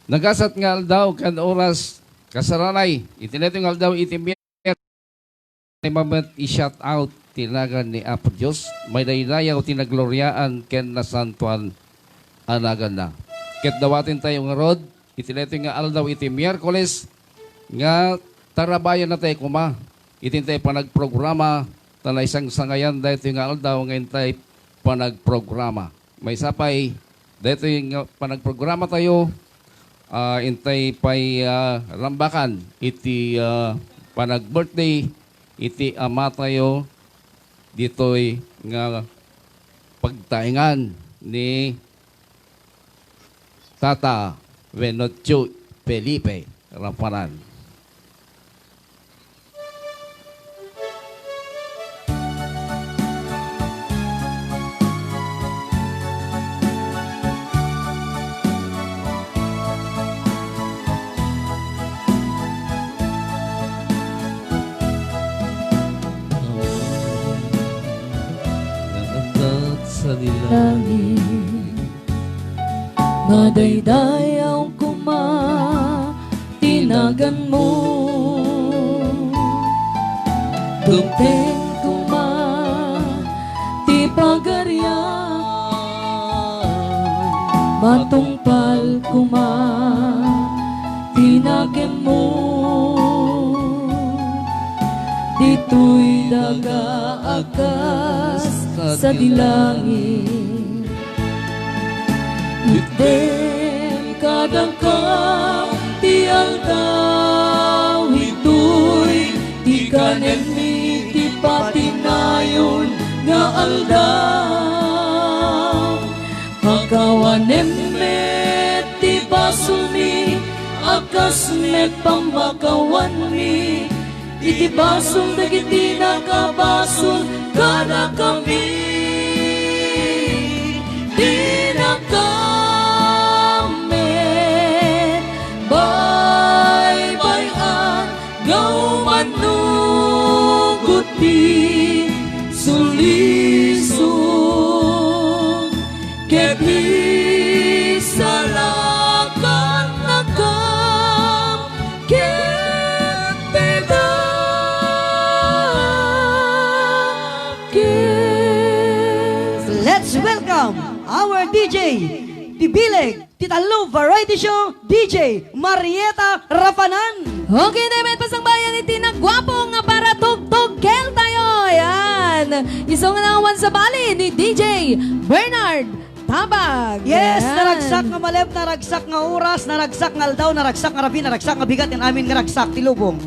Nagasat nga aldaw kan oras kasaranay. Itineto nga aldaw itimir. Mamat i-shout out tinagan ni Apo Diyos. May daydayaw tinagloryaan ken na santuan anagan na. Ket dawatin tayo nga rod. Itineto nga aldaw iti Miyerkules nga tarabayan na tayo kuma. Itintay panagprograma tanay isang sangayan dahito nga aldaw ngayon tayo panagprograma. May sapay dahito yung panagprograma tayo. Intay pa'y rambakan iti panag-birthday iti ama tayo dito'y nga pagtaingan ni Tata Venotio Felipe Ramparan. Langit, madaydayaw kuma, tinagan mo. Gupeng kuma, ti pagaryan, matungpal kuma, tinagan mo. Dito'y daga akas sa dilangit. Item kadangkang ti aldaw, ito'y ti kanen mi ti patinayon nga aldaw. Pagkawanem met ti basul mi, akas met pambakawan mi. Iti basul dagiti nakabasul kada kami. Di na kami bye-bye-an gaumanugot di sulisong kebi salakan nakam Let's welcome our DJ, Dibileg, Titalo Variety Show, DJ Marieta Rafanan. Okay, naman pasang bayan iti nagwapo nga para tugtog kel tayo. Yan. Isong nawan sa bali ni DJ Bernard Tabag. Yes, Yan. naragsak nga maleb, naragsak nga oras, naragsak nga aldaw, naragsak nga rabi, naragsak nga bigat, yan amin nga ragsak, tilubong.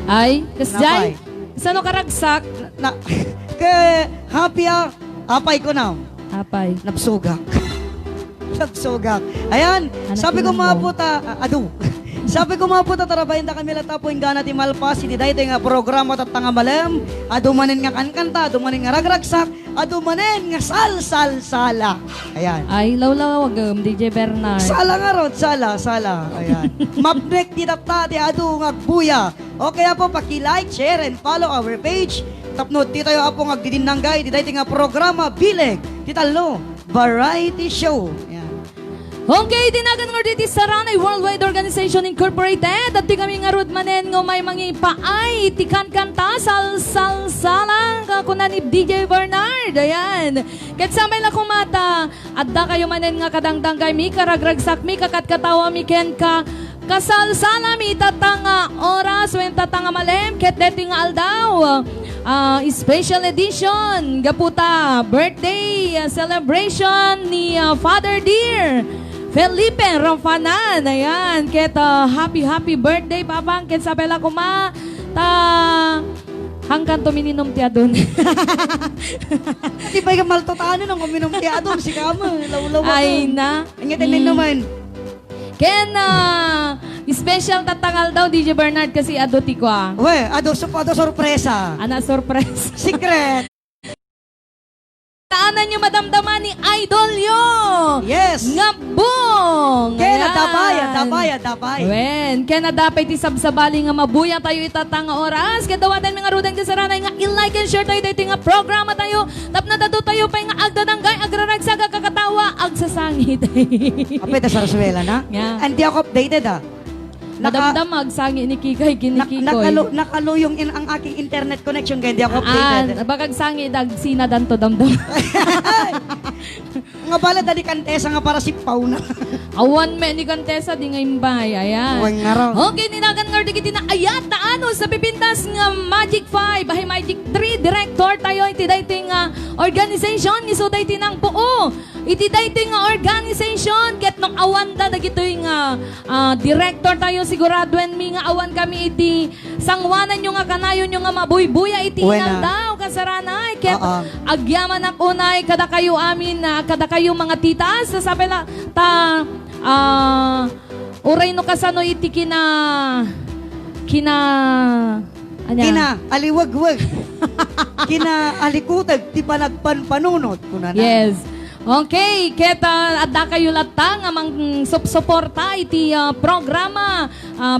Ay, kasjay. Napay. Sano karagsak? Na, ke, happy apay ko na. Apay. Napsugak. Napsugak. Ayan, Anak sabi ko ilan mo? mga puta, sabi ko mga puta, tarabayin da kami latapo yung gana ti malpas, hindi dahito nga programa tatanga malem, adumanin nga kankanta, adumanin nga ragragsak, adumanin nga sal-sal-sala. Ayan. Ay, lawlaw wag DJ Bernard. Sala nga ron, sala. Ayan. Mapnek di tata, di adu nga buya. O kaya po, paki-like, share, and follow our page. Tapnod, di tayo apo nga didinanggay, di tayo nga programa, bileg, titalo, variety show. Ayan. Okay, tinagan nga dito sa Ranay Worldwide Organization Incorporated at di kami nga rudmanen nga may mga paay tikan kanta sal-sal-salang kakunan ni DJ Bernard. Ayan. Kat samay lang kumata at da kayo manen nga kadangdang kay mi karagragsak mi katawa mi ken ka kasal-sala mi tatanga oras wen tatanga malem ket deti nga aldaw. Special edition gaputa birthday celebration ni Father Dear Felipe Rampanan. Ayan, ket happy birthday papang ket sabela kuma ta hangkan tumininom ti adon. Di ba yung maltotaan ng uminom ti adon si kama, law-law. Ay na. Ingatin naman. Ken special tatangal daw DJ Bernard kasi ado ti ko ah. We, ado sorpresa. Ana surprise. Secret. Taanan nyo madamdaman ni Idol yo. Yes. Nga bong. Kaya Ayan. dabay. Wen, kaya na dapat isabsabali nga mabuya tayo itatanga oras. Kaya dawatan mga rudang kasaranay nga i-like and share tayo dito nga programa tayo. Tapna dado tayo pa nga agdadanggay, agraragsaga kakatawa, sangit. Apay ta sarsuela na. Yeah. Hindi ako updated Nadamdamag sangi ni Kikay kinikikoy. Nakaluyong ang aking internet connection kaya hindi ako updated. Bakag sangi dag sina danto damdam. Nga bala dali kantesa nga para si Pauna. Awan me ni Contessa di nga imbay. Ayan. Uwang nga raw. Okay, ninagan nga rin na ayat na ano sa pipintas nga Magic 5, bahay Magic 3, director tayo, iti dating organization, iso dating ng buo. Iti dating organization, ket nung awan da, dagitoy nga director tayo, siguraduen mi nga awan kami iti sangwanan nyo nga kanayon nyo nga mabuybuya iti Buena. inang daw, kasaranay, ket Oo. agyaman akunay, kada kayo amin, kada kayo mga titas, sasabi na, uray no kasano iti Kina aliwagwag. Kina alikutag ti panagpanpanunot kuna na. Yes. Okay, keta adda kayo latta nga mang suporta iti programa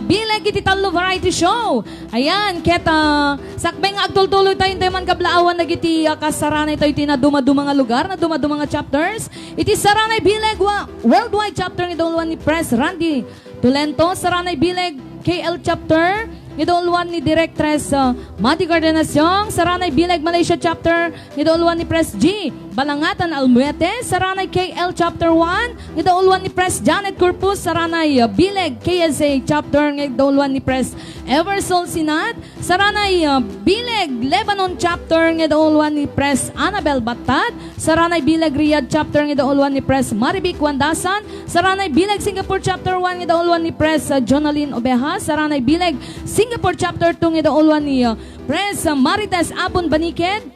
bilag iti Tallo Variety Show. Ayan, keta sakbay nga agtultuloy tayo man kablaawan nagiti kasaranay tayo iti na dumaduma nga lugar, na dumaduma nga chapters. Iti saranay bilag worldwide chapter nga dulwan ni Pres Randy Tulento, saranay bilag KL chapter Ngidolwan ni Directress Mati Cardenacion, Saranay Bilag Malaysia Chapter, Ngidolwan ni Press G Balangatan Almuete, Saranay KL Chapter 1, Ngidolwan ni Press Janet Corpus, Saranay Bilag KSA Chapter, Ngidolwan ni Press Eversol Sinat, Saranay Bilag Lebanon Chapter, Ngidolwan ni Press Annabel Batad, Saranay Bilag Riyadh Chapter, Ngidolwan ni Press Maribik Wandasan, Saranay Bilag Singapore Chapter 1, Ngidolwan ni Press Jonalyn Obeha, Saranay Bilag Singapore Chapter 2 nga daulwan ni Pres Marites Abon Baniked.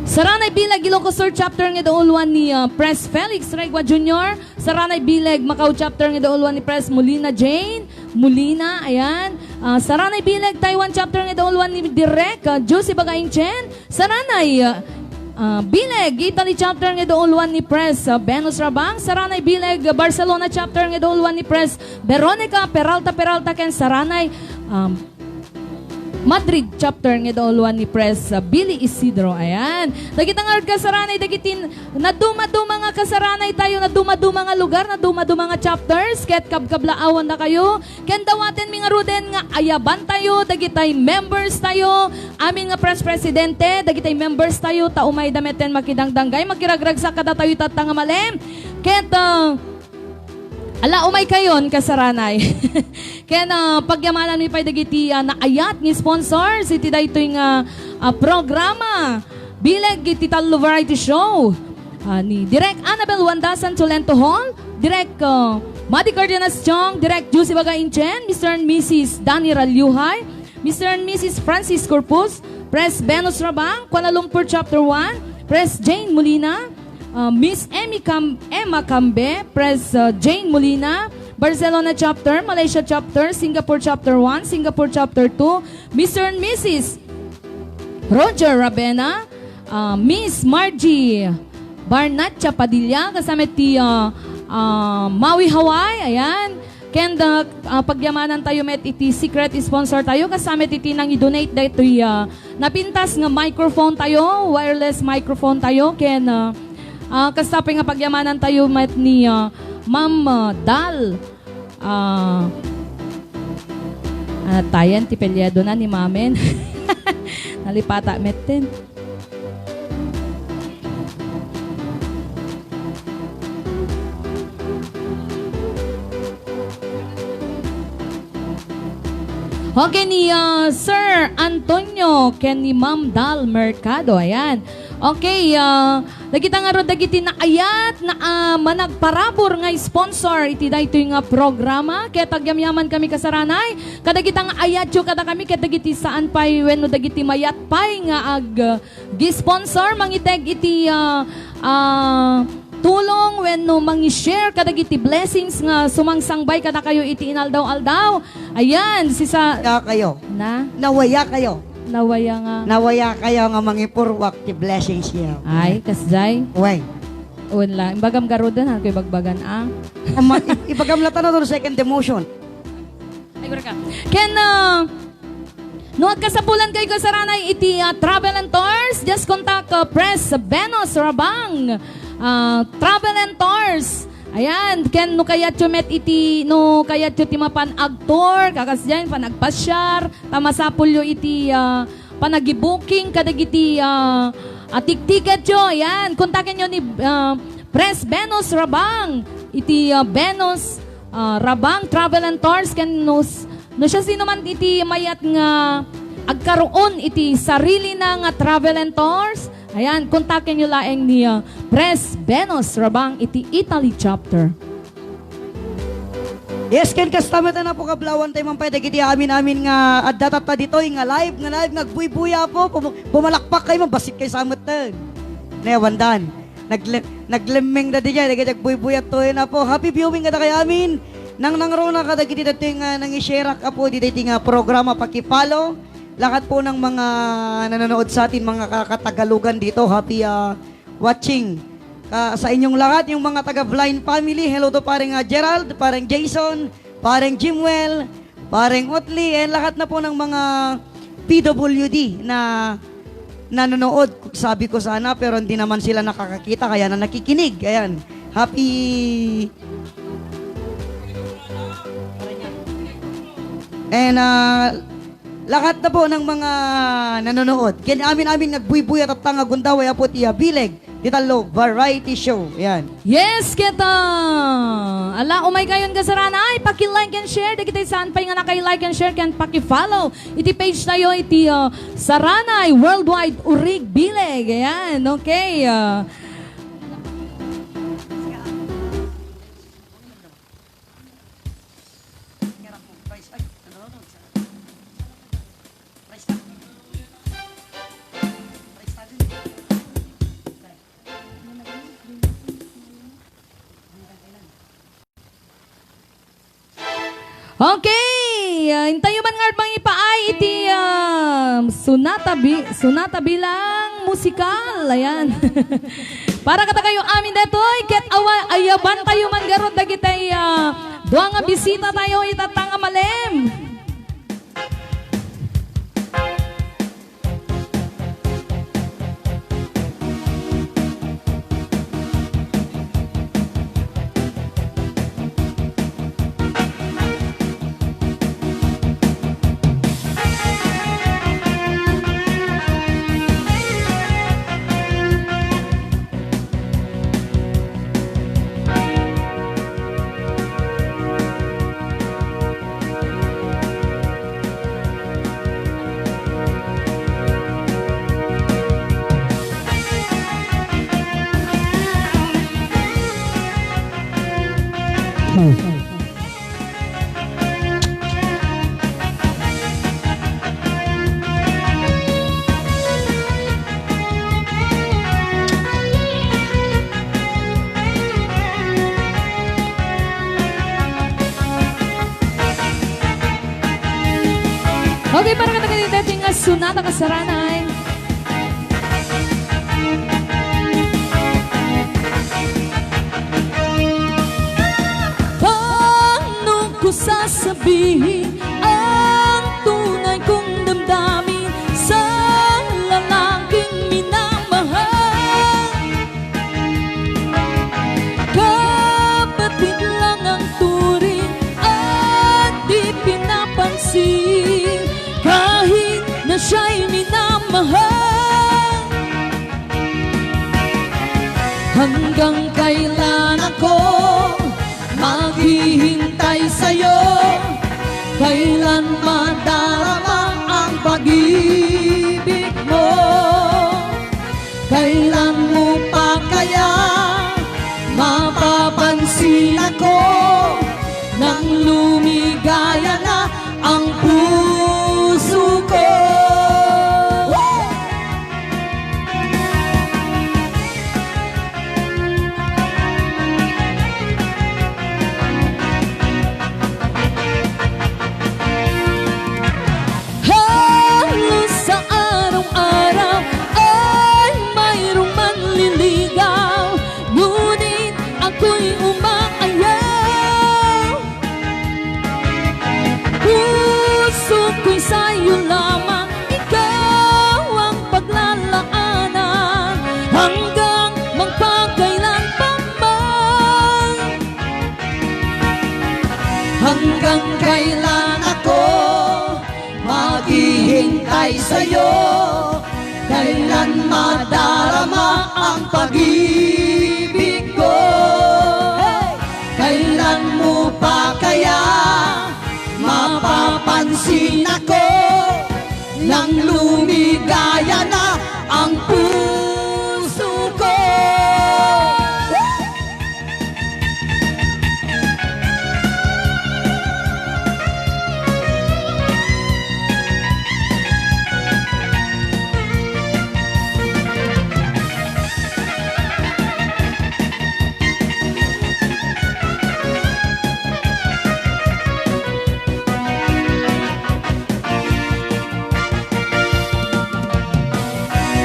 Saranay Bilag Ilocos Sur Chapter nga daulwan ni Pres Felix Regua Jr. Saranay Bilag Macau Chapter nga daulwan ni Pres Molina Jane Molina, ayan. Saranay Bilag Taiwan Chapter nga daulwan ni Direk Josie Bagaing Chen. Saranay Bilag Italy Chapter nga daulwan ni Pres Venus Rabang. Saranay Bilag Barcelona Chapter nga daulwan ni Pres Veronica Peralta ken Saranay Madrid chapter nga daulwan ni Pres Billy Isidro. Ayan. Dagitang art kasaranay, dagitin naduma-duma nga kasaranay tayo, naduma-duma nga lugar, naduma-duma nga chapters, ket kabkablaawan na kayo. Ken dawaten mi nga ruden nga ayaban tayo, dagitay members tayo, aming nga Pres Presidente, dagitay members tayo, taumay dameten makidangdanggay, makiragragsa kada tayo tatanga malem. Ket ala, umay kayon, kasaranay. Kaya na pagyamanan mi pa'y dagiti na ayat ni sponsors, iti da ito yung programa. Bilag iti Tallo Variety Show. Ni Direk Annabel Wandasan Tulento Hall, Direk Madi Cardenas Chong, Direk Juicy Bagaing Chen, Mr. and Mrs. Danny Ralyuhay, Mr. and Mrs. Francis Corpus, Pres Venus Rabang, Kuala Lumpur Chapter 1, Pres Jane Molina, Miss Emma Cambe, Pres Jane Molina, Barcelona Chapter, Malaysia Chapter, Singapore Chapter 1, Singapore Chapter 2, Mr. and Mrs. Roger Rabena, Miss Margie Barnacha Padilla, kasama ti Maui Hawaii, ayan. Kenda pagyamanan tayo met iti secret sponsor tayo, kasama iti nang i-donate dito napintas nga microphone tayo, wireless microphone tayo, ken kasapay nga pagyamanan tayo met ni Ma'am Dal. Tayan, ti pelyado na ni Mamen. Nalipata metten. Okay, ni Sir Antonio ken ni Ma'am Dal Mercado. Ayan. Okay, nagita nga ro dagiti na ayat na managparabor nga sponsor iti daytoy nga programa ket tagyamyaman kami kasaranay kadagita nga ayat yo kada kami ket dagiti saan pay wenno dagiti mayat pay nga gi-sponsor mangiteg iti tulong wenno mangi-share kadagiti blessings nga sumangsangbay kada kayo iti inaldaw-aldaw. Ayan, Nawaya kayo. na Nawaya kayo. nawaya nga. Nawaya kayo nga mangipurwak ti blessings niya. Ay, kasjay. Uy. Unla, imbagam garudan ha, ko'y bagbagan Ipagamlatan na doon second demotion. Ay, ka. Ken, nuwag kasapulan kayo kasaranay iti travel and tours, just contact Pres Venus Rabang. Travel and Tours. Ayan, ken no kayat yo met iti no kayat yo ti mapanagtor kakasyan panagpasyar tamasapol yo iti panagibooking kadagiti ticket yo. Ayan, kontakin yo ni Pres Benos Rabang iti Benos Rabang Travel and Tours ken no siya sino man iti mayat nga agkaroon iti sarili na nga travel and tours. Ayan, kontakin nyo laeng ni Pres Benos Rabang iti Italy chapter. Yes, ken kastamit na po kablawan tayo mampay dagiti amin nga addatat ta dito nga live nagbuy-buya po pumalakpak kayo mabasik kay samot ten. Newandan. Naglemeng na diyan dagiti nagbuy-buya to na po. Happy viewing kada kay amin. Nang rona kada dagiti dating nang i-share ka po dito nga programa pakipalo. Lahat po ng mga nanonood sa atin, mga kakatagalugan dito, happy watching. Sa inyong lahat, yung mga taga-Blind family, hello to pareng Gerald, pareng Jason, pareng Jimwell, pareng Otli, and lahat na po ng mga PWD na nanonood. Sabi ko sana, pero hindi naman sila nakakakita, kaya na nakikinig. Ayan, happy... And lahat na po ng mga nanonood. Kaya amin nagbuy-buy at tanga gundaway apo tiya bileg. Ditalo variety show. Yan. Yes, kita! Ala, umay kayon ka sa ranay. Paki-like and share. Di kita saan pa yung naka-like and share. Kan paki-follow. Iti page tayo, iti Saranay Worldwide Urig Bileg. Ayan, okay. Okay, intayo man nga bang ipaay iti sunata bilang musikal. Ayan. Para kata kayo amin detoy, ket ayaban tayo man garot dagitay duwa nga bisita tayo itatanga malem. Okay, para ka tayo dating sunata ka saranay. Paano ko sasabihin ang tunay kong damdamin sa lalaking minamahal? Kapatid lang ang turing at di pinapansin kahit na siya'y minamahal. Hanggang kailan ako maghihintay sa'yo? Kailan madarama ang pag-ibig mo? Kailan mo pa kaya mapapansin ako nang lumigaya na ang puso ko? Hanggang kailan ako maghihintay sa'yo? Kailan madarama ang pag-ibig ko? Kailan mo pa kaya mapapansin ako nang lumigaya na ang puso ko?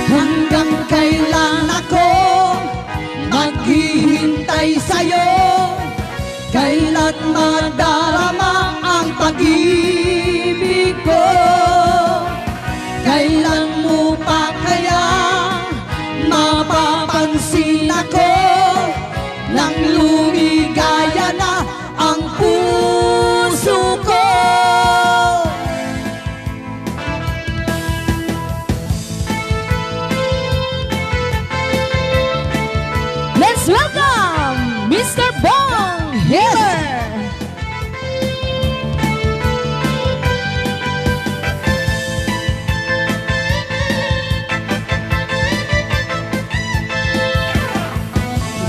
Hanggang kailan ako maghihintay sa'yo? Kailan madarama ang pag-ibig ko? Kailan mo pa kaya mapapansin ako nang lumigaya na ang puso ko? Let's welcome Mr. Bong Hiller.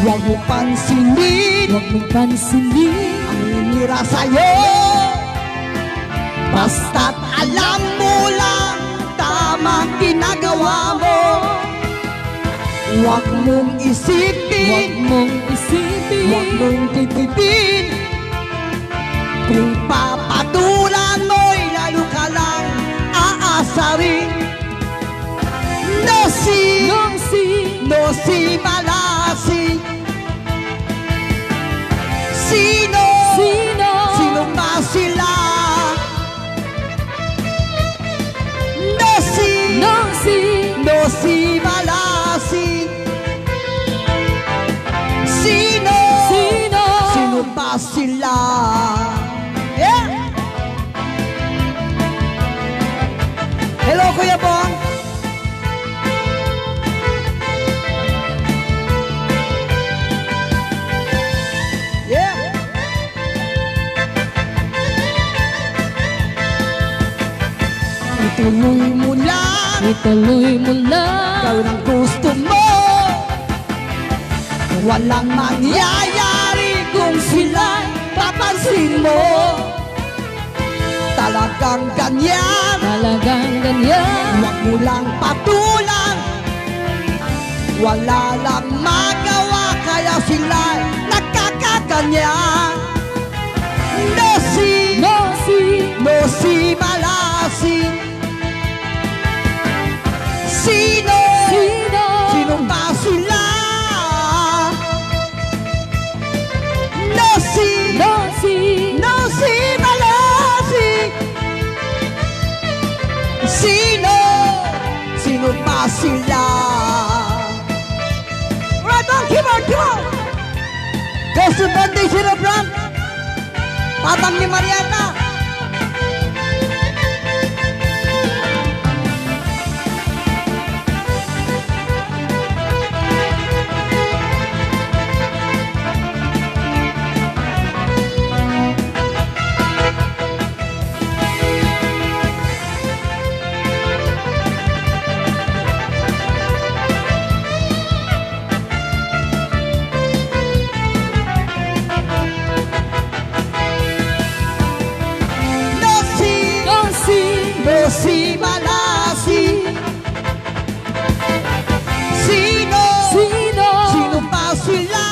Huwag mo pansinin Huwag mong pansinin ang ninira sa'yo. Basta't alam mo lang tamang ginagawa mo. Huwag mong Huwag isipin, mong isipin huwag mong titipin. Kung papatulan mo'y lalo ka lang aasarin. No si Malasing. Sino ba sila? No si Malasing. Sino ba sila? Yeah! Hello, Kuya Bong. Yeah! Ituloy mo lang, Ituloy mo lang ikaw ang gusto mo. Walang mangyayari kung sila'y papansin mo. Talagang ganyan, Talagang ganyan huwag mo lang patulan. Wala lang magawa kaya sila'y nagkakaganyan. No si Malasing. Sino ba sila? No si Malasing. Sino ba sila? Right on, come on. Goes to Bundy Zero Brand. Patang ni Mariana. No si Malasing. Sino ba sila?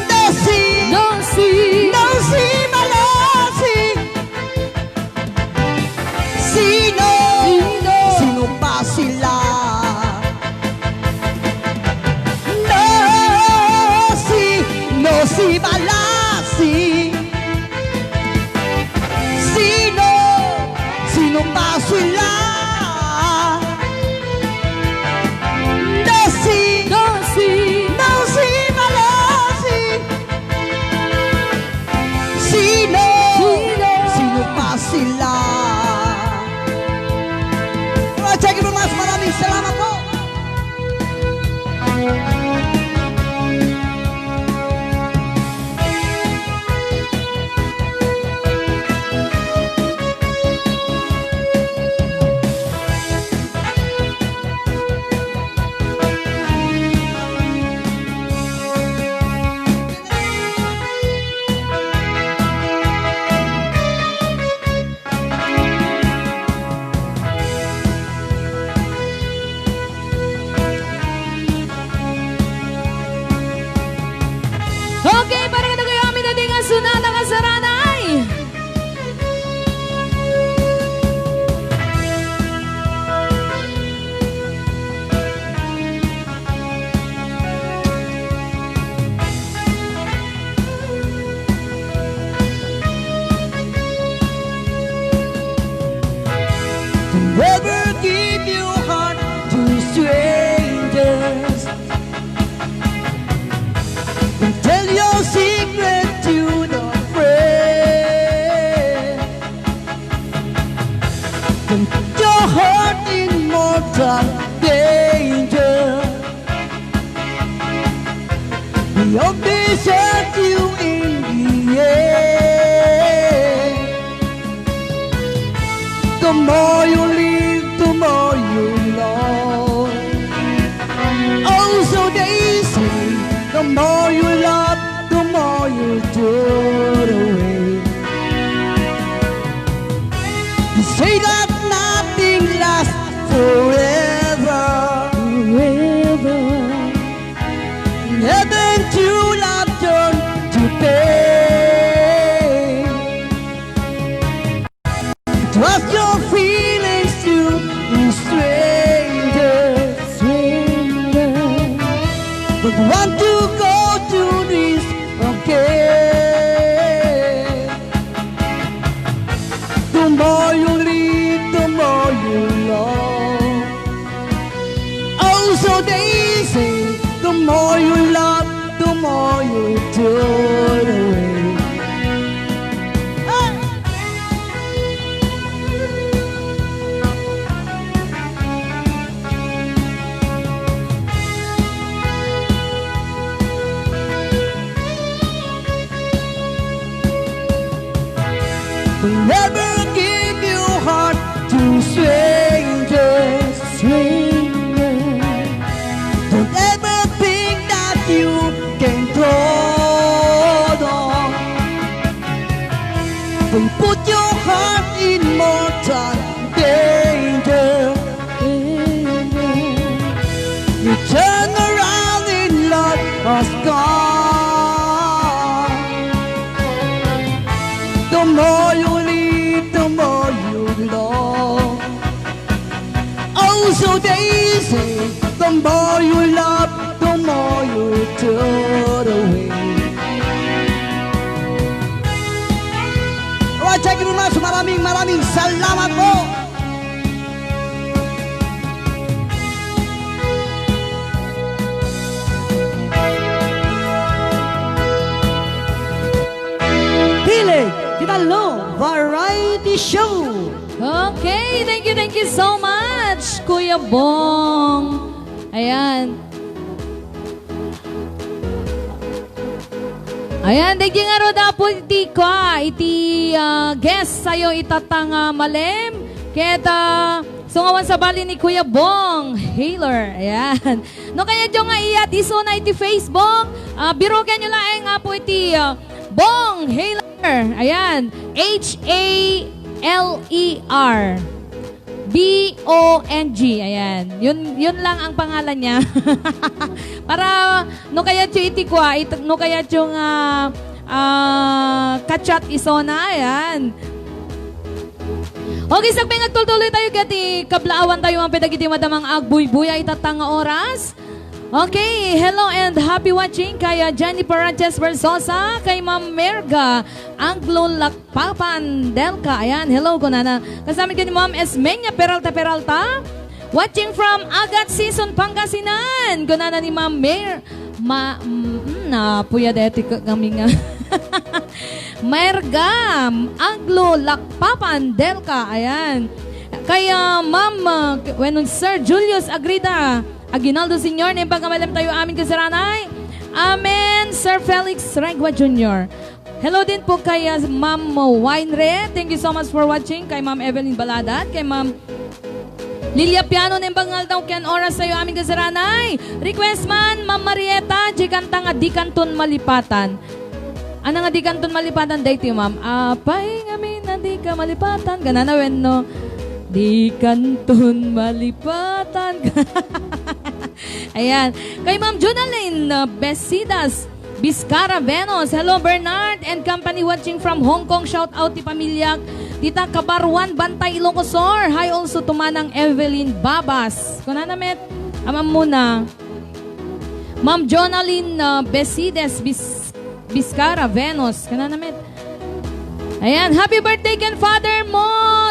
No si Malasing. Sino ba sila? No si Malasing. Sino ba sila? No si Malasing. Also they say, the more you love, the more you throw away. They say that nothing lasts forever. Haven't you love turned to pain? Trust your feelings to strangers, but want to go to this again. The more you leave, the more you love. Also they say, the more you love, the more you turn away. Never give your heart to strangers. Don't ever think that you can throw on. Don't put your heart in mortal danger. You turn around and love has gone. The more you leave, the more you love. Also they say, the more you love, the more you turn away. Alright, thank you very much. Maraming salamat po. Pili, Tinalo, Variety Show. Okay, thank you so much, Kuya Bong. Ayan. Ayan, thank you nga ro da po iti guest sayo itatang malem. Keta, sungawan sa bali ni Kuya Bong Haler. Ayan. No kaya dyo nga iyat iso na iti Facebook. Birogan nyo lang nga po iti Bong Haler. Ayan. H-A-L-E-R. B-O-N-G. Ayan. Yun lang ang pangalan niya. Para no kaya tiyo itikwa, no kaya tiyo nga kachat iso na. Ayan. Okay, sagbay nagtuloy tayo kati kablaawan tayo ang pedagiti madamang agbuy-buya itatang nga oras. Okay, hello and happy watching kay Jenny Parantes Versosa, kay Ma'am Merga Anglo Lakpapan Delca. Ayan, hello ko na. Kasama ka ni Ma'am Esmeña Peralta. Watching from Agat Season, Pangasinan. Kunana ni Ma'am puya deti kami nga. Merga Anglo Lakpapan Delca. Ayan. Kaya Ma'am Sir Julius Agrida Aguinaldo Sr. na pagkamalam tayo amin kasaranay. Amen, Sir Felix Regua Jr. Hello din po kay Ma'am Winered. Thank you so much for watching. Kay Ma'am Evelyn Baladat. Kay Ma'am Lilia Piano na bangal daw ken oras tayo amin kasaranay. Request man, Ma'am Marieta, di kanta nga di kanton malipatan. Ano nga di kanton malipatan dito, Ma'am? Apay ngamin na di ka malipatan. Ganana wen no. Di kanton malipatan. Ayan. Kay Ma'am Junaline Besidas Biscara Venos. Hello Bernard and company watching from Hong Kong. Shout out ti pamilya Tita Kabarwan Bantay Ilocosor. Hi also to Manang Evelyn Babas. Kuna namet amam muna. Ma'am Jonaline Besides Biscara Venos. Kuna namet. Ayan, happy birthday kan Father mo,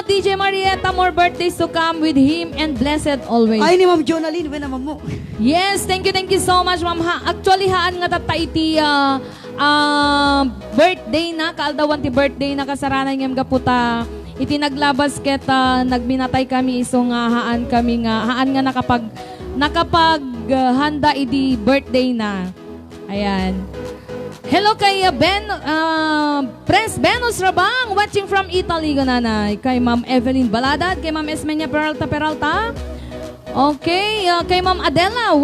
DJ Marieta. More birthdays to come with him and blessed always. Ay ni Ma'am Jonaline, we naman mo. Yes, thank you so much, Ma'am. Actually, haan nga tata iti birthday na, kaaldawan ti birthday na kasaranan ngam gaputa. Iti naglabas ket nagminatay kami isong haan nga nakapag handa iti birthday na. Ayan. Hello kay Prince Venus Rabang, watching from Italy, gananay. Kay Ma'am Evelyn Baladat, kay Ma'am Esmeña Peralta. Okay, kay Ma'am Adela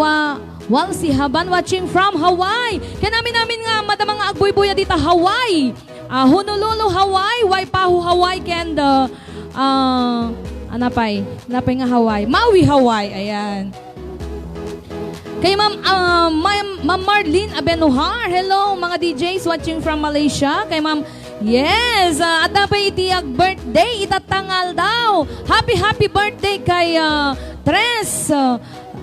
Walsi Haban watching from Hawaii. Kaya namin nga madama nga agboy-boya dito Hawaii. Honolulu, Hawaii. Waipahu, Hawaii. And napay nga Hawaii. Maui, Hawaii. Ayan. Kay Ma'am Marlene Abenuhar. Hello mga DJs watching from Malaysia. Kay Ma'am yes, at napay itiyag birthday itatangal daw. Happy birthday kay Tres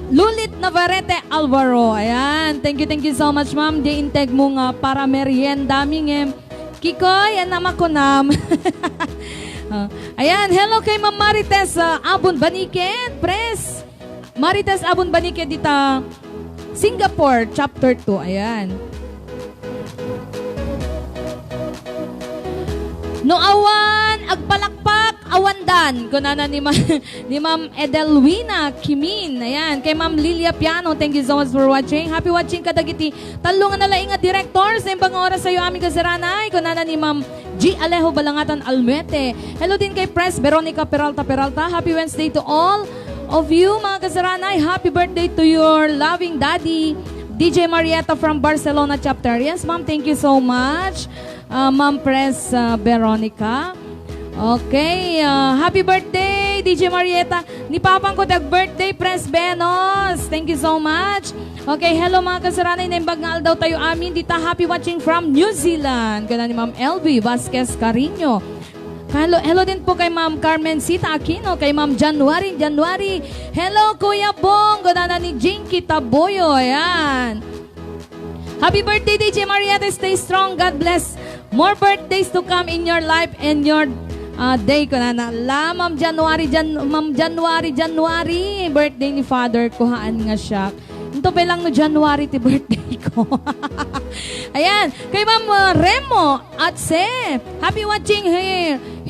Lulit Navarrete Alvaro. Ayan, thank you so much ma'am. Di integ mo nga para merienda ming Kikoy, yan naman ko nam. Ayan, hello kay Ma'am Marites Abon Baniket, Pres. Marites Abon Baniket dita Singapore, chapter 2. Ayan. No awan, agpalakpak, awandan. Kunana ni Ma'am Edelwina Kimin. Ayan, kay Ma'am Lilia Piano. Thank you so much for watching. Happy watching kadagiti. Talungan na laing nga director sa ibang oras sa iyo aming kasaranay. Kunana ni Ma'am G. Alejo Balangatan Almete. Hello din kay Press Veronica Peralta. Happy Wednesday to all of you mga kasaranay. Happy birthday to your loving daddy, DJ Marietta from Barcelona chapter. Yes, ma'am, thank you so much. Ma'am Press Veronica. Okay, happy birthday, DJ Marietta. Ni Papang ko birthday, Press Benos. Thank you so much. Okay, hello mga kasaranay. Naimbag nga daw tayo amin. Dita happy watching from New Zealand. Gana ni Ma'am LB Vasquez Carino. Hello din po kay Ma'am Carmen Sita Aquino, kay Ma'am January. Hello Kuya Bong, gana ni Jinky Taboyo. Ayan. Happy birthday DJ Marietta, stay strong, God bless. More birthdays to come in your life and your day ko na la Ma'am January, birthday ni Father ko haan nga siya. Ito pa lang no January ti birthday ko. Ayan, kay Ma'am Remo at Se. Happy watching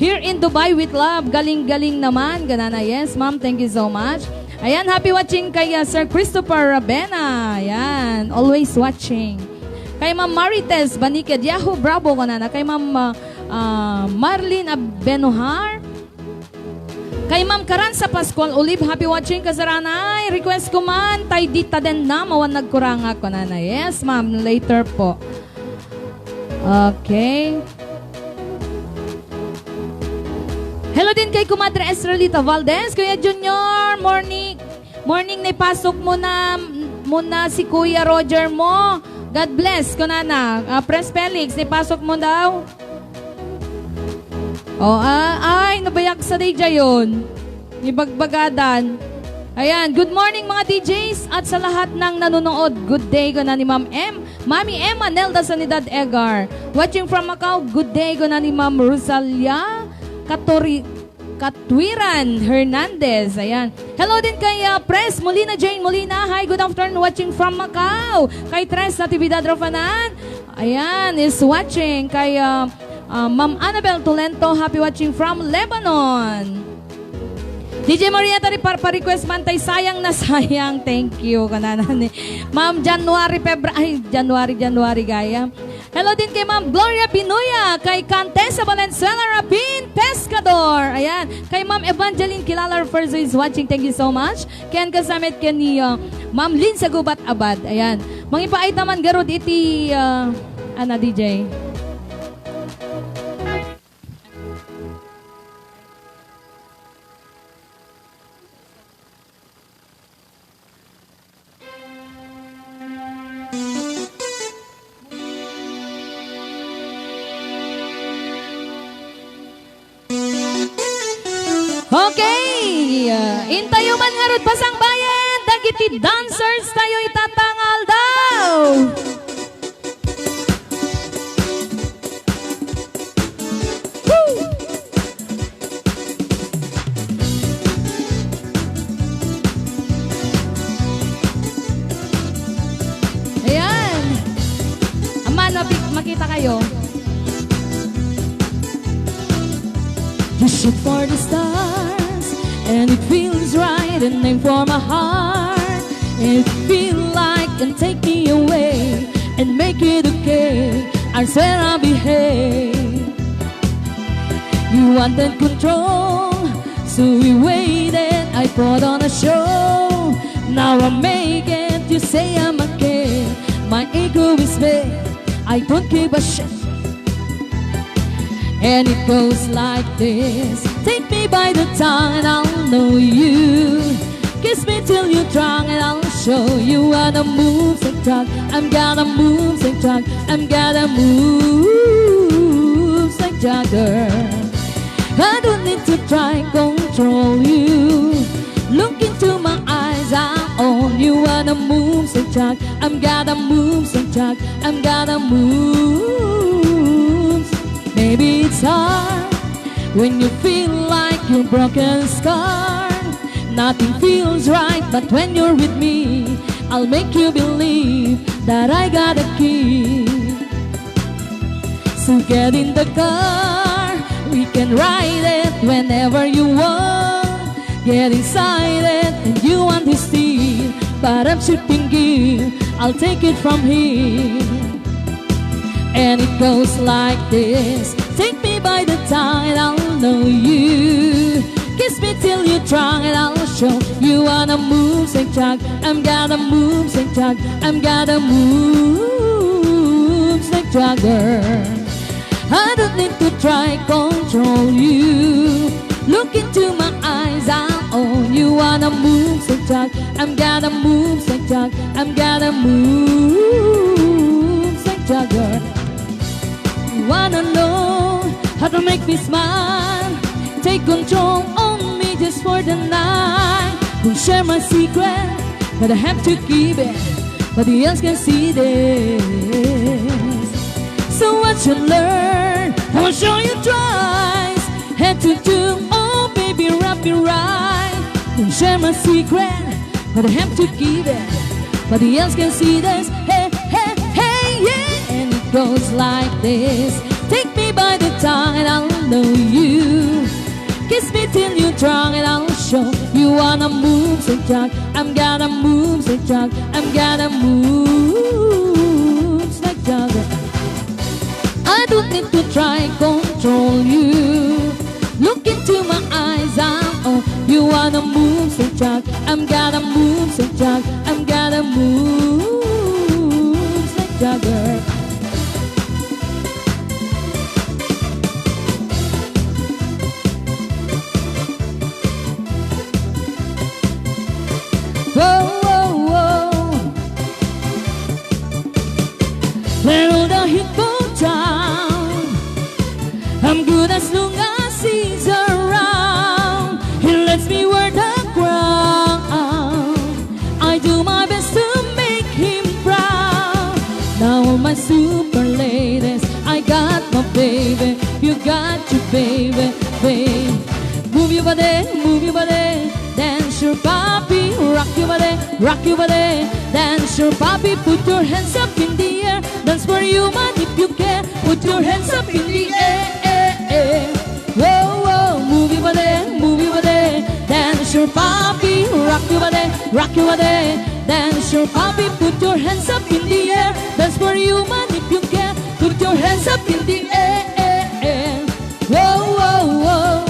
here in Dubai with love. Galing-galing naman. Ganana, yes ma'am, thank you so much. Ayan, happy watching kay Sir Christopher Rabena. Ayan, always watching. Kay Ma'am Marites Baniked, Yahoo, bravo ko na. Kay Ma'am Marlene Abenuhar. Kay Ma'am Karansa Pascual Olive, happy watching kasaranay. Request ko man, tay dita din na, mawan nagkuranga ko na. Yes ma'am, later po. Okay. Hello din kay Kumadre Estrelita Valdez. Kuya Junior, morning na ipasok mo na si Kuya Roger mo. God bless ko na. Press Felix, ipasok mo daw. Oh, ay, nabayak sa day yun. Ibagbagadan. Ayan, good morning mga DJs at sa lahat ng nanonood. Good day ko na ni Ma'am M. Mami Emma Nelda Sanidad Egar. Watching from Macau, good day ko na ni Ma'am Rosalia Katwiran Hernandez. Ayan. Hello din kay Press Molina Jane Molina. Hi, good afternoon. Watching from Macau. Kay Tres Natividad Rofanan. Ayan, is watching. Kay Ma'am Annabel Tolento, happy watching from Lebanon. DJ Marietta, pa-request man tayo, sayang na sayang. Thank you. Ma'am January gaya. Hello din kay Ma'am Gloria Pinuya, kay Cantesa Valenzuela Rapin Pescador. Ayan. Kay Ma'am Evangeline Kilala Ferzo is watching. Thank you so much. Ken kasamit ken ni Ma'am Lynn Sagubat Abad. Ayan. Mangipait naman garod iti DJ. Okay, intayo man nga rod pasang bayan, dagiti dancers tayo itatangal daw. Woo! Ayan, aman, makita kayo. You shoot for the stars, and it feels right, and aim for my heart. And it feel like and take me away, and make it okay. I swear I'll behave. You wanted control, so we waited. I put on a show. Now I make it. You say I'm ego is big, I don't give a shit. And it goes like this. Take me by the tongue and I'll know you. Kiss me till you're drunk and I'll show you how to move and talk. I'm gonna move and talk. I'm gonna move like Jagger. I don't need to try control you. Look into my eyes, I own you. Wanna move and talk. I'm gonna move and talk. I'm gonna move. Maybe it's hard when you feel like you're broken, scarred. Nothing feels right, but when you're with me, I'll make you believe that I got a key. So get in the car, we can ride it whenever you want. Get inside it and you want to steal, but I'm shifting gear, I'll take it from here. And it goes like this. Take me by the tongue and I'll know you. Kiss me till you're drunk and I'll show you wanna move and talk. I'm gonna move and talk. I'm gonna move like Jagger. I don't need to try control you. Look into my eyes, I'll own you. Wanna move and talk. I'm gonna move and talk. I'm gonna move like Jagger. You wanna know how to make me smile? Take control on me just for the night. Don't share my secret, but I have to keep it. Nobody else can see this. So what you learn, I will show you twice. Head to toe, oh baby, wrap me right. Don't share my secret, but I have to keep it. Nobody else can see this. Hey, hey, hey, yeah. And it goes like this. Take me by the tongue and I'll know you. Kiss me till you're drunk and I'll show you wanna move and talk. I'm gonna move and talk. I'm gonna move like Jagger. I don't need to try control you. Look into my eyes, oh, you wanna move and talk. I'm gonna move and talk. I'm gonna move like Jagger. Whoa, whoa, whoa. Well, the hit goes down. I'm good as long as he's around. He lets me wear the crown. I do my best to make him proud. Now all my super ladies, I got my baby. You got your baby, babe. Move your body, move your body. Dance your body, rock your body, rock your body. Dance your body, put your hands up in the air. Dance for you, man, if you care. Put your hands up in the air. Whoa, whoa, move your body, move your body. Dance your body, rock your body, rock your body. Dance your body, put your hands up in the air. Dance for you, man, if you care. Put your hands up in the air. Whoa, whoa, whoa.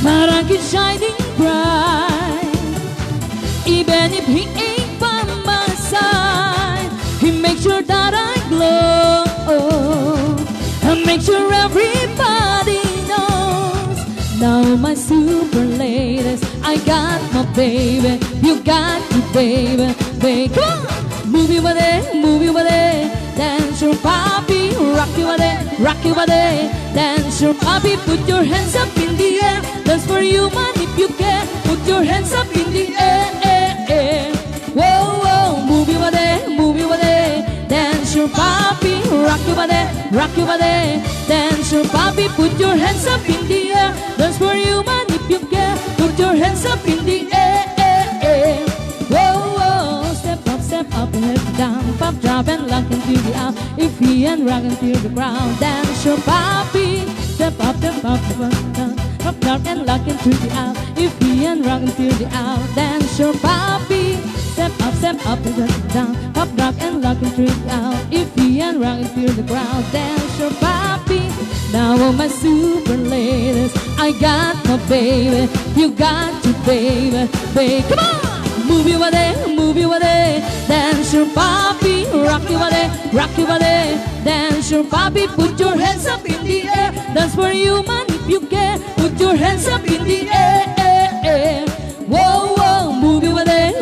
Marang is shining bright. Even if he ain't by my side, he makes sure that I glow. And make sure everybody knows. Now my super ladies, I got my baby. You got your baby, baby. Come on! Move your body, move your body. Dance your body, rock your body, rock your body. Dance your body, put your hands up in the air. Dance for you, man, if you care. Put your hands up in the air. Whoa, whoa, move your body, move your body. Dance your body, rock your body, rock your body. Dance your body, put your hands up in the air. Dance for you, man, if you care. Put your hands up in the air. Whoa, whoa, step up and head down. Pop, drop and lock into the out. If he and rock into the ground. Dance your body, step up, step up, down. Pop, drop and lock into the out. If he and rock into the out. Dance your body, step up and down. Pop, drop and lock into the out. If he and rock into the ground. Dance your body, Now all my super ladies, I got my baby, you got your baby, baby. Come on! Move your body, dance your poppy, rock your body, dance your poppy, put your hands up in the air, dance for you man if you care, put your hands up in the air. Whoa, whoa, move your body,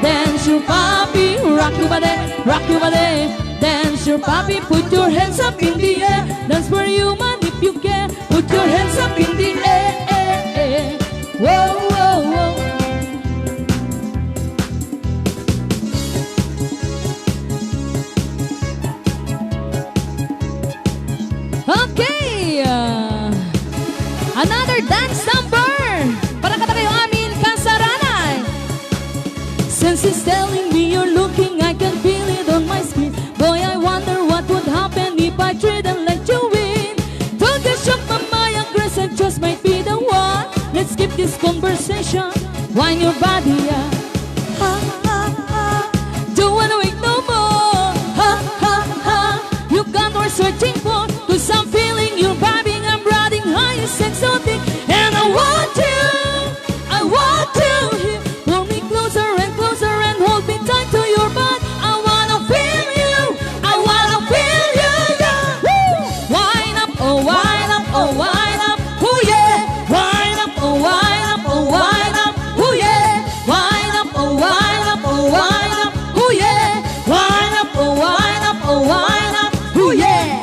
dance your poppy, rock your body, dance your poppy, put your hands up in the air, dance for you man if you care, put your hands up in the air. Whoa, whoa, whoa. Okay, another dance number para kata kayo amin kasaranay. Since he's telling me you're looking, I can feel it on my skin. Boy, I wonder what would happen if I trade and let you win. Don't get shook, mama, aggressive just might be the one. Let's keep this conversation. Wind your body up. Ha, ha, ha. Don't wanna wait no more. Ha, ha, ha. You got what we're searching for. Cause I'm feeling you're vibing, I'm riding high, it's exotic. And I want you here. Pull me closer and hold me tight to your butt. I wanna feel you, yeah. Woo! Wind up, oh wind up, oh wind up, oh yeah. Wind up, oh wind up, oh wind up, oh yeah. Wind up, oh wind up, oh wind up, oh yeah. Wind up, oh wind up, oh wind up, oh yeah.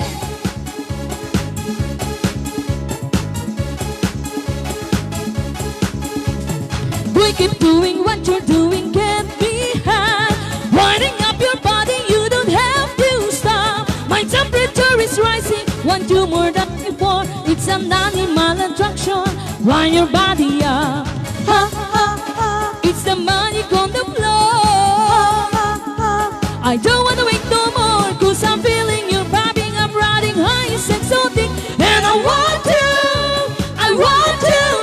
We keep doing what you're doing, can't be had. Winding up your body, you don't have to stop. My temperature is rising, want you more than before. It's an animal attraction, wind your body up. Ha, ha, ha. It's the magic on the floor. I don't wanna wait no more, cause I'm feeling you vibing, I'm riding high, it's exotic. And I want you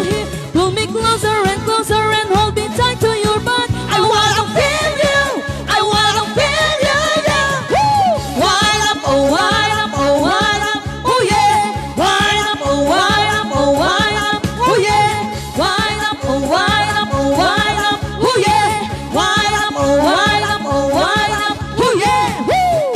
here. Pull me closer and hold me tight to your butt. I wanna feel you, yeah. Woo! Wind up, oh wind up, oh wind up, oh yeah. Wind up, oh wind up, oh wind up, oh yeah. Wind up, oh wind up, oh wind up, oh yeah. Wind up, oh wind up, oh wind up, oh yeah. Woo!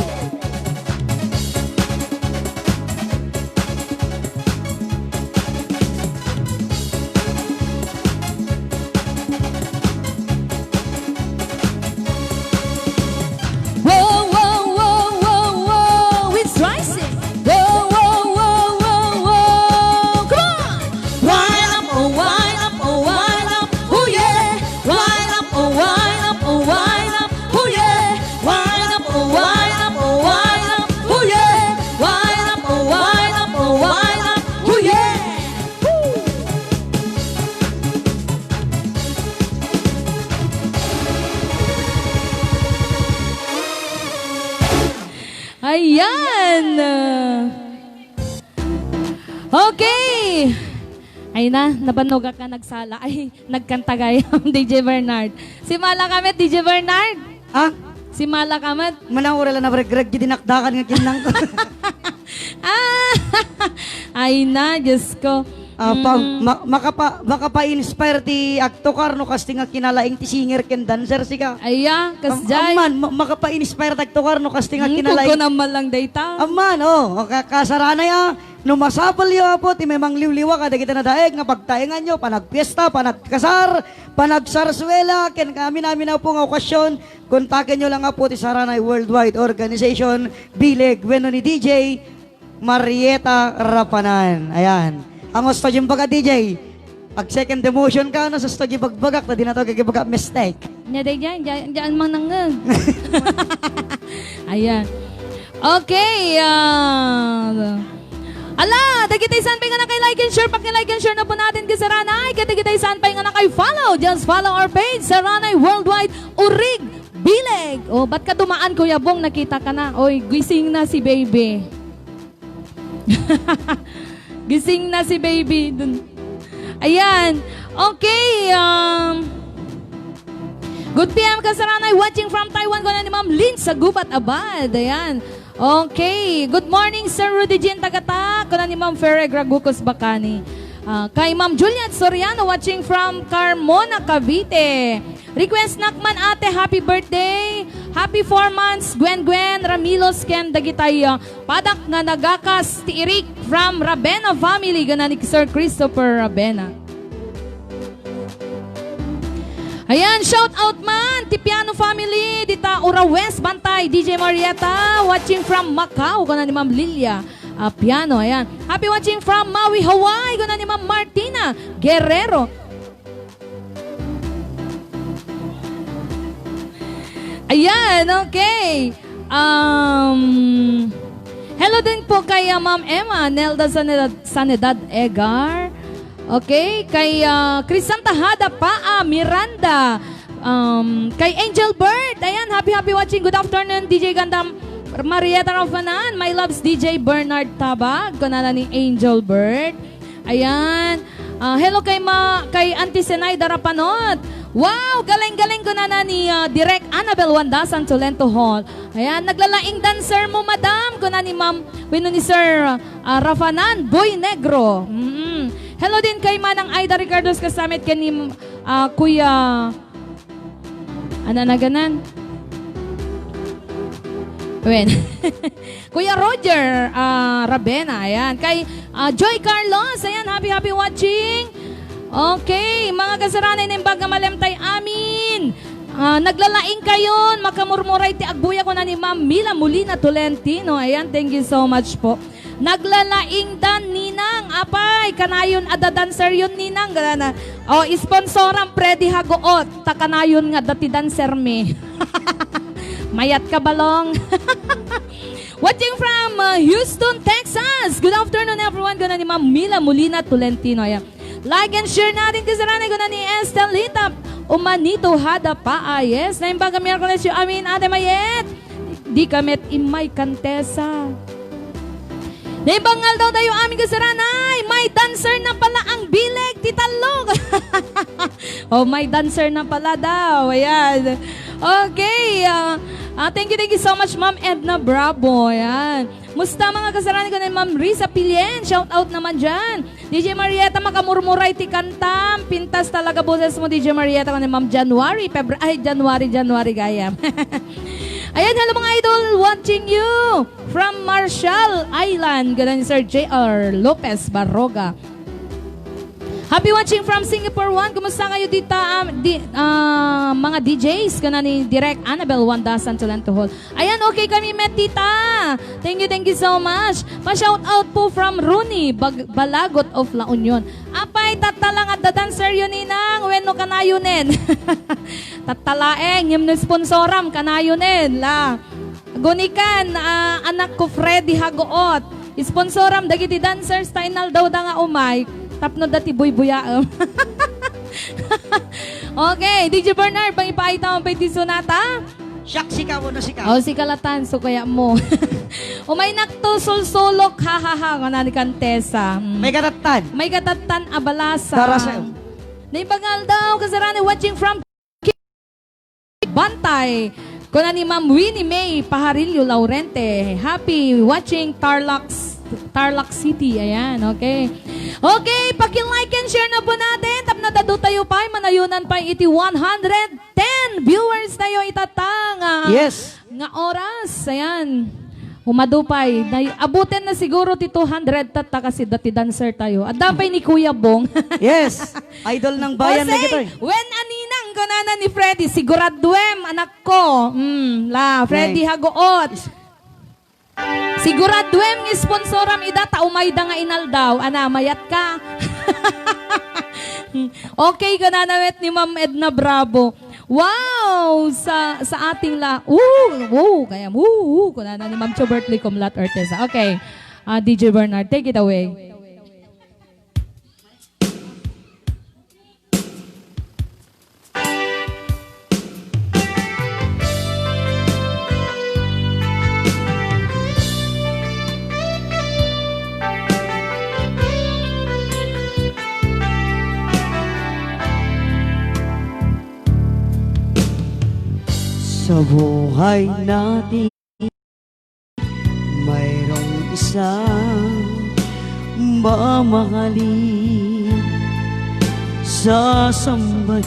Whoa, whoa, whoa, whoa, whoa, it's rising. Whoa, whoa, whoa, whoa, whoa, come on. Wind up, oh wind up, oh wind up, oh yeah. Wind up, oh wind up, oh wind up, oh yeah. Wind up, oh wind up, oh wind up, oh yeah. Wind up, oh wind up, oh wind up, oh yeah. Woo! Ayan! Okay! Ay na, nabanog ka nagsala. Ay, nagkanta gayam, DJ Bernard. Si Mala Kamet, DJ Bernard. Ah, Si Mala Kamet. manawara lang na bregreg, dinakdakan nga kinang ko. Ah! Ay na, Diyos ko. Makapa-inspire ti aktokar no kasting nga kinalaing ti singer ken dancer sika. Aya, kasjay. Amman, makapa-inspire ti aktokar no kasting nga kinalaing. Kuko naman lang dayta. Amman, kasarana ya, no masapal yo po, ti memang liwliwa kada kita na daig, nga pagtaingan nyo, panagpiesta, panagkasar, panagsarsuela, ken kami namin na po nga okasyon, kontakin nyo lang nga po ti Saranay Worldwide Organization, Bileg, bueno ni DJ, Marieta Rapanan. Ayan. Ang gusto yung baga DJ, pag second demotion ka, no, sa gusto yung bagbagak, na di na to kagibaga mistake. Nya day diyan mang nangang. Ayan. Okay, ala, dagitay saan pa nga na kay like and share, paki-like and share na po natin kay Saranay, dagitay saan pa nga na kay follow, just follow our page, Saranay Worldwide, Urig, Bileg. O, ba't ka dumaan, Kuya Bong, nakita ka na. Oy, gising na si baby. Gising na si baby dun. Ayan. Okay, Good PM ka Saranay, watching from Taiwan ko na ni Ma'am Lynn sa Gubat Abad. Ayan. Okay. Good morning, Sir Rudy Jean Tagata. Kuna ni Ma'am Ferre Gragucos Bacani. Kay Ma'am Juliet Soriano watching from Carmona, Cavite. Request nakman ate, happy birthday. Happy 4 months, Gwen Ramilos Ken Dagitay. Padak nga nagakas ti Eric from Rabena family. Gana ni Sir Christopher Rabena. Ayan, shout out man, Tipiano family, dita Ura West Bantay, DJ Marietta, watching from Macau, gana ni Ma'am Lilia Piano, ayan. Happy watching from Maui, Hawaii, gana ni Ma'am Martina Guerrero. Ayan, okay. Hello din po kay Ma'am Emma, Nelda Sanedad Egar. Okay, kay Crisanta Hada Paa Miranda, kay Angel Bird, ayan, happy watching, good afternoon DJ Gandam Marieta Rafanan, my loves DJ Bernard Tabag, kunana ni Angel Bird, ayan, hello kay Auntie Senaida Rapanot, wow, galing kunana ni Direk Annabel Wandasan Tolento Hall, ayan, naglalaing dancer mo madam, kunana ni Ma'am, wino ni Sir Rafanan, Boy Negro, hello din kay Manang Aida Ricardos kasamit kay Kuya ano na ganan? Kuya Roger Rabena, ayan. Kay Joy Carlos, ayan, happy watching. Okay, mga kasaranay na imbaga malemtay amin. Naglalaing kayon, makamurmuray ti agbuya ko na ni Ma'am Mila Molina Tolentino. Ayan, thank you so much po. Naglalaing dan ninang apay kanayon ada dancer yun ninang ganana. O sponsoran Freddy Hagoot ta kanayon nga dati dancer me. Mayat ka balong. Watching from Houston, Texas. Good afternoon everyone. Guna ni Ma'am Mila Molina Tolentino. Ayan. Like and share natin kasarana guna ni Estelita Umanito Hada Paa. Yes, na imbaga Miyerkules yung amin ate Mayet. Di kamet imay kantesa. Naibangal daw tayo aming kasaranay. May dancer na pala ang bileg, titalog. Oh, may dancer na pala daw. Ayan. Okay. Thank you so much, Ma'am Edna Bravo. Ayan. Musta mga kasaranay ko na Ma'am Risa Pilien. Shout out naman dyan. DJ Marieta, makamurmuray ti kantam. Pintas talaga boses mo, DJ Marieta ko na Ma'am January. January gaya. Ayan, hello mga idol, watching you from Marshall Island. Ganun Sir J.R. Lopez Barroga. Happy watching from Singapore 1. Kumusta kayo dito, mga DJs? Ganun ni Direk Annabel Wandasan Tolento Hall. Ayan, okay kami, Metita. Thank you so much. Pa-shout out po from Rooney Balagot of La Union. Apay, tatalang at dadancer yun ninang. When no kanayunin. Tatalaeng, yung sponsoram, kanayunin. La. Gunikan, anak ko Freddy Hagoot. Sponsoram, dagiti dancers, tainal daw da nga umay. Tapno dati buy-buyaam. Okay, DJ Bernard, pang ipaita mo pa iti sonata? Siyak, sikaw mo na sikaw. O, si kalatan, so kaya mo. Umay nakto, sulsulok, ha-ha-ha, kanani kantesa. May katatan. May katatan, abalasa. Tara sa'yo. Naibangal daw, kasarani, watching from Bantay. Kuna ni Ma'am Winnie May Paharillo Laurente. Happy watching Tarlac City. Ayan, okay. Okay, paki-like and share na po natin. Tap na dado tayo pa, manayunan pa iti 110 viewers tayo itatang. Yes. Nga oras, ayan. Umadupay. Abutin na siguro ti 200 tata kasi dati dancer tayo. At dapay ni Kuya Bong. Yes. Idol ng bayan na kita. When aninang kanana ni Freddy, siguraduem, anak ko. Freddy Hagoot. Siguraduem sponsoram idata umayda nga inaldaw. Ana, mayat ka. Okay, kananawet ni Ma'am Edna Bravo. Wow! Sa ating kaya kunana ni Ma'am Chobertly Comlat Orteza. Okay. DJ Bernard, take it away. Sa buhay natin isang mamahalin, sasambahin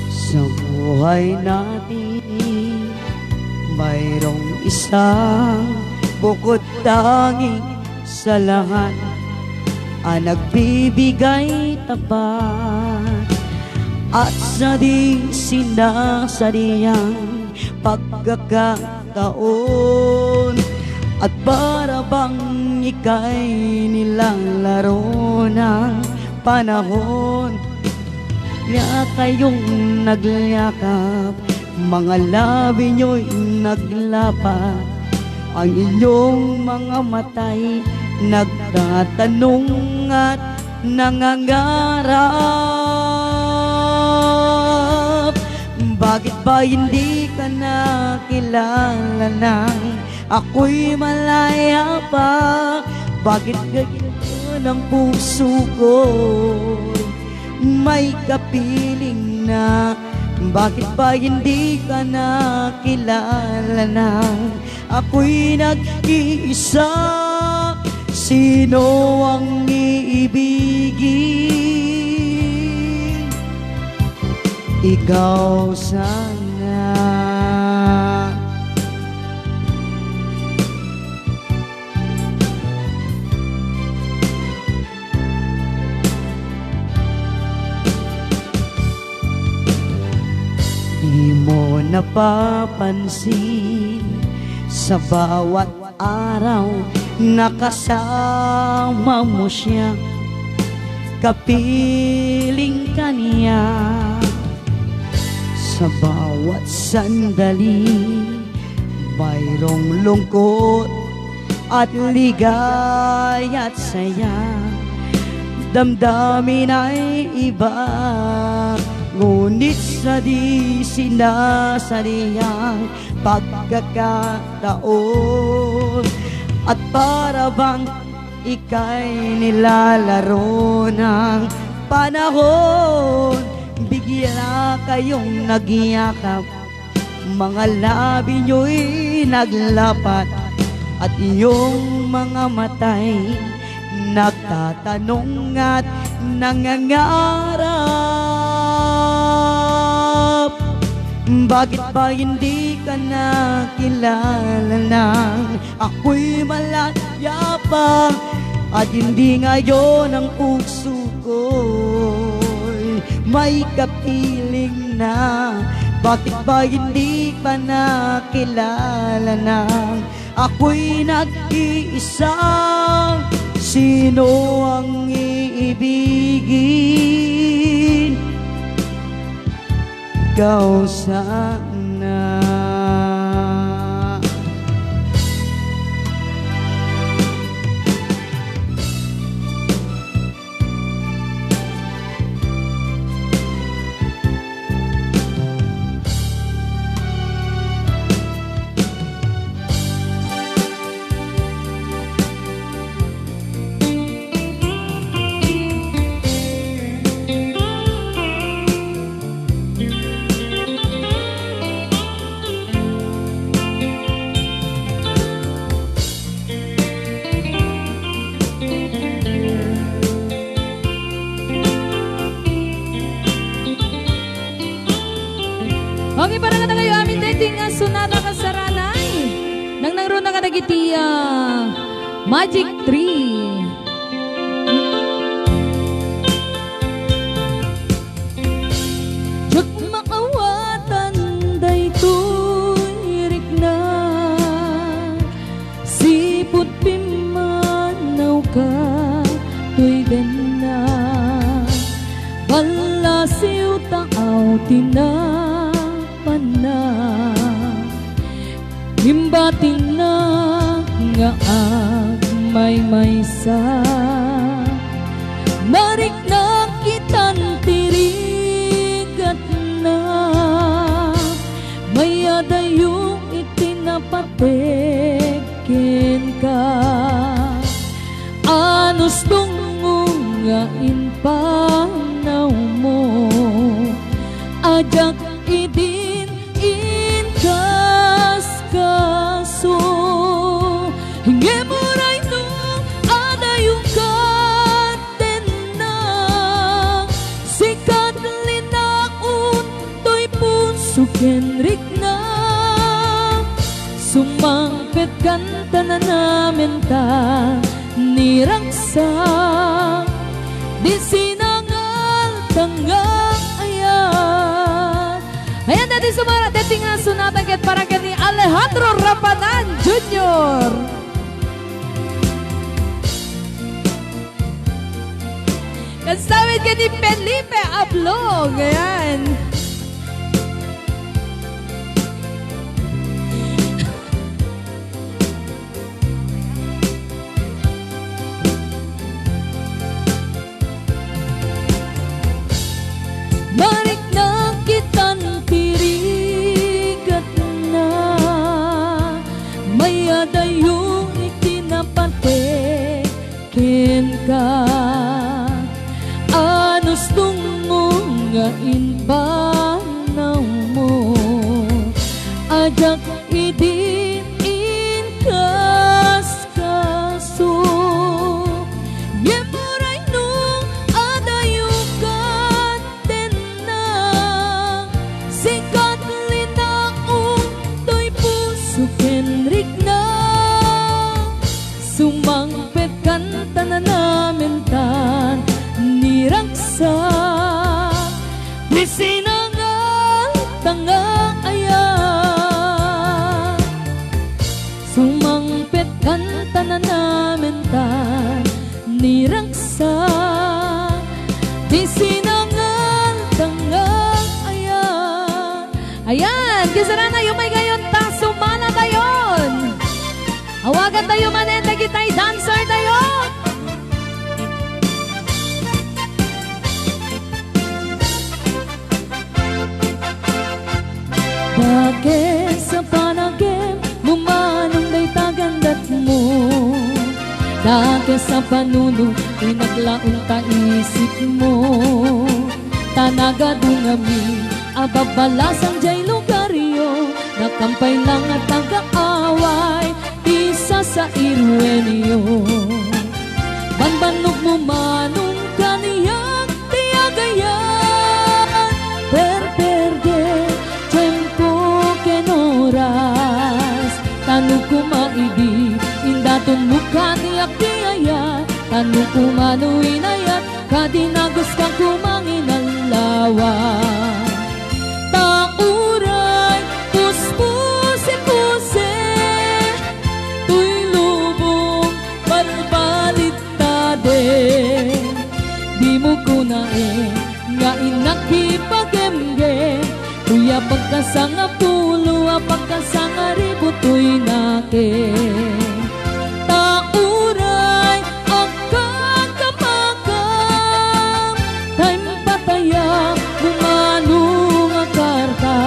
sa buhay natin. Mayroong isang bukod tanging sa lahat ang nagbibigay tapat at sa di sinasadyang pagkakataon, at para bang ika'y nilalaro ng panahon. Kaya kayong naglakap, mga labi nyo'y naglapat, ang inyong mga matay nagtatanong at nangangarap. Bakit ba hindi ka nakilala nang ako'y malaya pa? Bakit ganito ng puso ko may kapiling na? Bakit ba hindi ka nakilala nang ako'y nag-iisa? Sino ang iibigin? Ikaw sana. Di mo napapansin sa bawat araw nakasama mo siya, kapiling ka niya. Sa bawat sandali mayroong lungkot at ligaya at saya. Damdamin ay iba, ngunit sa di sinasadyang pagkakataon, at para bang ika'y nilalaro ng panahon. Bigla kayong nagyakap, mga labi nyo'y naglapat, at iyong mga matay nagtatanong at nangangarap. Bakit ba hindi ka nakilala nang ako'y malaya pa? At hindi ngayon ang puso ko'y may kapiling na? Bakit ba hindi pa nakilala nang ako'y nag-iisa? Sino ang iibigin? Ikaw sana. Okay, para nga kayo amin dating sunada ka sa ranay. Nang nangro na ka nagiti Magic 3. Diyak maawatan day tuirik na, sipot pimanaw ka tuy den na, balasiw taaw tina himbating na nga agmay maysa, marik na kitan tirigat na, mayadayong itinapatekin ka, anos tungong nga inpanaw mo, ajak idin inkas kaso. Kenrik na sumangpet kanta na namin ta niragsak di sinangal tanggang ayan. Ayan dati sumara dati nga sunatan ket para ni Alejandro Rapanan Jr. Kasawit ka ni Felipe Ablog. Ayan. Balik na kitang tirigat na may adayong itinapate ken ka anos tungong nga inbanaw mo ajak idin inkas kaso yemuray nung adayukan ten na sikat linaong to'y puso kenrik na sumangpet kanta na namin tan niragsak di sinangal tanga ayan. Sumangpet kanta na namin tan niragsak di sinangal tanga ayan. Ayan, kisara na yung may gayon ta sumala tayon. Awagan tayo manenda kita'y dancer tayo. Bakit sa panagim mumanong day tagandat mo? Bakit sa panuno inaglaong ta isip mo? Tanagadungami ababalasang jay lugaryo nakampay lang at taga-away isa sa irwenyo. Banbanog mo manong kaniyang tiyagayan perperde tempo kenoras tanu kumaidi indaton muka niyak tiyaya tanu kumano inayat kadinagos kang kumangin ang lawa tauray puspuse-puse tuy lubong balbalit tade di mo kunae nga inakipagemge tuya pagkasanga pulo pagkasanga ribu tuy nake tauray akan kamakam tay pataya bumanong akarta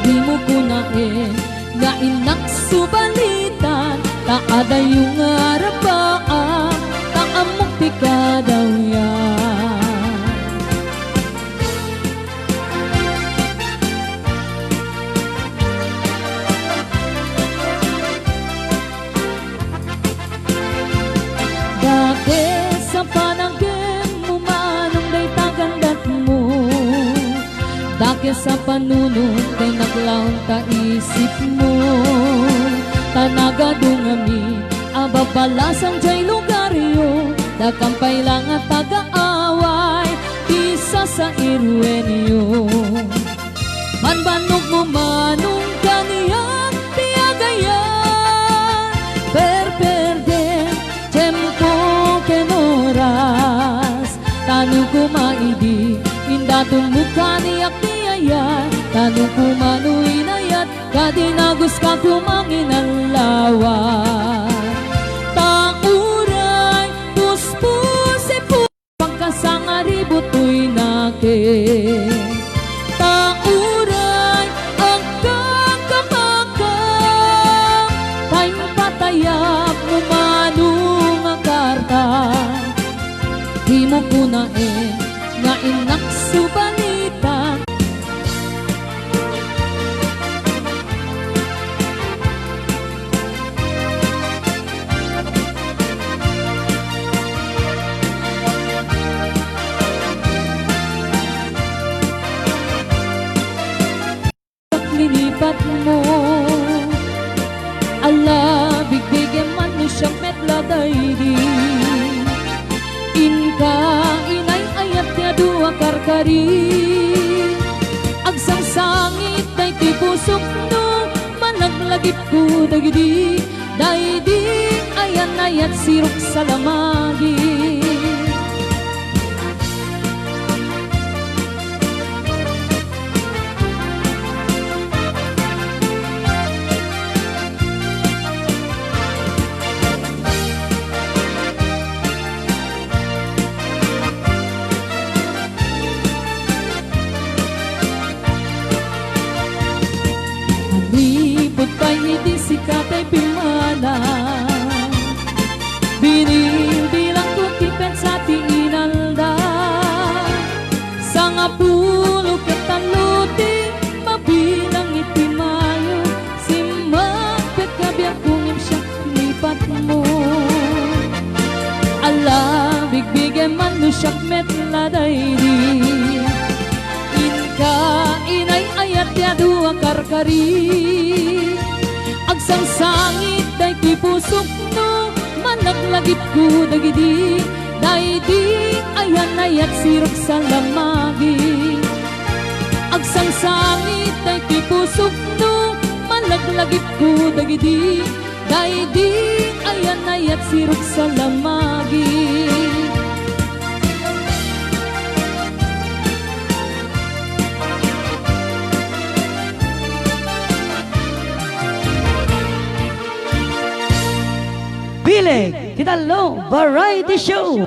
di mo kunae nga inak subalitan taada yung arabaan taamok pikadaw yan. Bakit sa panagim mo manong day tagandat mo? Bakit sa panuno kay naglaong ta isip mo? Tanagadungami ababalasang jay lugaryo nakampay lang at taga-away isa sa irwenyo. Manbanog mo manong kaniyang tiyagayan perperde tempo kenoras tanu kumaidi indatong muka niyak tiyaya tanu kumano inayat kadinagos ka kumangin ang lawa tauray puspuse-puse pagkasanga ribu tuy nake tauray agkang kamakam tay patayap mumanong akarta di mo kunae nga inak subalitan Inka inay ayat niya dua karkari agsangsangit day ti pusok no managlagip ko dagidi daydi ayan ayat sirok sa lamagi. Lipot pa'y hindi sikat ay pimana Binibilang ko tipet sa tiinalda Sa nga pulo kataluti Mabilang itimayo Simapit kabiyak kung siya lipat mo Ala, bigbigay man no siyak metladay di Inka inay ayat ya dua karkari agsangsangit day ti pusok no managlagip ko dagidi daydi ayan ayat sirok sa lamagi agsangsangit day ti pusok no managlagip ko dagidi daydi ayan ayat sirok sa lamagi. Bilig, Tidalo, Variety Show.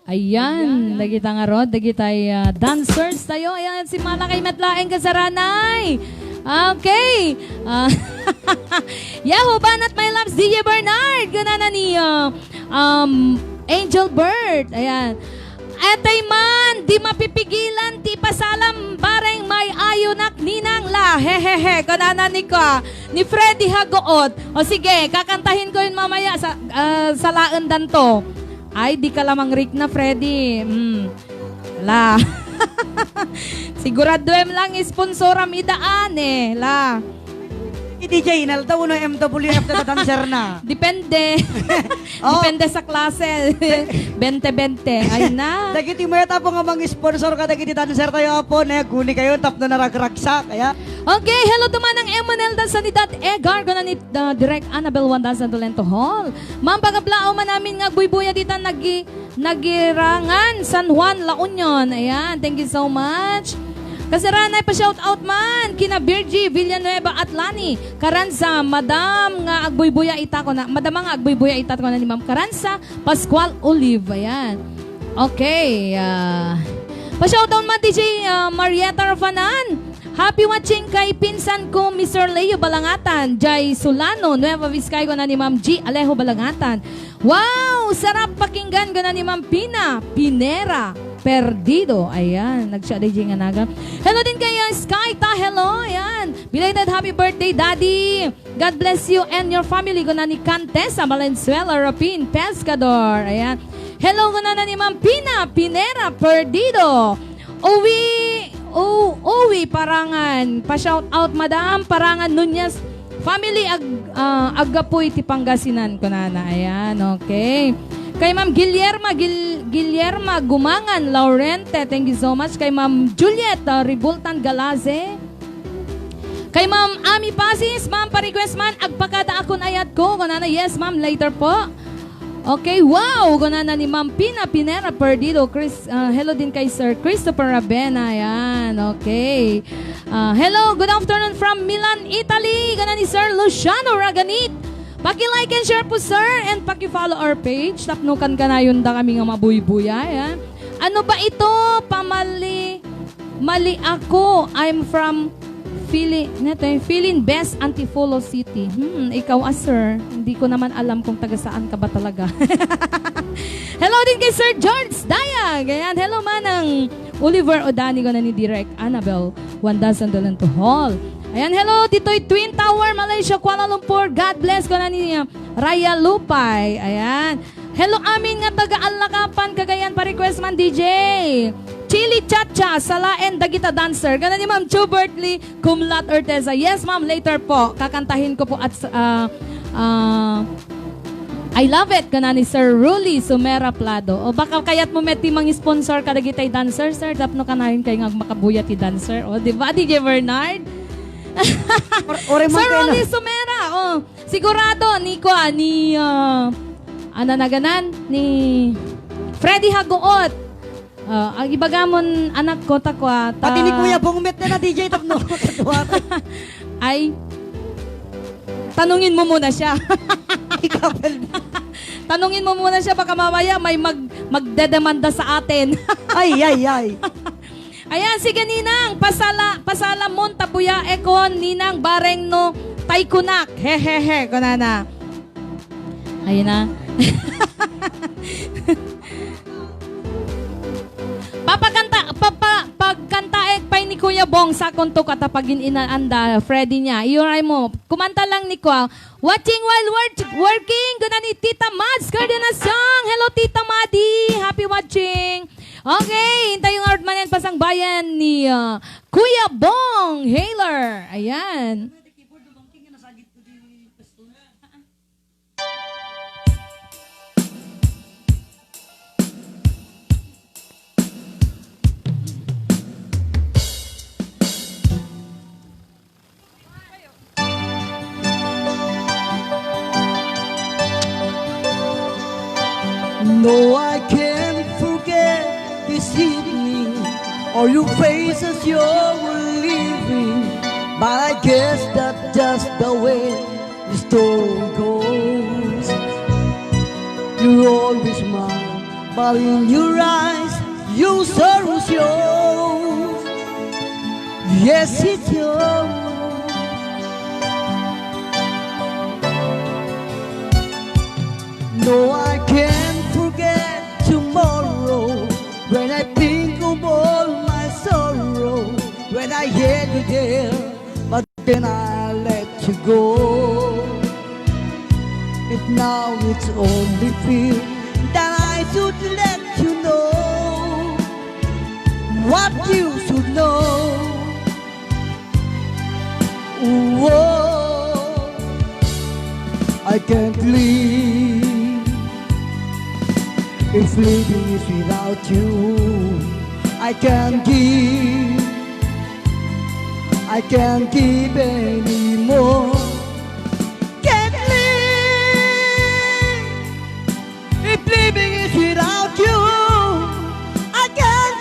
Ayan, dagita nga rod, dagitay dancers tayo. Ayan, si Malakay Matlaeng Kasaranay. Okay. Yahoo, banat my loves, DJ Bernard. Ganana ni Angel Bird. Ayan. Etay man, di mapipigilan, di pasalam, bareng may ayunak ninang la. Hehehe, kanana ni ka, ni Freddy Hagoot. O sige, kakantahin ko yun mamaya sa laendan to. Ay, di ka lamang Rick na, Freddy. La. Siguraduem lang sponsoram idaan eh, la. DJ, naldaw no MWF na dancer na. Depende. Oh. Depende sa klase. 20-20. Ay na. Dagiti mo yata po nga mga sponsor ka, dagiti dancer tayo po, na guni kayo, tap na naragragsak, kaya. Okay, hello tuman ng Emonelda Sanidad Egar, ko na ni Direct Annabel 1000 Dolento Hall. Ma'am, pagablao man namin nga buybuya dito nagirangan San Juan, La Union. Ayan, thank you so much. Kasaranay pa shout out man kina Virgie Villanueva at Lani Karanza, Madam nga agbuybuya ita ko na, Madam nga agbuybuya ita ko na ni Ma'am Karanza Pascual Olive. Ayan. Okay, pa shout out man DJ Marietta Rafanan. Happy watching kay pinsan ko Mr. Leo Balangatan, Jay Solano, Nueva Vizcaya ko na ni Ma'am G Alejo Balangatan. Wow, sarap pakinggan ko na ni Ma'am Pina Pinera Perdido. Ayan, nag-DJ nga naga. Hello din kay Sky Ta, hello. Ayan. Belated happy birthday, Daddy. God bless you and your family. Ko na ni Cantesa Valenzuela Rapin Pescador. Ayan. Hello ko na ni Ma'am Pina Pinera Perdido. Uwi Parangan. Pa-shout out, Madam Parangan Nunez. Family agapoy ti Pangasinan ko na. Ayan, okay. Kay Ma'am Guillerma Gumangan Laurente, thank you so much. Kay Ma'am Juliet Ribultan Galaze. Kay Ma'am Ami Pasis, Ma'am pa-request man, agpakada akon ayat ko. Kunana, yes ma'am, later po. Okay, wow! Kunana ni Ma'am Pina Pinera Perdido. Hello din kay Sir Christopher Rabena. Ayan, okay. Hello, good afternoon from Milan, Italy. Kunana ni Sir Luciano Raganit. Paki-like and share po, sir, and paki-follow our page. Tapnukan ka na yun da kami nga mabuybuya. Ayan. Ano ba ito? Mali ako. I'm from Philin Best Antipolo City. Ikaw sir. Hindi ko naman alam kung taga saan ka ba talaga. Hello din kay Sir George Dayag. Ayan. Hello manang Oliver Odani ko na ni Direct Annabel 1000 Dolento Hall. Ayan, hello, dito'y Twin Tower, Malaysia, Kuala Lumpur. God bless ko na ni Raya Lupay. Ayan. Hello, amin nga taga-Alakapan, Cagayan, pa-request man, DJ. Chili Chacha, Salaen, Dagita Dancer. Gana ni Ma'am Chubert Lee, Kumlat Orteza. Yes, ma'am, later po. Kakantahin ko po at I love it kana ni Sir Ruli Sumera Plado. O baka kayat mo meti mang sponsor kada gitay dancer, sir. Tapno kanayon kay nga makabuya ti dancer. O di ba DJ Bernard? Ore man Sir kayo na. Ruli Sumera. Oh, sigurado ni ko ni ano na ganan ni Freddy Hagoot. Ang ibagamon anak ko takwa. Pati ni Kuya Bongmet na DJ Tapno. Ay tanungin mo muna siya. Ikapal. Tanungin mo muna siya baka mamaya may magdedemanda sa atin. Ay. Ayan, sige Ninang, pasala mon tabuya ekon Ninang bareng no taikunak. Hehehe, kunana. Ayun na. Pagkanta pay ni Kuya Bong sa konto katapagin inaanda Freddy niya. Iyoray mo. Kumanta lang ni Kwa. Watching while working. Guna ni Tita Mads Cardenas Song. Hello Tita Madi. Happy watching. Okay, hintay yung Ardmanen pasang bayan ni Kuya Bong Haler. Ayan. No, I can't forget this evening or your faces you're leaving. But I guess that's just the way the story goes. You're always mine, but in your eyes, your sorrow shows. Yes, it's yours. No, I can't forget tomorrow when I think of all my sorrow. When I hear you there, but then I let you go. If now it's only fear that I should let you know what you should know. Whoa, I can't leave. If living is without you, I can't give anymore. Can't live. If living is without you, I can't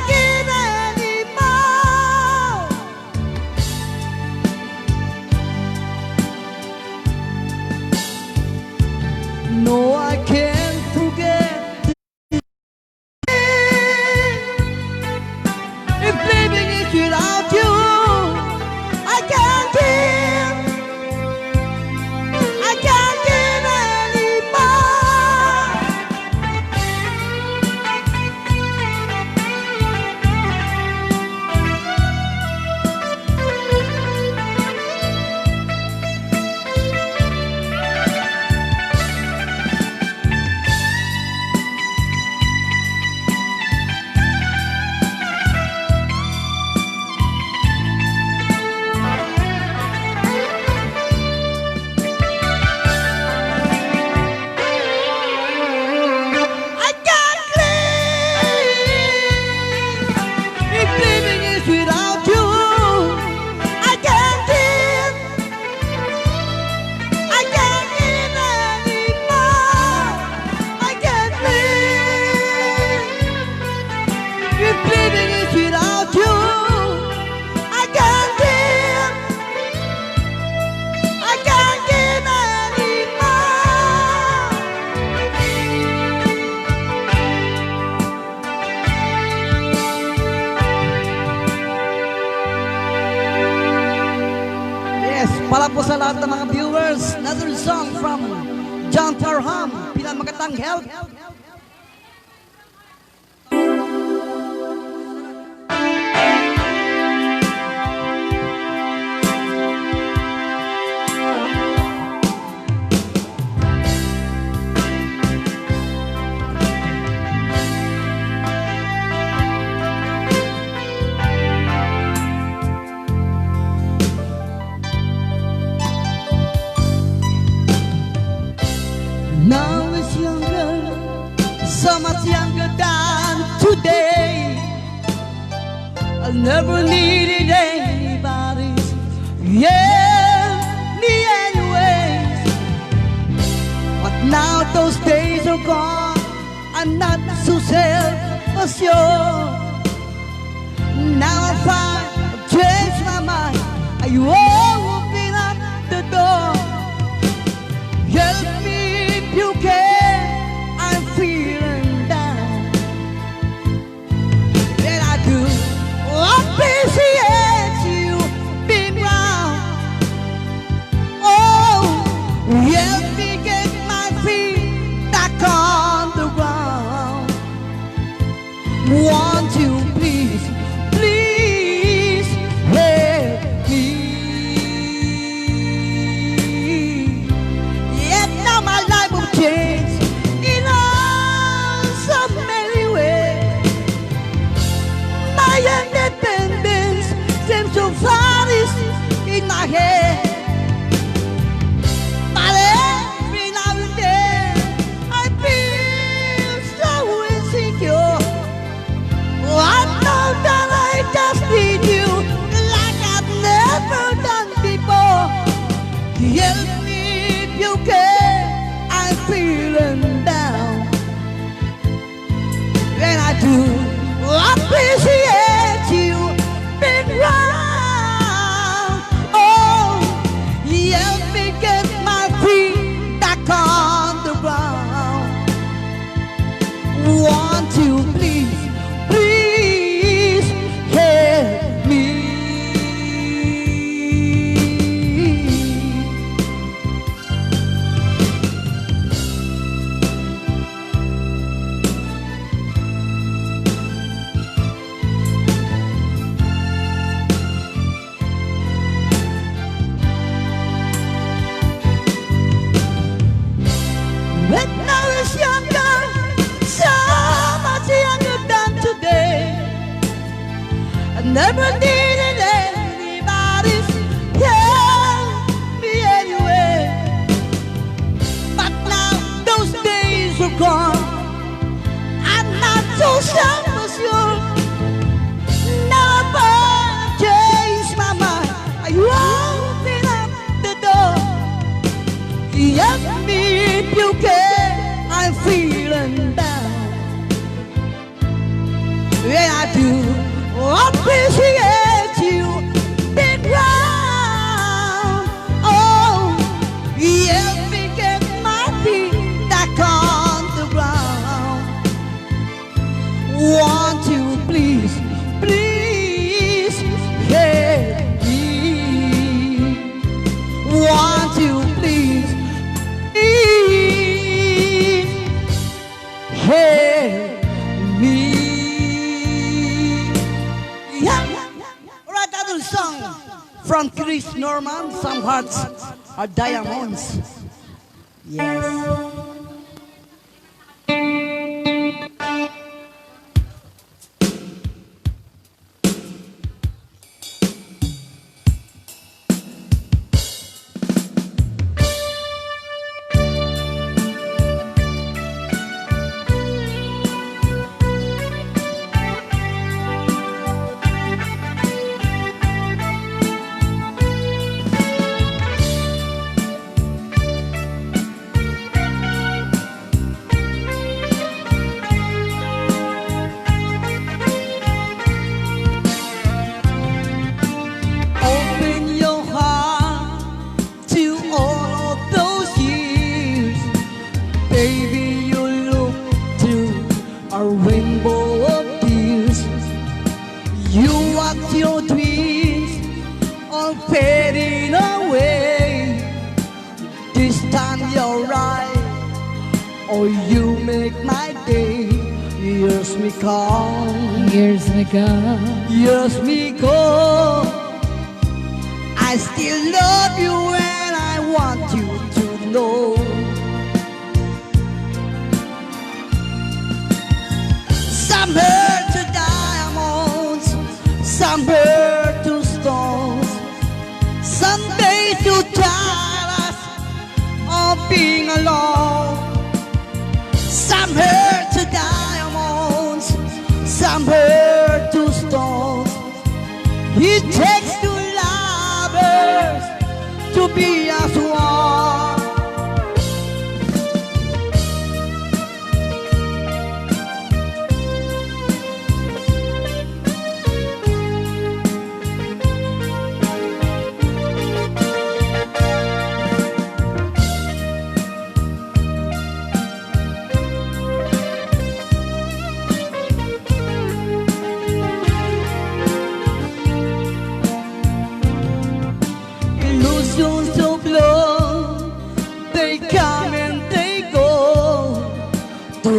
give anymore. No, I can't forget. If living is without you, I can't give Para po sa lahat ng mga viewers, another song from John Farham, Pinamagandang Health. I was younger, so much younger than today, I never needed anybody's me anyways. But now those days are gone, I'm not so self-assured. Now I find I've changed my mind, I open up the door. Help me if you can, I'm feeling down. Then I do appreciate you being round. Oh, help me get my feet back on the ground. Won't you please, please help me? Yet now my life will change in so many ways. My independence seems to vanish in my head. But every now and then I feel so insecure. Oh, I know that I just need you like I've never done before. Help me if you can, I'm feeling down. And I do appreciate you being round. Oh, help me get my feet back on the ground. Won't you please, please help me? When I was younger, so much younger than today, I never needed anybody's help me anyway. But now those days are gone, I'm not so self-assured. Now I've changed my mind, I open up the door. Help me if you can, I'm feeling down. And I do appreciate you being round. Oh, help me get my feet back on the ground. Won't you please, please help me? Won't you please, please help me? Yeah. All right, another song from Chris Norman. Some hearts are diamonds. Yes. Open your heart to all of those years. Baby, you look through a rainbow of tears. You watch your dreams all fading away. This time you're right, or you make my day. Years may come, Years ago. years may go. I still love you and I want you to know. Some hurt to diamonds, some hurt to stones. Some days you tire us of being alone.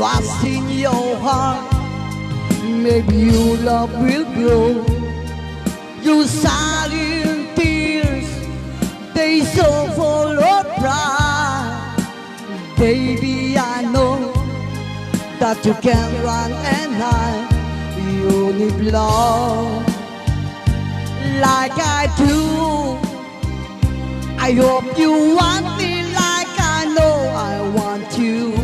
trust in your heart. Maybe your love will grow. Your silent tears, they so full of pride. Baby, I know that you can run and hide. You need love like I do. I hope you want me like I know I want you.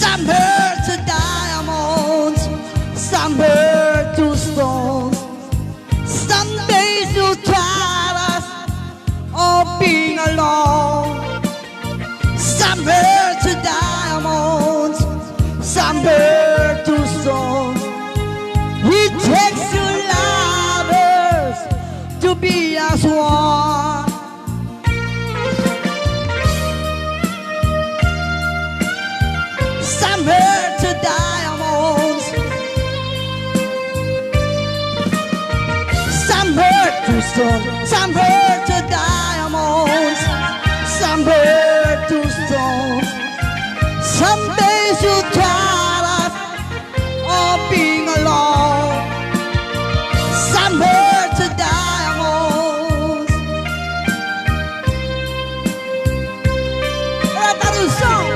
Some hurt to diamonds, some hurt to stones. Some days you try us of being alone. Some hurt to diamonds, some hurt to stones. It takes two lovers to be as one. Some hurt to diamonds, some hurt to stones. Some hurt to diamonds, some hurt to stones. Some days you tired of being alone. Some hurt to diamonds. Another song.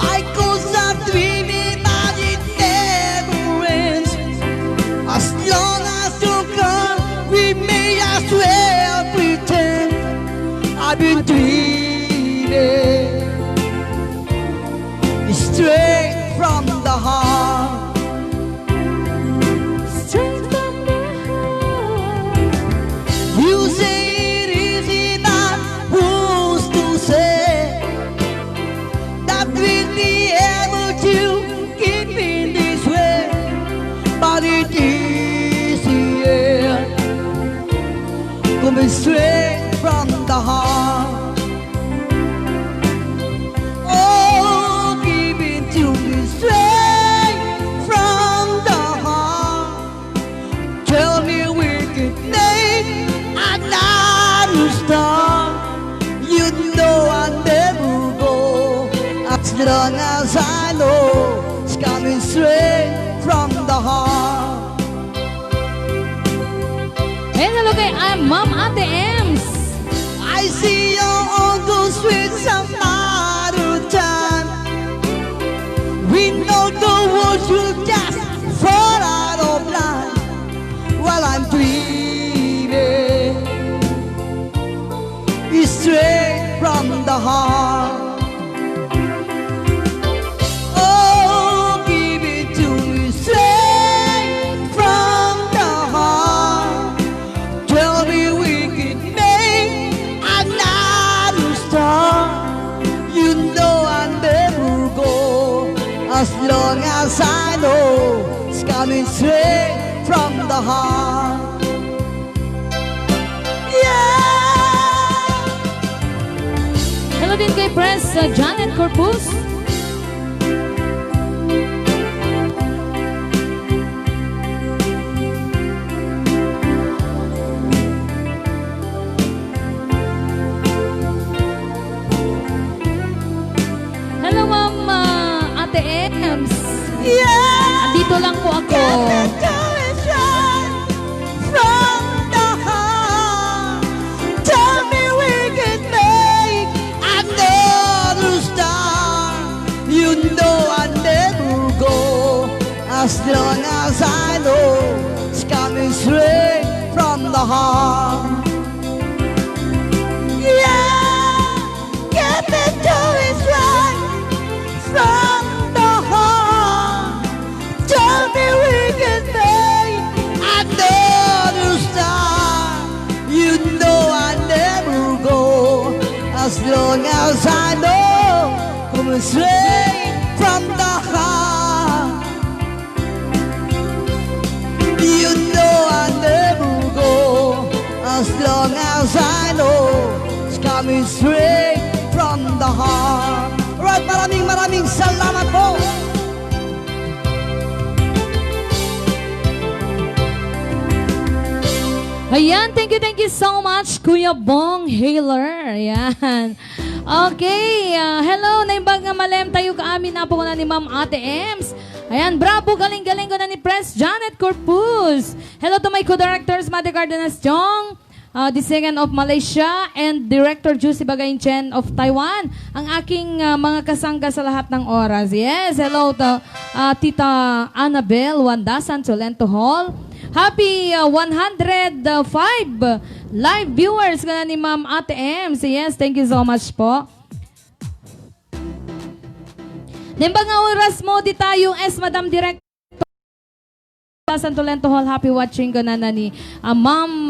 I could stop dreaming, but it never ends. As long as you come, we may as well pretend. I've been dreaming straight from the heart. Straight from the heart. You say it is enough, who's to say that we'll be able to keep in this way? But it is here, coming straight from the heart. Oh, give it to me straight from the heart. Tell me wicked name, another star. You know I never go, as long as I know it's coming straight from the heart. And hello kay Ma'am Ate Ems. I see you on those streets some other time. We know the words will just fall out of line while I'm dreaming. It's straight from the heart. Oh, give it to me straight from the heart. Tell me wicked name, another star. You know I never go, as long as I know it's coming straight from the heart. Yeah. Hello din kay Press Janet Corpus. Hello Ma'am Ate Ems. Yeah. Andito lang po ako. From the heart. Tell me we can make another star. You know I never go, as long as I know it's coming straight from the heart. Yeah, get me to it right from the heart. Tell me we can make another star. You know I never go, as long as I know coming straight from the heart. You know I never go, as long as I know it's coming straight from the heart. Right, maraming salamat po. Ayan, thank you so much, Kuya Bong Haler. Ayan. Okay, hello, naimbag nga malem tayo kaamin na po ko na ni Ma'am Ate Ems. Ayan, bravo, galing-galing ko na ni Press Janet Corpus. Hello to my co-directors, Mother Cardenas Chong, the second of Malaysia, and Director Juicy Bagayin Chen of Taiwan. Ang aking mga kasangga sa lahat ng oras. Yes, hello to Tita Annabel Wandasan, Solento Hall. Happy 105 live viewers ka na ni Ma'am Ate Ems. Yes, thank you so much po. Nimbang nga oras mo, di tayo Madam Director sa Tolento Hall. Happy watching ko na ni Ma'am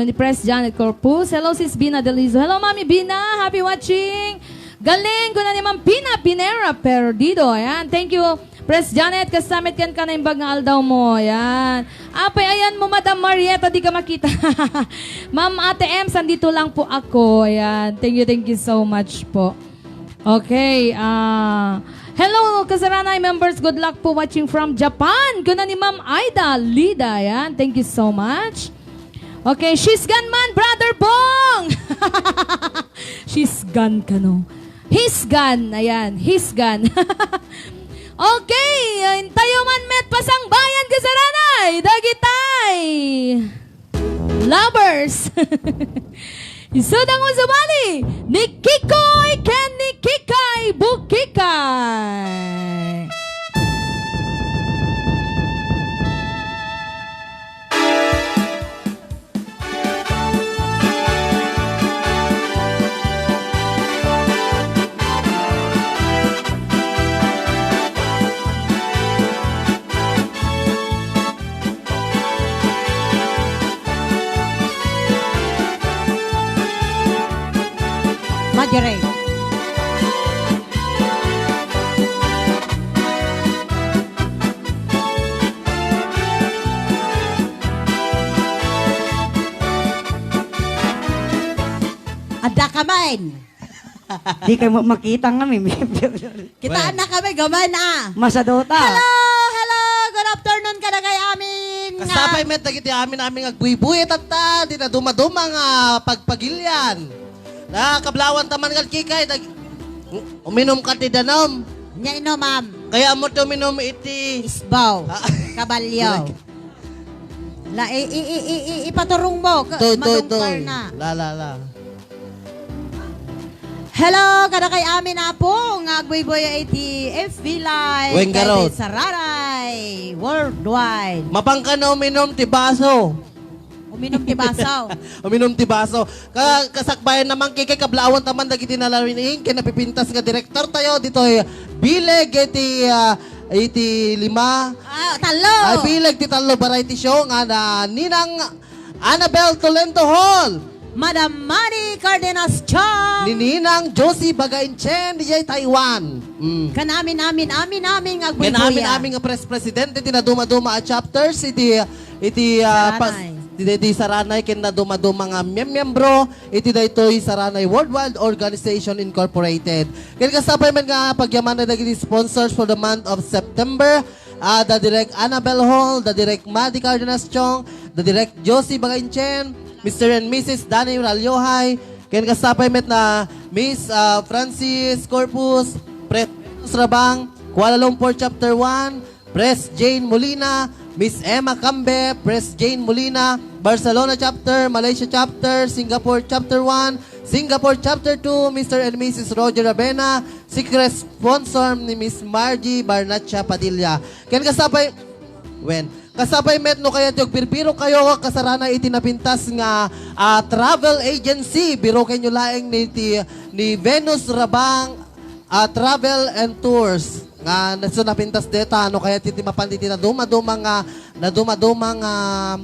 ni Press Janet Corpus. Hello sis Bina Delizo. Hello Mami Bina, happy watching. Galing ko na ni Ma'am Pina Pinera Perdido. Ayan, thank you Press Janet, kasamit kan ka na yung bag nga aldaw mo. Ayan. Apay, ayan mo, Madam Marietta, di ka makita. Ma'am Ate Ems, andito lang po ako. Ayan. Thank you so much po. Okay. Hello, Kasaranay members. Good luck po watching from Japan. Kuna ni Ma'am Aida Lida. Ayan. Thank you so much. Okay, she's gone man, Brother Bong! She's gone ka no. He's gone. Ayan, he's gone. Okay, tayo man met pasang bayan Kasaranay, dagitay. Lovers. Isudang usumali, ni Kikoy ken ni Kikay Bukikay. Madire. Ada kaman. Di kayo makita nga, may Kitaan na kami, gaman na. Masadota. Hello, good afternoon ka na kay amin. Kasapay met dagiti amin agbuy-buy tata di na dumaduma nga pagpagilyan. Na kablawan taman ngal kikay uminom ka ti danom. Nya ino, ma'am. Kaya mo to minom iti Isbaw. Kabalyaw. Ipaturong mo. Madungkar na. La. Hello, kada kay amin na po, nga agboy-boy iti FB Live. Wengarot. Sa Raray, worldwide. Mapangka na uminom ti baso. Uminom ti basaw. Uminom ti baso. Kasakbayan naman kikay kablawan taman dagiti nalawin kinapipintas nga direktor tayo dito bileg iti lima. Talo. Ay bileg ti talo variety show nga na Ninang Annabel Tolento Hall. Madam Manny Cardenas Chong. Ni Ninang Josie Bagayin Chen di Taiwan. Kanamin agboy-boy. Amin nga presidente ti na duma-duma at chapters iti Saranay ken na duma-duma nga miyembro iti daytoy Saranay Worldwide Organization Incorporated. Ken kasapay man nga pagyaman na dagiti sponsors for the month of September, the Direct Annabel Hall, the Direct Madi Cardenas Chong, the Direct Josie Bagayin Chen, Mr. and Mrs. Danny Ralyohay, ken kasapay met na Miss Francis Corpus, Press Rabang, Kuala Lumpur Chapter 1, Press Jane Molina, Miss Emma Cambe, Press Jane Molina, Barcelona Chapter, Malaysia Chapter, Singapore Chapter 1, Singapore Chapter 2, Mr. and Mrs. Roger Rabena, secret sponsor ni Miss Margie Barnacha Padilla. Ken kasapay, kasabay met no kaya tiyog pirpiro kayo Kasaranay iti napintas nga travel agency biro kayo laeng ni Venus Rabang Travel and Tours nga naso napintas deta no kaya titi mapanditi na duma-duma nga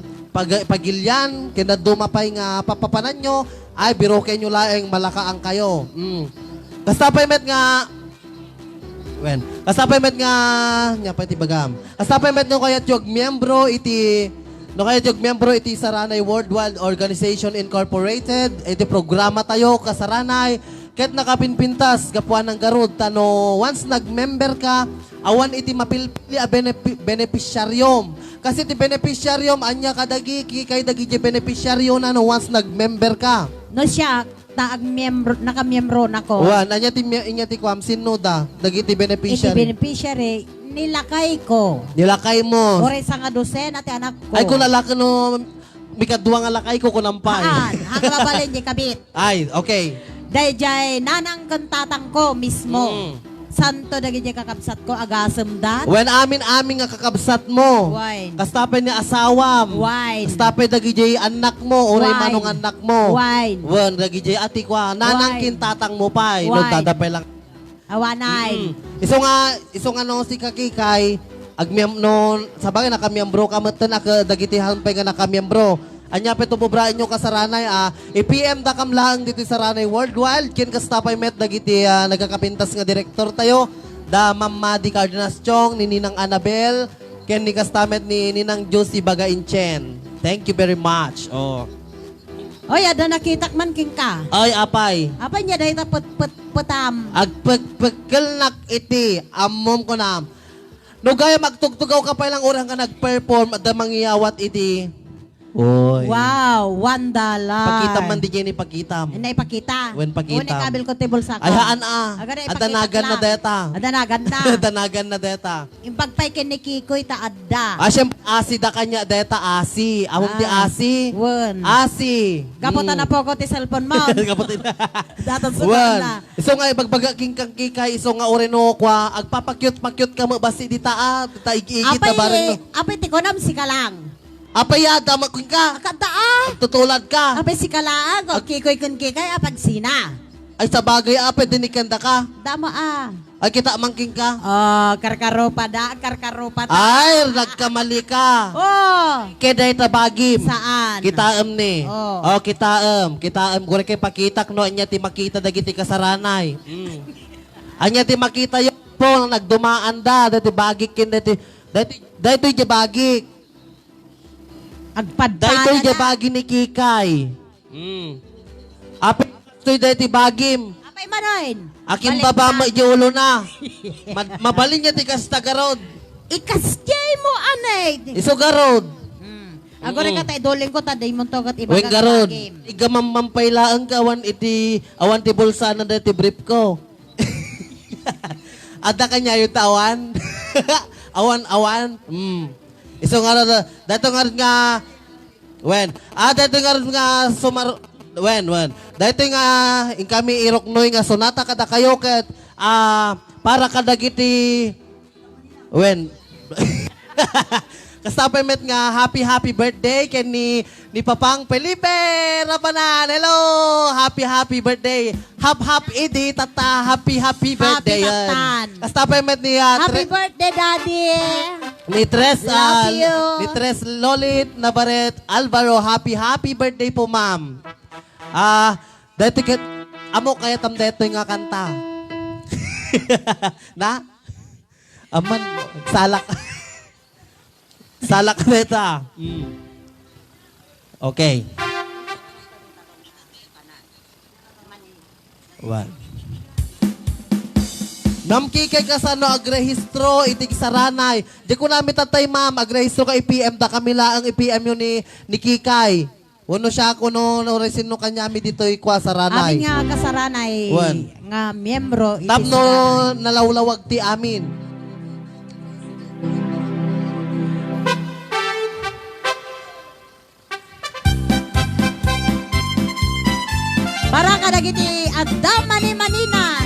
pagilyan kina dumapay nga papapanan nyo ay biro kayo laeng malakaang kayo. Kasabay met nga kasapay met nga nya pa iti bagam. Kasapay met no kaya tiyog miyembro iti Saranay Worldwide Organization Incorporated. Iti programa tayo Kasaranay Kahit nakapinpintas, gapuan ng garod, tano, once nag-member ka, awan iti mapilpili a beneficiaryom. Kasi ti beneficiaryom, anya kadagi, kay dagi ti beneficiaryo na no, once nag-member ka. No siya, naka-miyembro na ko. Wan, anya ti kwam, sino da, dagi ti Iti beneficiary. beneficiary, nilakay ko. Nilakay mo. Ore sa nga dosen at anak ko. Ay, kung lalaki no, mikadwa nga lakay ko kunampay. Ang babalin di kabit. Ay, okay. Dayjay, nanang kantatang ko mismo. Santo dagi di kakabsat ko, agasem dat. When amin nga kakabsat mo. Wine. Kastapay ni asawam. Wine. Kastapay dagi jay anak mo. Uray Wine. manong anak mo. Wine. Wen, dagi jay ati kwa. Nanang Wine. kintatang mo pa. No, Wine. dadapay lang. Awanay. Iso nga no si kakikay. No, sabagay nakamiyembro ka matan dagitihan pa nga nakamiyembro. Anya peto bubrain nyo kasaranay i-PM da kam lang dito saranay worldwide kin kastapay met dagiti nagakapintas nga direktor tayo da Ma'am Madi Cardenas Chong ni Ninang Annabel ken ni kastamet ni Ninang Josie Bagainchen. Thank you very much. Oh. Oy, ada nakitak man king ka. Ay apay. Apa niya dahil putam. Agpagpagkalnak iti amom ko na. No gaya magtugtugaw ka pa lang orang ka nag-perform at mangyawat iti. Oy. Wow, $1. Pakita man di ni pakita. Inay pakita. When pakita. Uni kabil ko tibol sa Ay haan Agad ay Adanagan na deta. Adanagan na. Adanagan na deta. Impagpay kinikikoy ta adda. Siyempre, asi da kanya deta asi. Awag di asi. Wen. Asi. Kaputa na po ko ti cellphone mo. Kaputin. Datang sa Wan. na. Iso nga ibagbaga king kang kikay, iso nga oreno kwa, agpapakyut-pakyut ka mo basi di taa, taig-igit na bareng. Apay ti ko nam si kalang. Apayada makuin ka. Akata Tutulad ka. Apay si kalang. O kikoy kun kikay apag sina. Ay sa bagay apay dinikanda ka. Dama Ay kita amangking ka. Oh, karkaropa da, karkaropa ta. Ay, nagkamali ka. Oh, Keday tabagim. saan? Kitaem ni. Oh. Oh, kitaem. Kitaem. Gure kay pakitak no, anya ti makita dagiti kasaranay. Anya ti makita yung po, nagdumaan da, dati bagik kin, dati jabagik. Agpadpana Dahil na. jabagi ni Kikay. Apay, dati bagim. Apay manoin. Akin Balik baba na. mo iulo na. Mabalin niya ti kastagarod. Ikastyay mo anay. Iso garod. Ako rin ka tayo, doling ko ta, day mo to kat Wen ibagang garod. game. Igamampaylaan ka awan ti bulsa na dati brief ko. Ada kanya yung tawan. Awan. Iso nga dato nga wen. Dato nga Dato nga in kami iroknoy nga sonata kada kayo ket para kadagiti wen. Kasapay met nga happy birthday ken ni Papang Felipe Rabanan. Hello, happy birthday. Hap idi tata happy birthday. tatan. Kasapay met ni Happy birthday, Daddy! ni Tres Love you. ni Tres Lolit Nabaret Alvaro. Happy birthday po, ma'am. Dati ket amo kaya tam deto nga kanta. Na? Aman salak. Salak neta. Okay. One. Namkikay ka sa no agrehistro itig saranay. Di ko namin tatay ma'am, agrehistro ka IPM da kami laang IPM yun ni Kikay. Uno siya ako no resin no kanyami dito ikwa saranay. Amin nga kasaranay, Wan. nga miyembro. iti Tapno saranay. nalawlawag ti amin. Para ka nagiti adda manina.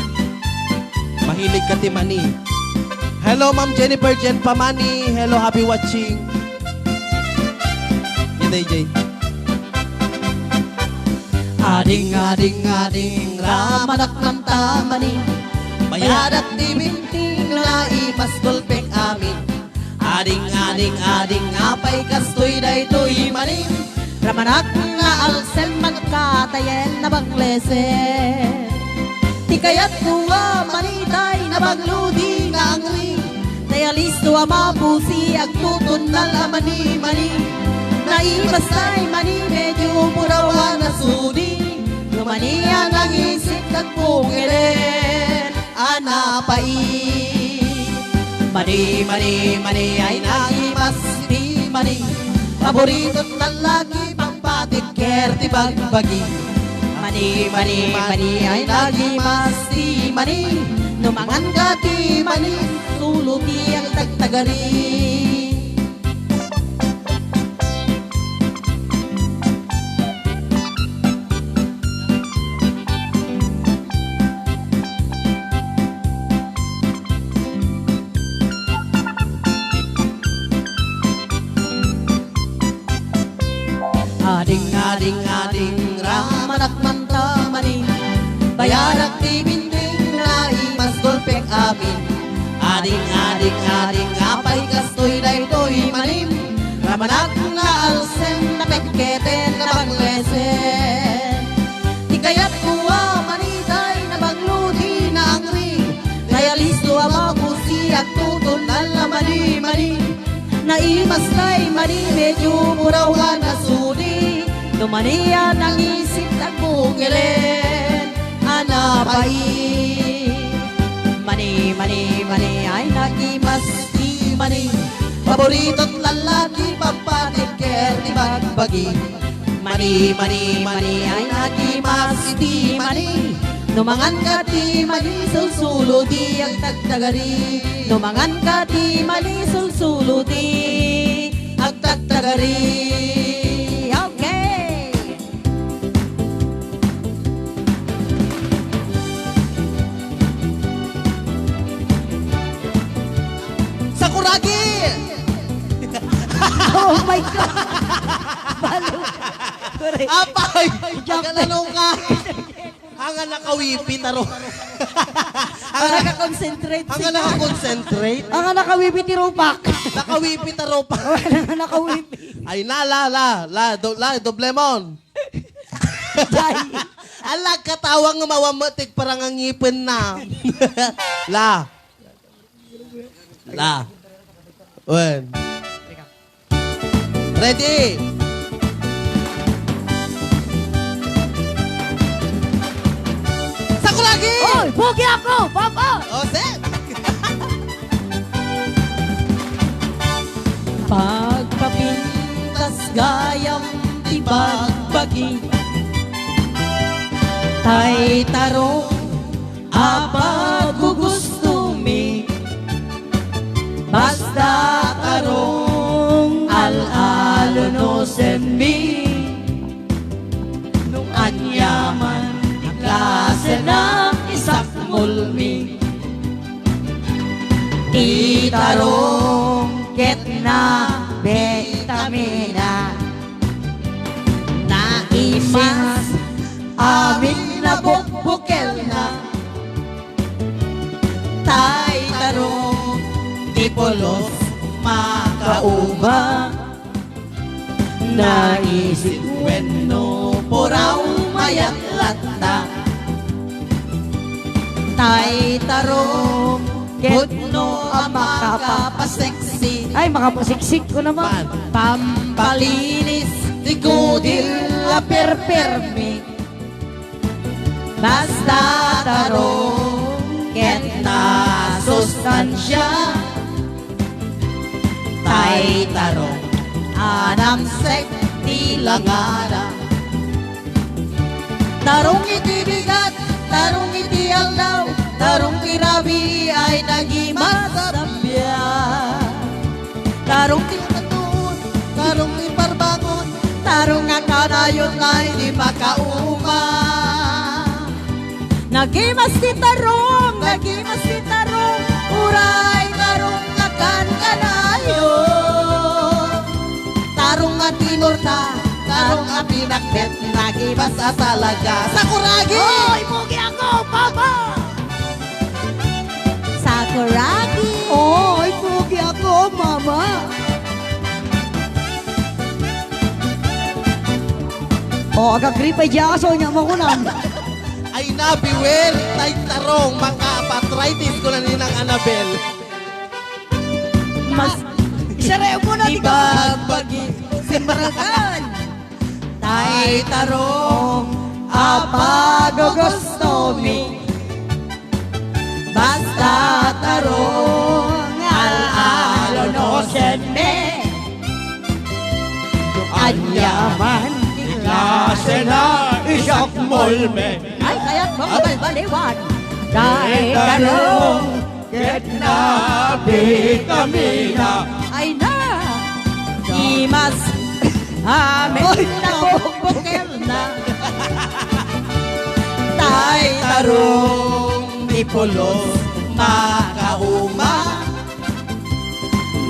Mahilig ka ti Mani. Hello Ma'am Jennifer Jen Pamani. Hello, happy watching. Jay. Ading ramanak ng tamani. Bayadat ni Binting laipas gulpek amin. Ading apay kastoy daytoy manin. Ramanak nga alsel magkatayen na banglesen. Ti kayat kuwa manitay na bagludi nga angri. Taya listo mapusi agtutun na mani. Naibas tay mani medyo purawan na sudi. Lumania ng isip nagpungilin, anapai. Mani, ay nagimas di mani. Paborito't lalaki, pampatiker, di bagbagi. Mani, ay nagimas di mani. Numangan ka di mani, tuluti ang tagtagari. Ading, ramanak mantamani. Bayarak di binding na imas golpek amin. Ading, apay kastoy na ito'y manim. Ramanak na alsem na peketen na banglesen. Di kaya't kuwa manitay na bagludi na angri. Kaya listo ang mabusi at tutun na mani. Naimas na'y mani, medyo murawan na sudi. Lumania ng isip nagpungilin, anapai. Mani, ay nagimas di mani. Paborito't lalaki, pampatiker, di bagbagi. Mani, ay nagimas di mani. Numangan ka di mani, sulsulo di ang tagtagari. Numangan ka di mani, sulsulo di ang tagtagari. Okay! Sakuragi! Oh my God! Balo. Correct. Apay! Pagkalalo ka! Hanga nakawipi taro. Ang nakakonsentrate Hanga nakakonsentrate. Ang nakawipi ti Rupak. Nakawipi taro pa. Ang nakawipi. Ay na, doblemon. Alag katawang mawamatik parang ang ngipin na. La. Wen. Ready? Sakuragi! Oy, pogi ako, papa! O, set! Pagpapintas gayam di bagbagi. Tay tarong apa gugusto mi. Basta tarong al-alo no sembi. Nung anyaman ang klase ng isak mulmi. Itarong ket na betamina. Naimas amin na bukbukel na. Tay tarong di polos makauma. Naisip wenno poraw mayatlat na. Tay tarong ketno ang makapaseksi. Ay, makapasiksik ko naman. Pampalinis di kudil la perpermi. Basta tarong ket na sustansya. Tay tarong anam sek di langara. Tarong iti bigat, tarong iti aldaw, tarong kirabi ay nagimasabya. Tarong tinatun, tarong iparbangon, tarong nga kanayon ay di makauma. Nagimas ti tarong, uray tarong akan kanayon. Tarong nga tinurta, tarong nga pinakbet, nagimas sa talaga. Sakuragi! Oy, pogi ako, papa! Sakuragi! Oy, pogi ako, mama! Oh, agag-gripay di aso niya mo kunan. Ay na, beware, tay tarong, maka-patritis ko na ninang Annabel. Mas Isareo mo na, di ba? ibagbagi simbragan. Tay tarong Apa gusto mi Basta tarong Al-alo no me Anyaman Klase na isak molme Ay, kaya't mga balbaliwan. Dahil Tanong Ket na vitamina ay na. Imas. Amin na bukbukel na. Tay tarong Nipulos Makauma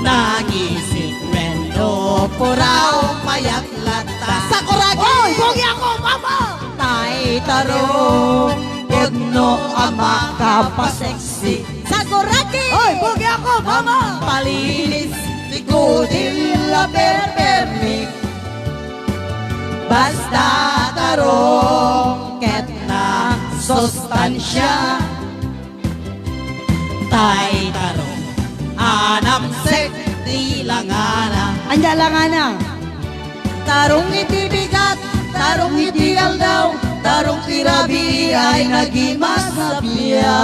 Nagisip Rendo Puraw Mayat Lata Sakuragi Oy! Bugi ako, mama! Tay Tarong Pudno Ama Kapaseksi Sakuragi. Oy! Bugi ako, mama! Palinis Tikudin la perpermik Basta tarong Ket na sustansya Tay tarong Anamsek di langana Anya lang ana. Tarong itibigat, tarong itigal daw Tarong tirabi ay nagimasapya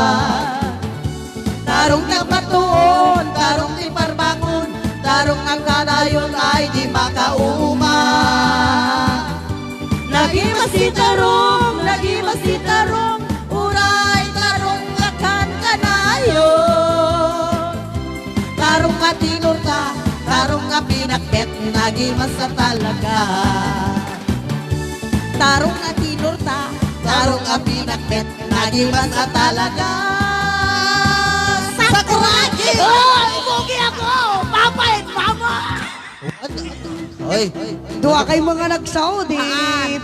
Tarong nagpatuon, tarong tiparbangon Tarong ang kanayon ay di makauma Nagimas si tarong Uray tarong akan kanayon Tarong katinor ka, tarong nga pinakbet Nagimas sa talaga Tarong nga tinor ta, tarong nga pinakbet Nagimas sa talaga Sakuragi! Oy! Bugi ako! Papa and mama! Oy, Duwa kay mga nagsaw, di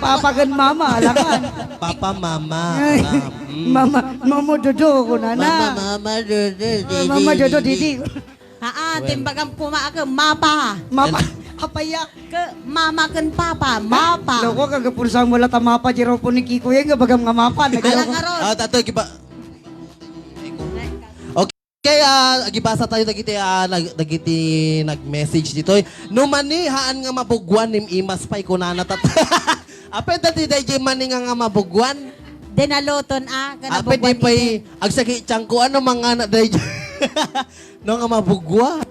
papagan mama, alangan. Papa, Mama. Mama Dodo ko na na. Mama, Dede. Mama Dodo, didi. Timbagang puma ke mapa. Mama, kapaya. Ke mama ken papa, mapa. Loko, kagapulsang mula tamapa, jiro po ni Kiko yung bagam nga mapa. Alang aron. Tatoy, kiba. Okay, gibasa tayo dagiti nag-message dito. Numani haan nga mabugwan nim imas pay kunana tat. Apay dati DJ mani nga mabugwan. Denaloton Apay di pay agsaki tiyangko ano mga na DJ. No nga mabugwan.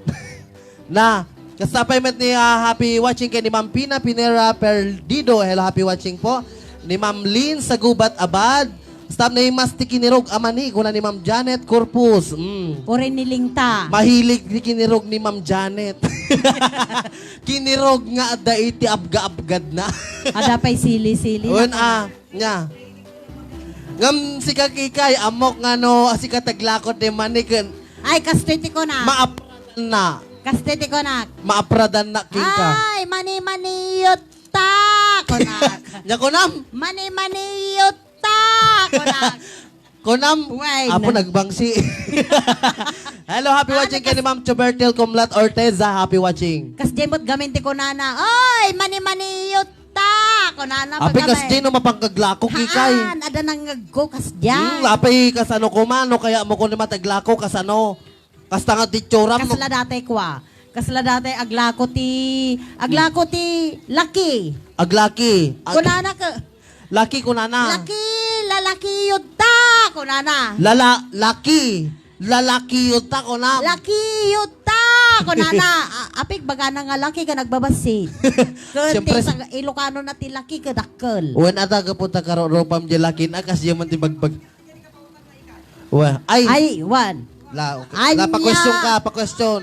Na kasapay met ni happy watching kay ni Ma'am Pina Pinera Perdido. Hello, happy watching po. Ni Ma'am Lynn sa Gubat Abad. Stop na yung mas tikinirog amani kuna ni Ma'am Janet Corpus. Ore nilingta. Mahilig ni kinirog ni Ma'am Janet. Kinirog nga da iti abga-abgad na. Ada pa'y sili-sili. Uwan nya. Ngam si kakikay amok nga no si kataglakot ni manikan. Ay, kastiti ko na. Maapradan na. Kastiti ko na. Maapradan na kika. Ay, mani-maniyot ta. Konak. Nya kunam. Mani-maniyot ta. Konak. Kunam. Wine. Apo nagbangsi. Hello, happy watching kay ni Ma'am Chobertil Comlat Orteza. Happy watching. Kas jemot gaminti ko na na. Oy, mani-maniyot ta. Kunana Api kas di no mapangkaglako kikay. Haan, ada nang ngaggo kas dyan. Apay kasano kumano kaya mo ko ni mataglako kasano. Kas tanga titsura mo. Kasla dati ko Kasla dati aglako ti laki. Aglaki. Kunana ka. Laki kunana. Lalaki yun ta. Kunana. Laki. Lalaki yun ta kunam. Laki yun ta. Kunana. Apik baga na nga laki ka nagbabasi. Siyempre, Kunti sa Ilocano na ti laki ka dakkel. Wen ata kapunta karo ropam di laki na kas di man ti bagbag. Wa. Ay, one. La pa-question ka, pa-question.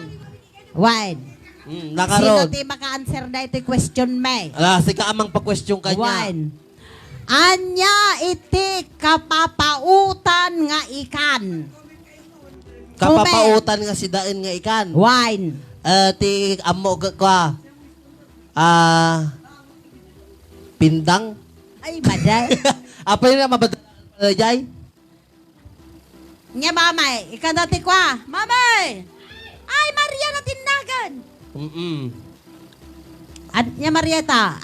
One. Sino Nakaroon. ti maka-answer na iti question me? Si kaamang pa-question ka niya. One. Anya iti kapapautan nga ikan. Kapapautan nga si dain nga ikan. One. Ti amo ka. Pindang. Ay, baday. Apa yun na mabadal, Jay? Nya mamay, ikaw dati kwa. Mamay! Ay, Maria na tinagan. At nya Marieta,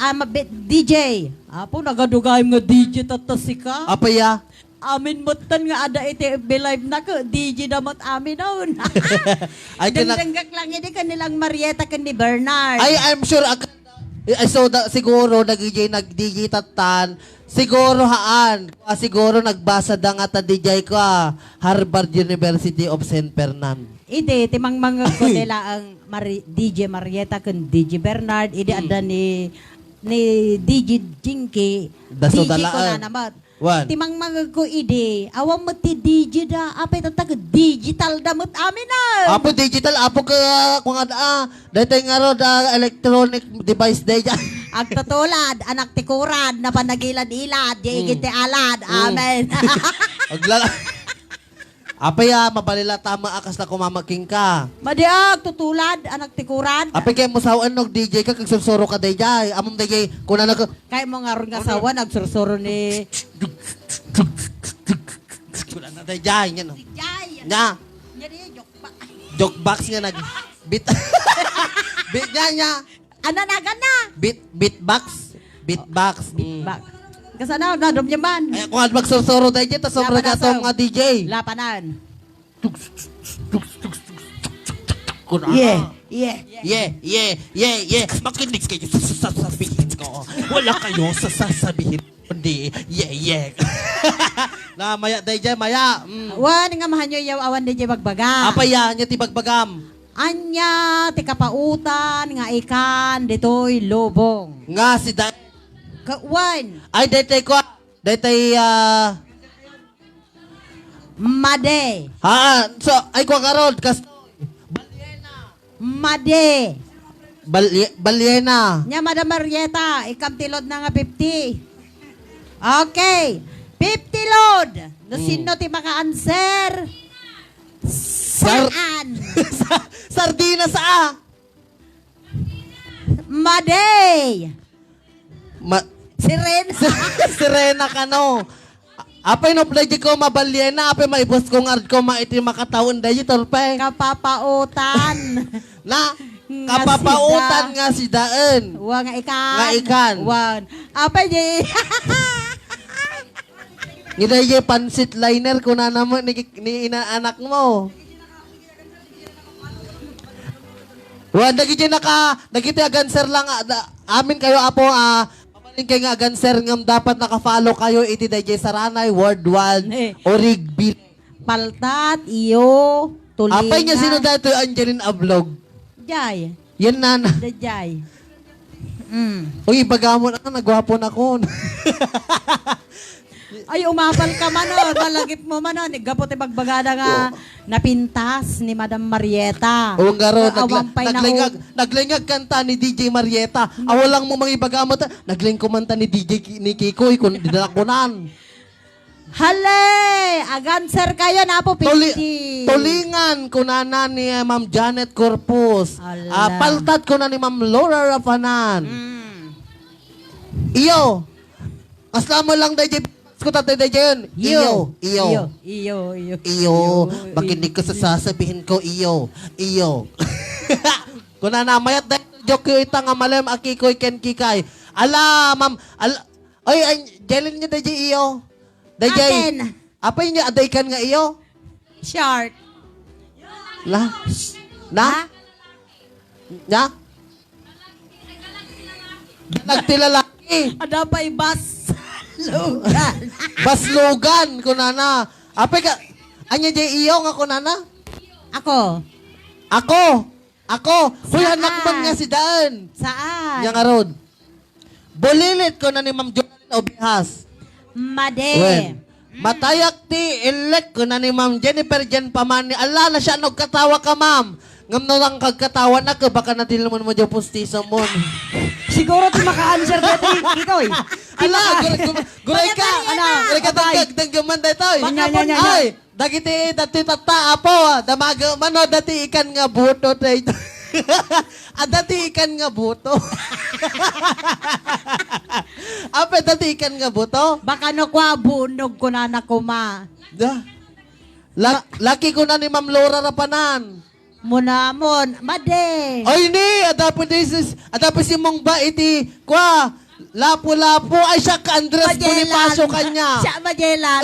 DJ. Apo, nagadugayim nga DJ tatasika. Apa ya? Amin motan nga ada iti live na ko. DJ damat amin noon. Ay, Dagdagak lang ini kanilang Marieta kan ni Bernard. I'm sure Ay, so, siguro, nag-DJ tatan, siguro haan, siguro nagbasa da nga ta DJ ko, Harvard University of St. Fernand. Ide, timang mga ko nila ang DJ Marieta kun DJ Bernard, ide ada ni DJ Jinky, Daso DJ ko dalaan. na naman. Wan. Timang mga ko ide, awang mati DJ da, apay tatag digital damot amin na. Apo digital, apo ka, kung ada, dahil nga ro, da electronic device day dyan. Ang tutulad, anak tikuran, na panagilad-ilad, diigit ti alad, amen. Aglala. Apay mabalila tama akas na kumamaking ka. Madiag, tutulad, anak tikuran. Apay kayo musawaan nog DJ ka, kag sursuro ka day jay. Amom DJ, kuna na ka, Kaya mo nga ron nga sawa, nagsursuro ni... kuna na day jay. Yan, no? Jay! Nya, Nya di, jokba. joke box nga nag, beat, beat nya. Ananagan na! Beatbox. Beatbox. Bak. Kasana, nadom niya man. Ay, kung ano magsusuro tayo dito, sobrang gatong nga DJ. Lapanan. Yeah, yeah. Yeah. Makinig kayo sa sasabihin ko. Wala kayo sa sasabihin. Kundi, yeah. Na, maya, DJ, maya. Wan, nga mahanyo yaw awan di bagbaga. Apa yan, niya tibagbagam. Anya, ti kapautan, nga ikan, ditoy lobong. Nga si da... Wan, Ay, detay ko. Detay, made. so, ay ko karod. Made. Balyena. Nya, Madam Marieta, ikam tilod na nga 50. Okay. 50 load. No, sino ti maka-answer? Saan? Sardina sa Made. Siren. Sirena ka no. Apay no play ko mabalyena, apay maibos ko ngard ko maiti makataon dayi torpe. Kapapautan. Na Nga kapapautan nga si Daan. Wa nga ikan. Nga ikan. Wan. Apa di? Ngiday pansit liner ko na naman ni inaanak mo. Wa dagi nagiti aganser lang amin kayo apo pabalin kay nga aganser ngam dapat naka-follow kayo iti DJ Saranay Worldwide o Rigby. Paltat, iyo, tulinga. Apay niya sino dito Angeline Ablog. Jay. Yan nana. Jay. Uy, bagamon ako, nagwapo na ko. Ay, umapal ka man o. Malagip mo man o. Gapot bagbagada nga napintas ni Madam Marieta. Oo nga ro, Awampay na naglingag kanta ni DJ Marieta. Awalang mo mga ibagamot. Nagling kumanta ni DJ ni Kikoy kung didalakunan. Hale! Aganser kayo na po, 50. Tulingan ko na ni Ma'am Janet Corpus. Ala. Paltat ko na ni Ma'am Laura Rafanan. Iyo. Asla mo lang DJ. Ko tatay DJ yun. Iyo. Makinig ko sa sasabihin ko, iyo. Kuna na, mayat dahil joke yung itang amalem, akikoy ken kikay. Ala, ma'am. Ay, jelin niyo DJ iyo. DJ. Akin. Apay niya, aday kan nga iyo. Short. Na? Ha? Na? Nagtilalaki. Ada pa bus. Lugan. Baslogan, kunana. Apay ka, anya jay iyo nga kunana? Ako. Ako. Huy, anak man nga si Daan. Saan? Yang arod. Bulilit ko na ni Ma'am Joanne Obihas. Made. Wen. Matayak ti elect ko na ni Ma'am Jennifer Jen Pamani. Ala na siya nagkatawa ka, ma'am. Ngam na lang kagkatawa na ka, baka natin mo dyan pustiso mo. Siguro ti maka-answer dito, Kikoy. Ala, guray ka. Ano? Guray ka daggaman dito. Nya. Ay, dagiti dati tata apo. Damaga mano dati ikan nga buto tayo. Dati ikan nga buto. Ape dati ikan nga buto. Baka no kwa bunog ko na nakuma. Da. Laki ko na ni Ma'am Laura Rapanan. Munamon. Made. Ay ni, adapos si mong ba iti kwa lapu-lapu ay siya ka Andres Bonifacio kanya. Siya Magellan.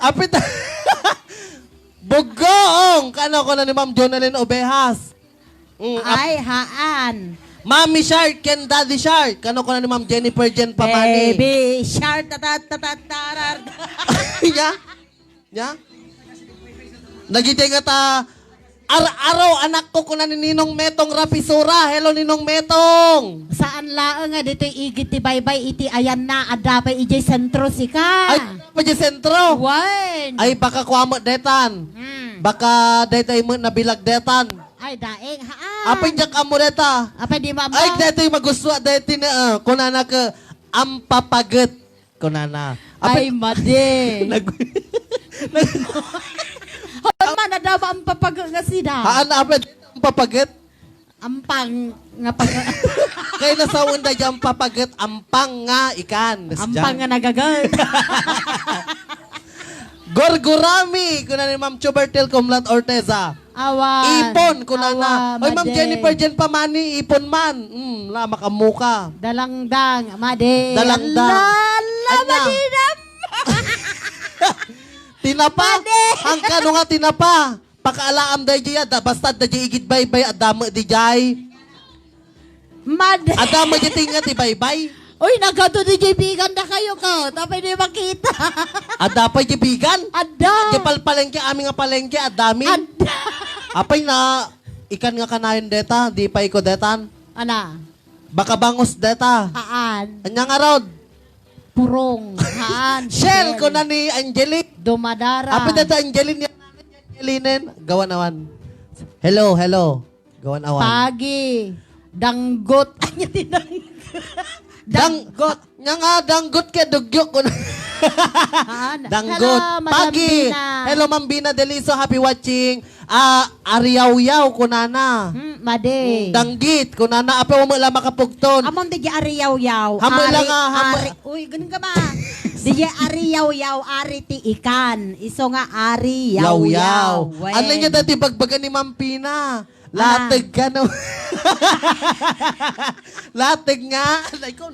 Apit. Bugong kano ko na ni Ma'am Jonalyn Obehas. Ay, haan. Mommy Shark ken Daddy Shark. Kano ko na ni Ma'am Jennifer Jen Pamani. Baby shark tatatatarar. Nya? Nya? Nagitay nga ta, araw anak ko kuna ni Ninong Metong Rapisura. Hello Ninong Metong. Saan laang nga dito igit ti baybay iti ayan na adapay ijay sentro sika. Ay, pa di sentro. Wan. Ay, baka kuamot detan. Baka detay mo nabilag detan. Ay daing haan. Apay jak amo deta. Apa di mama? Ay, detay magusto detay na kunana ka ampapaget. Kunana. Ay made. Nag Man adama ang papag nga sida. Haan apay ampapaget. Ampang nga pag Kaya nasa unda dyan papaget ampang nga ikan. ampang nga nagagal. Gorgorami kuna ni Ma'am Chubertel Comlat Orteza. Awan. Ipon kuna na. Awa, Oy Ma'am made. Jennifer Jen Pamani ipon man. Lama ka muka. Dalangdang, made. Dalangdang. Ala, Anya? madinam. Tinapa. Ang kano nga tinapa. Pakaalaam day jaya basta day igit baybay adamo di jay. Made. Adamo di tinga ti baybay. Uy, nagkato di Bigan na kayo ko. Tapay di makita. Adapay di bigan. Ada. Di palpalengke aming nga palengke adami. Ada. Apay na ikan nga kanayon deta, di pa iko detan. Ana, Baka bangos deta. haan. Anya nga rod. Purong. Haan. Shell ko na ni Angelic. Dumadara. Apay deta Angelin niya. Angelinen. Gawan awan. Hello, hello. Gawan awan. Pagi. Danggot. Anya tinang. Danggot. Nya nga danggot ke dugyok ko na. Haan. Danggot. Hello, Madam Pagi. Bina. Hello, Ma'am Bina Deliso. Happy watching. Ariyaw-yaw ko na na. Made. Danggit ko na na. Apay mo lang makapugton. Amon di ariyaw-yaw. Hamo lang nga, hamo. Uy, ganun ka ba? Di ariyaw-yaw, ari ti ikan. Iso nga ariyaw-yaw. Yaw-yaw. Wen. Ano niya dati bagbagan ni Ma'am Pina? Lateg ka no. Lateg nga. Ay ko.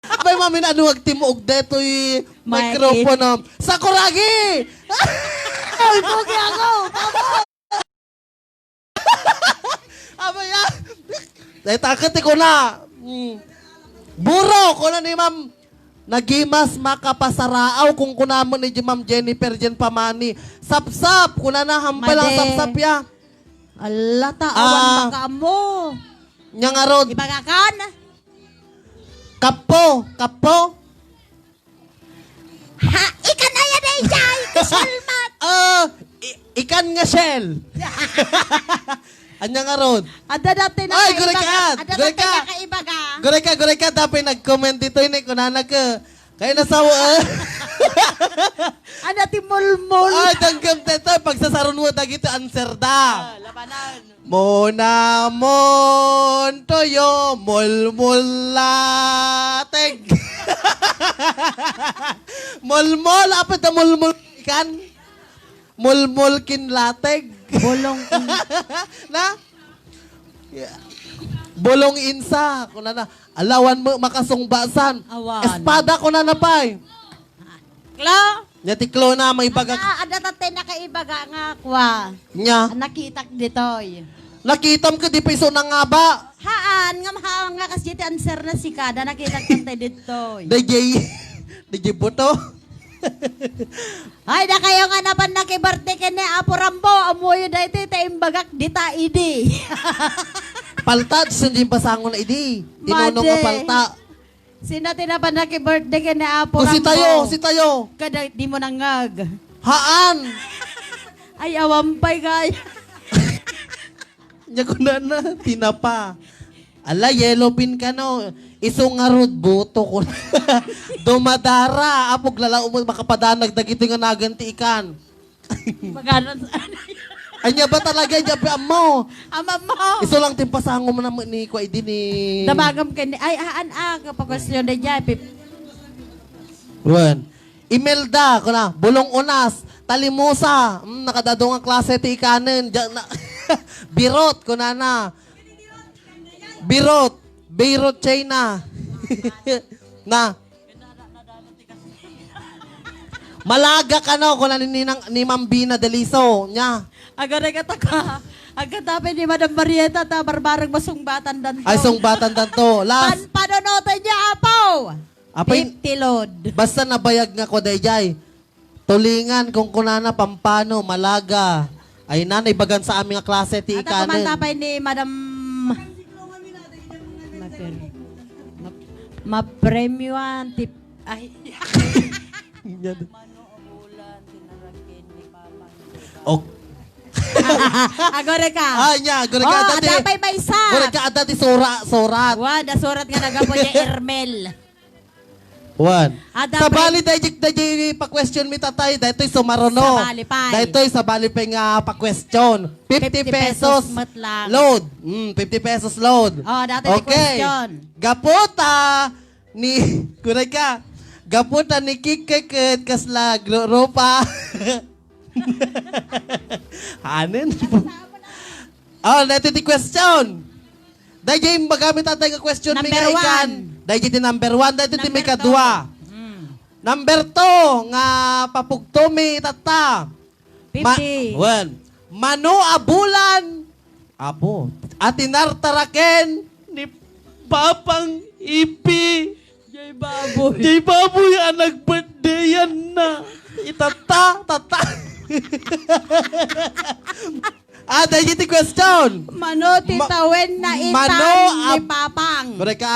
Abay mami na ano agtimuog deto y microphone. Sakuragi! Ay, pogi ako! Abay ya. Ay takot ko na. Buro ko na ni Ma'am. Nagimas makapasaraaw kung kunamon ni Ma'am Jennifer Jen Pamani. Sapsap, kuna na hampal ang Made. sapsap ya. Ala, tawan baka mo. Nya nga rod. Ibagakan? Kapo, kapo. Ha, ikan na yan ay jay, kasalmat. Ikan nga shell. Anya nga rod. Ada dati na Ay, kaibaga. gurikat, Ada dati gurikat. na kaibaga. Guray ka, dapat nag-comment dito yun kunana ka. Kaya nasawa, Ada ti mulmul. Ay, tanggap dito, pagsasaron mo, dagito, answer da. Labanan. Mona mon toyo mulmulateg. Mulmul, apa ta mulmul ikan? Mulmul kinlateg. Bolong. Na? Yeah. Bolong insa. Kuna na. Alawan mo makasungbasan. Awan. Espada ko na napay. Klo? Yatiklo na may bagak. Ada dati na kaibaga nga kwa. Nya. Nakitak ditoy. Nakitam ka di piso na nga ba? Haan, nga kasi ti answer na si Kada, nakitak kante ditoy. DJ Buto. Ay, na kayo nga napan nakibarte ka na Apo Rambo, amoy da iti taimbagak dita idi. Palta, sundin pasangon na idi. Tinunong nga Made. palta. Sino tinapan nakibirthday ka na Apo O Rambo? si tayo. Kada di mo nangag. Haan. Ay, awampay kaya. Nya ko na, tinapa. Ala, yellow pin ka no. Isong nga rod, buto ko na. Dumadara. Apog lalao mo, makapadanag, dagito nga naganti ikan. Magano Anya ba talaga, jabi mo? ama mo. Iso lang timpasango mo naman ni Kwa Idi ni... Damagam ka ni, ay, kapag question na dyan, Ruan. Imelda, ko na, bulong unas, talimusa, nakadado nga klase ti ikanin, birot, ko na. Birot, Beirut, China. Na. Malaga ka no, kung ni Ma'am Bina Deliso. Nya. Agad ka taka. Agad tapin ni Madam Marieta ta barbarang masungbatan dan to. Ay, sungbatan danto. Last. Panonotan niya, Apo. Apay, 50 load. basta nabayag nga ko, Dayjay. Tulingan kung kunana, Pampano, Malaga. Ay nanay, bagan sa aming klase, ti At ako ikanin. man tapay ni Madam... Ma-premiuan, tip... Ay... Oh. Agora ka. Ay, nya, gure ka Oh, dati. adapay ba isa? Gure ka dati surat. Wa, nasurat nga nagapo niya Ermel. One. Ada Sa pre- bali, dahil pa-question mi tatay, dahil sa marono. Sa bali, pay. Dahil sa bali pa nga pa-question. 50 pesos matlang. load. 50 pesos load. Oh, dati may question. Gaputa ni, kunay ka, gaputa ni Kikikit kasla ropa. Hanin? Oh, dahil ti question. Dahil yung magamit tatay ka question mi Number nga ikan. one. Dahil iti number 1, dahil iti may Number kadua. Number 2, nga papugto mi tata. 50. Mano abulan. Apo. At inartaraken ni Papang Ipi. Jay Baboy. Jay Baboy ang nag-birthday yan na. Itata. Dahil iti question. Mano titawin na itan Mano ni Papang. Mereka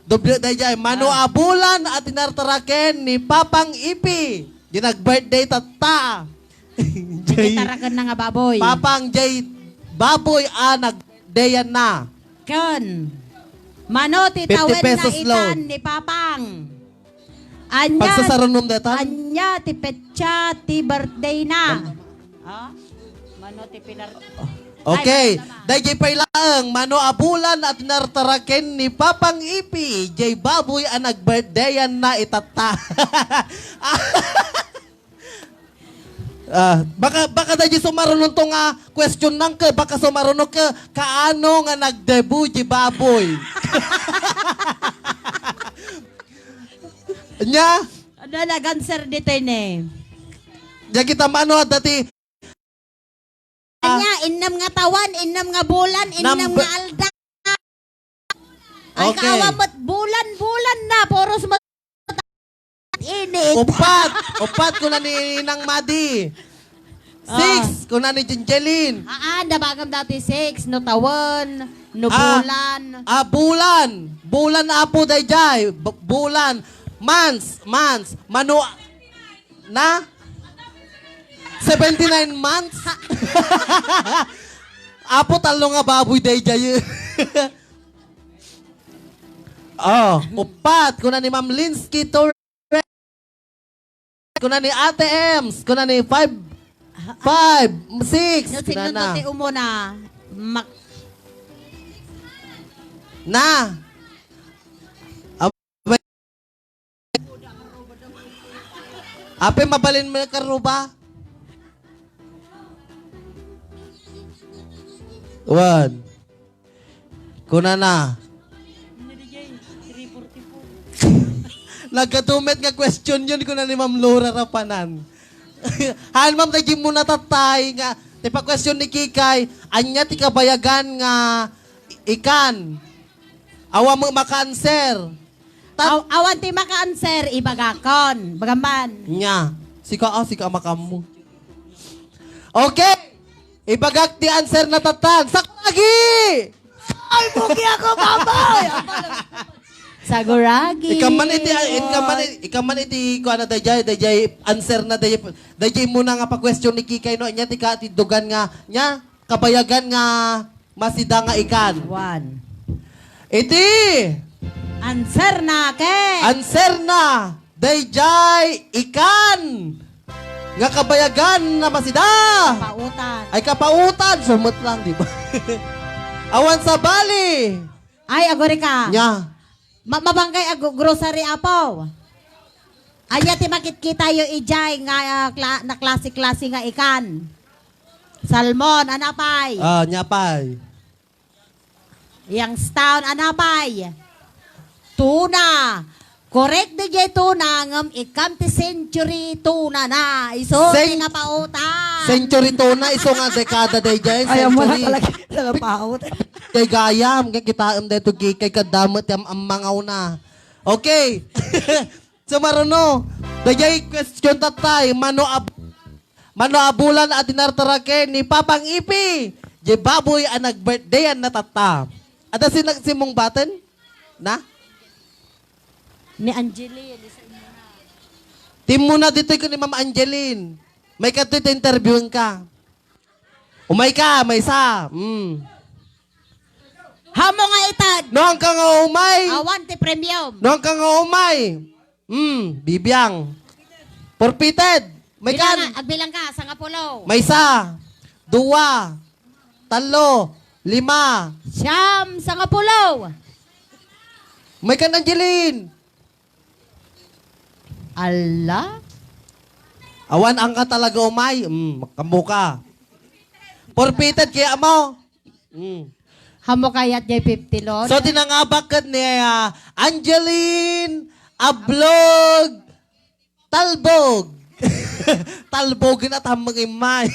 doble dayjay mano abulan at inartaraken ni Papang Ipi. Di nag-birthday tata. Titarakan na nga baboy. Papang Jay Baboy nag-dayan na. Kun. Mano titawin 50 na pesos itan load. ni Papang. Anya, Pagsasarunom deta. anya ti petsa ti birthday na. Mano ti pinar... Okay. Ay, masama. Dahil jay pailaang mano abulan at nartaraken ni Papang Ipi. Jay Baboy nag-birthdayan na itata. Baka dahil sumarunong to nga question nang ka, baka sumarunong ka, kaano nga nag-debut jay Baboy. Nya, Ano na ganser dito ni? diyan kita mano dati. Anya, innam nga tawan, innam nga bulan, innam Number- nga alda. Ay Okay. kawamot, bulan na, poros mo init. Upat ko na ni Nang Madi. 6 ko na ni Jinjelin. Dabagam dati 6, no tawan, no bulan. Bulan apo dayjay. Bulan. Months. Mano na 79 months. Apo talo nga baboy dayjay. Upat ko na ni Ma'am Linsky Torres. Ko na ni Ate Ems. Ko na ni 5, 6. No Ko na na. sinunuti umuna. Na. Ape, mabalin mo yung karuba? 1. Kuna na. Nagkatumet nga question yun kuna ni Ma'am Laura Rapanan. Han, Ma'am, tayo mo natatay nga. Tipa question ni Kikay, anya ti kabayagan nga ikan. Awa mo makanser. Awan ti maka-answer, ibagakon. Bagaman. Nya. Sika makamu. Okay. Ibagak ti answer na tatan. Sak lagi! Ay, bugi ako, baboy! Saguragi. Ikaman iti ko ana dayjay answer na dayjay muna nga pa question ni Kikay no nya ti ka ti dugan nga nya kabayagan nga masida nga ikan. 1. Iti Answer na ke. answer na dayjay ikan nga kabayagan na masida. Pautan. Ay kapautan sumut lang di ba? Awan sa bali. Ay, agore ka. Nya. Mabangkay grocery apo. Aya ti makit-kita yung ijay nga na klase-klase nga ikan. Salmon, anapay. Nya pay. Yang stout, anapay. Tuna. Correct DJ tuna ngam ikamti century tuna na. Iso Cen- nga pauta. Century to na, iso nga dekada day dyan. Ayaw mo na Century. talaga nalapaot. Kay gayam, kay kita dito kay kadamot yung amangaw na. Okay. So maruno, dayay question tatay, mano abulan at dinartarake ni Papang Ipi. Di baboy ang nag-birthday ang natata. At simong button? Na? Ni Angeline. Team muna dito ko ni Ma'am Angeline. May kato'y interviewin ka. Umay ka, may sa. Hamo nga itad. Noong ka nga umay. Awan ti premium. Noong ka nga umay. Bibiyang. Forfeited. May kan. Agbilang ka sa ngapulo. May isa. Dua. Talo. Lima. Siyam sa ngapulo. May kan Angeline. Ala? Awan ang ka talaga umay. Kamuka. Forfeited kaya mo. Hamo kayat jay 50 lord. So tinangabak ni Angeline Ablog Talbog. Talbogin at hamang imay.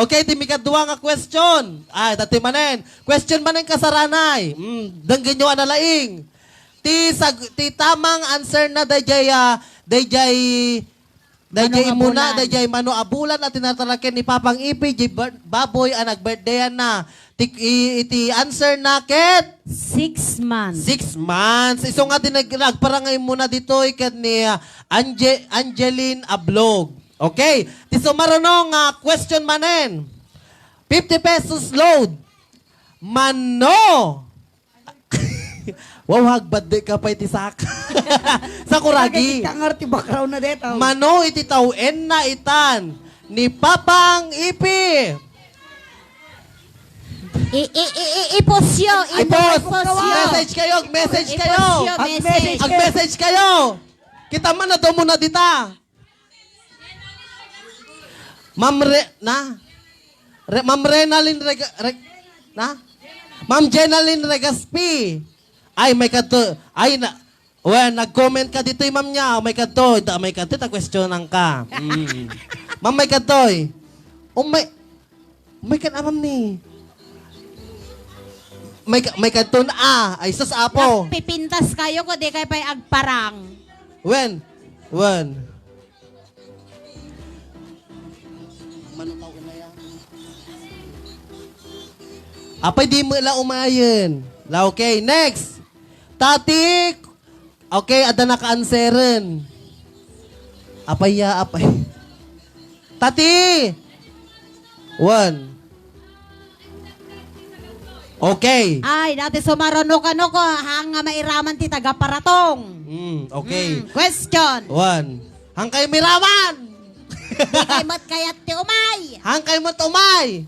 Okay, timikadua nga question. Ay, tati manen. Question manen kasaranay. Danggan nyo analaing. Ti tamang answer na dayjay muna, dayjay mano abulan at tinatarakin ni Papang Ipi, jay baboy ang nag-birthdayan na. Iti answer na ket 6 months. 6 months. Iso nga nagparangay muna dito ikat ni Angeline Ablog. Okay. Tiso marunong question manen. 50 pesos load. Mano. Wow, hagbad di ka pa iti sak. Sa kuragi. Kangar ti background na dito. Mano iti tawen na itan ni Papang Ipi. Iposyo. Message kayo, message kayo. Ag-message kayo. Kita man na daw muna dita. Ma'am Renalyn Ma'am Jenaline Regaspi. Ay, may kato. Ay, nag-comment ka dito yung ma'am niya. May kato. May kato, ta-questionan ka. Ma'am, may kato. May kan ma'am ni. May kato na ay sus apo. Pipintas kayo ko di kayo pa'y agparang. When? Apay di mo la umayon. La okay, next. Tati. Okay, ada naka-answeren. Apay. Tati. 1. Okay. Ay, dati sumarono ka no ko, hanga mairaman ti taga-paratong. Okay. Question. 1. Hangkay miraman. Di kay mat kayat ti umay. Hangkay mo tumay.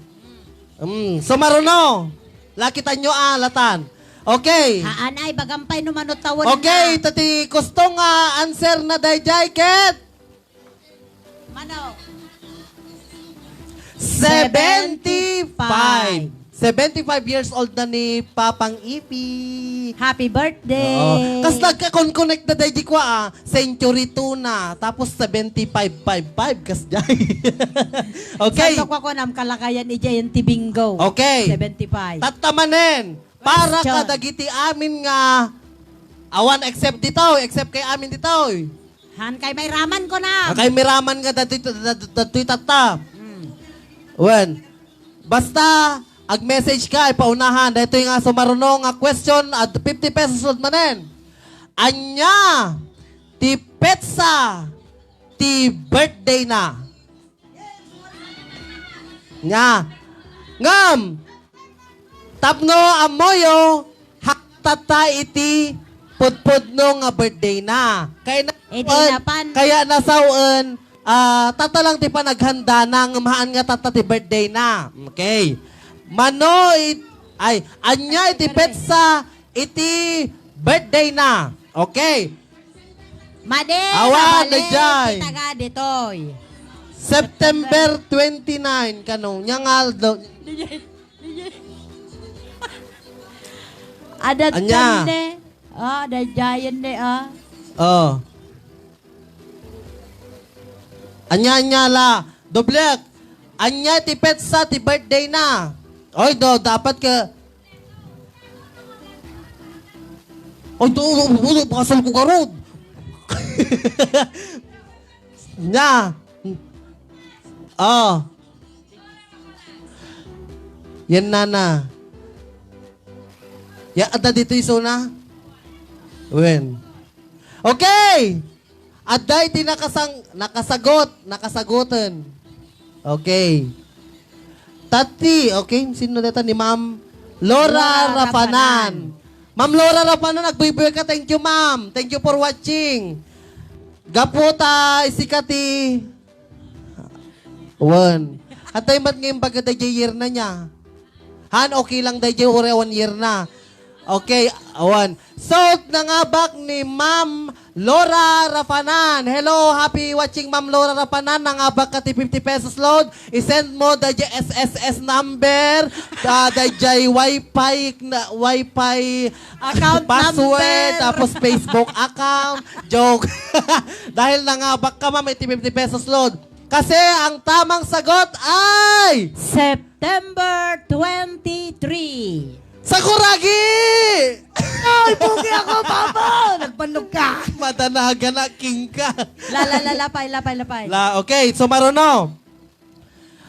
Sumaruno. Lakitan nyo latan. Okay. Haanay, bagampay numanot tawon Okay, na. tati kustong answer na dayjay ket. Mano? 75. 75 years old na ni Papang Ipi. Happy birthday. Oo. Kas nagka-connect na dayjay ko century 2 na. Tapos 75.55 kas jay. Okay. Santo ko nam kalakayan ni Jay yung tibingo. Okay. 75. Tatamanen. Para Question. kadagiti amin nga awan except kay amin dito. Han kay may raman ko na. Kay miraman nga dato'y tata. Wen. Basta ag-message ka ipaunahan dito nga sumarunong nga question at 50 pesos manen. Anya ti petsa ti birthday na. Nga. Ngam. Tapno amoyo haktata iti pudpudno nga birthday na. Kaya nasawan tata lang ti panaghanda na ngamahan nga tata ti birthday na. Okay. Mano anya iti petsa iti birthday na. Okay. Made. Awan na jay. Taga ditoy. September 29 kanong nyangaldo. Adat Anya. kan de. Da giant de Oh. Anya la. Doblek. Anya ti petsa ti birthday na. Oy do dapat ka. Oy do pasal ko karod. Nya. Oh. Yan na. Ya ada dito iso na. Wen. Okay. Aday ti nakasagotan. Okay. Tati, okay, sino dito ni Ma'am Laura Rapanan. Ma'am Laura Rapanan, nagbuy-buy ka. Thank you, ma'am. Thank you for watching. Gaputa, isikati. One. At tayo mat ngayon baga day year na niya. Han, okay lang day 1 year na. Okay, awan. So, nangabak ni Ma'am Laura Rapanan. Hello, happy watching Ma'am Laura Rapanan. Nangabak ka ti 50 pesos load. I-send mo the SSS number, the Wi-Fi Account password, number. tapos Facebook account. Joke. Dahil nangabak ka, ma'am, ti 50 pesos load. Kasi ang tamang sagot ay September 23. Sakuragi! Ay, pugi ako, Papa! Nagpanog ka! Madanaga na, king ka. Lapay. Okay, so maruno.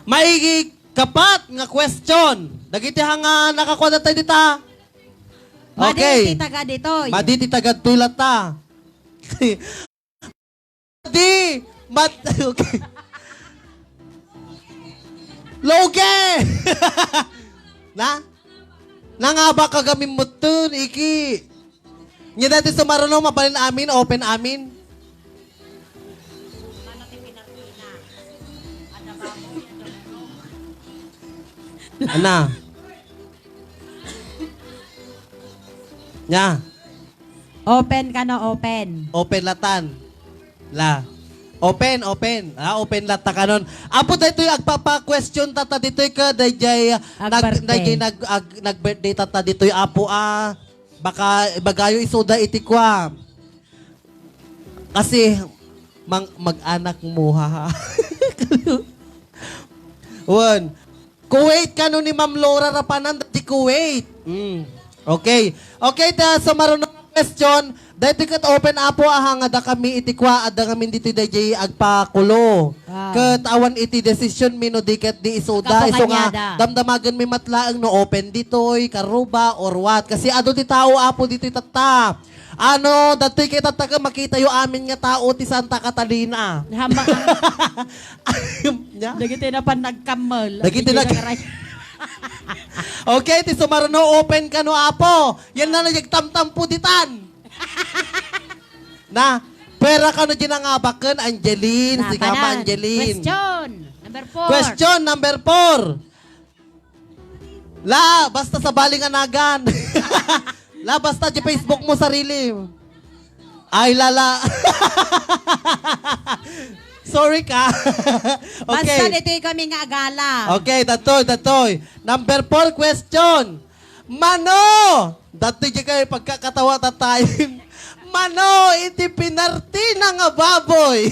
Maigi kapat nga question. Dagiti nga nakakuha na tayo dita. Okay. Maditi taga dito. Maditi tagad tulat ta. Okay. Loge! Na? Nangaba ka gamin mo tun, iki. Nga dati sa marunong mabalin amin, open amin. Ana? Nya? Open ka na, open. Open latan. La. Open. Open lata kanon. Apo daytoy agpapa-question tata ditoy ka dayjay nag-birthday tata ditoy apo baka bagayo isuda itikwa. Kasi mag-anak mo ha. One. Kuwait kano ni Ma'am Laura Rapanan di Kuwait. Okay. Okay, so marunong question. Dahil kat open apo ahang ada kami itikwa ada kami dito dayjay agpakulo. Katawan iti decision mino diket di isuda iso nga damdamagan mi matlaang no open ditoy karuba or what kasi ado ti tao apo dito tata. Ano datoy kay tata ka makita yo amin nga tao ti Santa Catalina. Hamba. Nya? Dagiti na pa nagkamal. Okay, ti sumaruno open ka no apo. Yan na nagtamtampo ditan. Na, pera ka no ginangabakan, Angeline, si Kama Angeline. Question number 4. La, basta sa balinganagan. La, basta di Facebook mo sarili. Ay, lala. Sorry ka. Okay. Basta dito kami nga agala. Okay, datoy. Number 4 question. Mano! Datoy di kayo pagkakatawa tatayin. Mano, iti pinarti na nga baboy.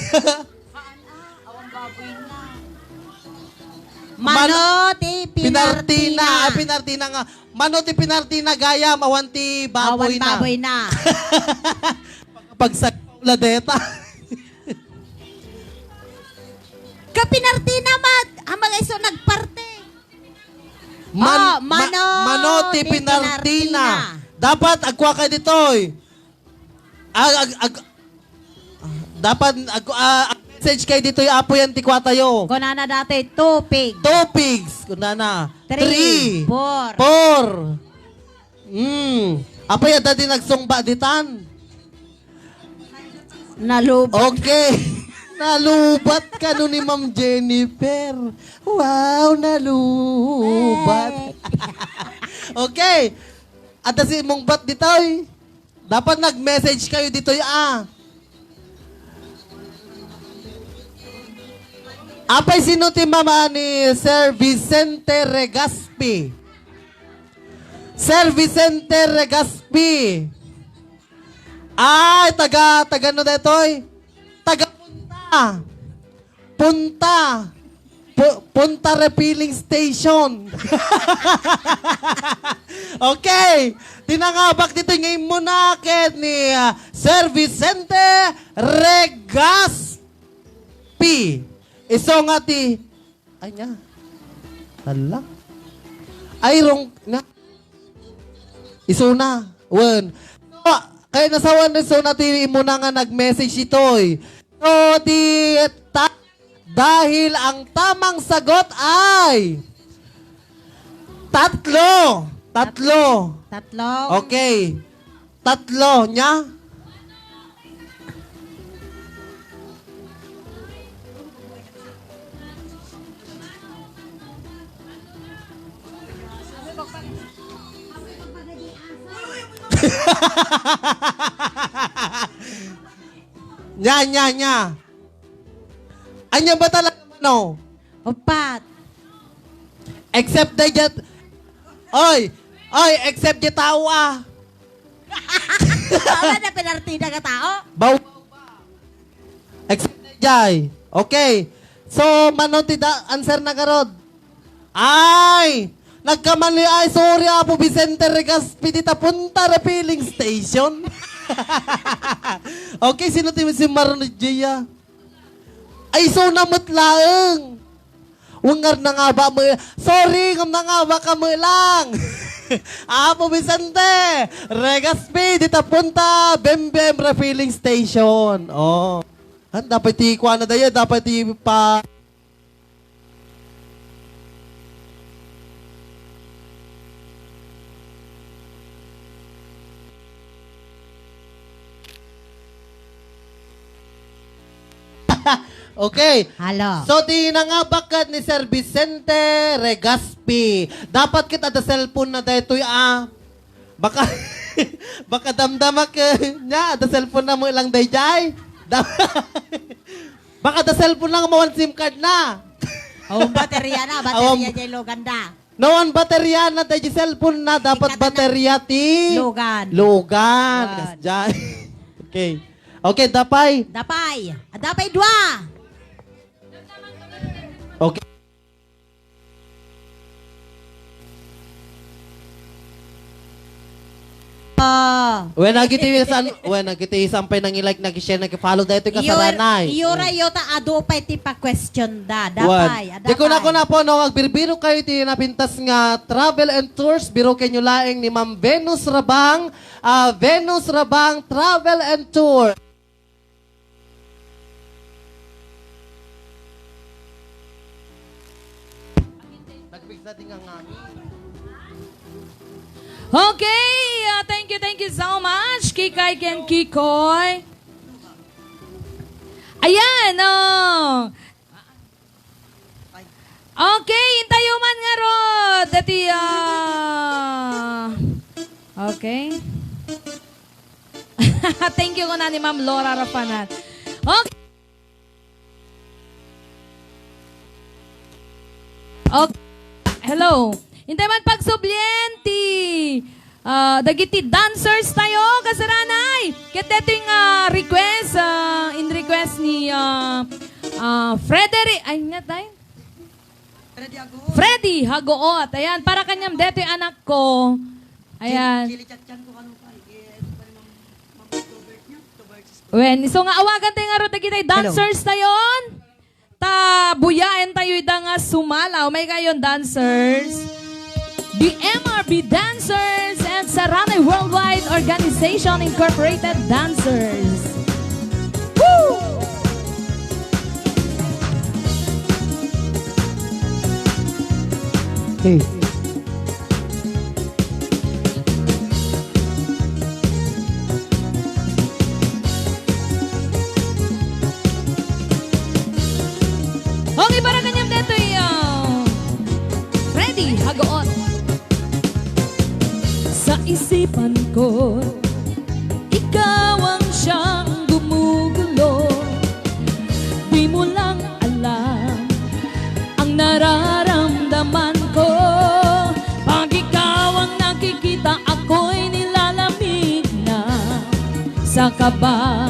Mano ti pinartina. Pinartina nga. Mano ti pinartina gaya, mawanti baboy na. Baboy na. Pag sa ladeta. Kapinartina amang iso nagparte. Mano ti pinartina. Dapat agwa ka ditoy. Dapat message kay ditoy apo yan tikwa tayo. Kunana dati 2 pig. 2 pigs. Kunana. 3. 4. 4. Apo yan dati nagsungba ditan. Nalubog. Okay. Nalubat ka no ni Ma'am Jennifer. Wow, nalubat. Okay. At si mong bat ditoy. Dapat nag-message kayo ditoy Apay sino ti mama ni Sir Vicente Regaspi? Sir Vicente Regaspi. Ay, taga no detoy? Taga Punta refilling station. Okay. Tinangabak dito ngayon muna ket ni Service Center Regas P. Iso nga ti ay nya. Hala. Ay rong na. Iso na. Wen. So, kaya nasawan rin so natin muna nga nag-message itoy. So, dahil ang tamang sagot ay tatlo. Tatlo. Okay. Tatlo niya. Nya. Anya ba talaga no? Upat. Except the jet. Oy, except the tao ah. Wala na pinartida ka tao? Baw. Except the jay. Okay. So, manotida answer na karod. Ay, nagkamali ay sorry Apo Vicente Regaspi dita punta refilling station. Okay, sino si Marlon Jaya? Ay, so namutlaeng. Ungar na nga ba mo? Sorry, ngam na nga ba ka mo lang? Apo Vicente, Regaspi, dita punta, Bembem refilling station. Oh. Dapat kuha na daya, dapat pa... Okay. Halo. So, tinangabakad ni Sir Vicente Regaspi. Dapat kita da cellphone na daytoy Baka, baka damdamak niya, da cellphone na mo ilang dayjay. Baka da cellphone lang mo one SIM card na. Awang baterya na, baterya jay Loganda. No one baterya na dayjay cellphone na, dapat baterya ti Logan. Logan. Kasjay. Okay. Okay, dapay. Dapay dua. Okay. When nagiti sampay nang i-like nag-share nag-follow dito ka sa ranay. Yura yota ado pa ti pa question da. Dapay. Di ko na po no agbirbiro kayo ti napintas nga travel and tours biro kenyo laeng ni Ma'am Venus Rabang, Venus Rabang Travel and Tour. Okay, thank you so much, Kikay Ken Kikoy. Ayan, Okay, intayo man nga rod. Dati, okay. Thank you ko na ni Ma'am Laura Rafanat. Okay. Okay. Hello. Hintay man pagsublienti. Dagiti dancers tayo, kasaranay. Ket dito yung request, in request ni Frederick. Ay, nga tayo? Freddy Hagoot. Ayan, para kanyang dito yung anak ko. Ayan. When, so nga awagan tayo nga ro dagiti dancers tayon. Ta buyaen tayo nga sumalaw. May kayon dancers. The MRB Dancers and Saranay Worldwide Organization Incorporated Dancers. Woo! Hey. Okay, para kanyang dito yung Freddy Hagoot. Sa isipan ko, ikaw ang siyang gumugulo. Di mo lang alam ang nararamdaman ko. Pag ikaw ang nakikita, ako'y nilalamig na. sa kaba.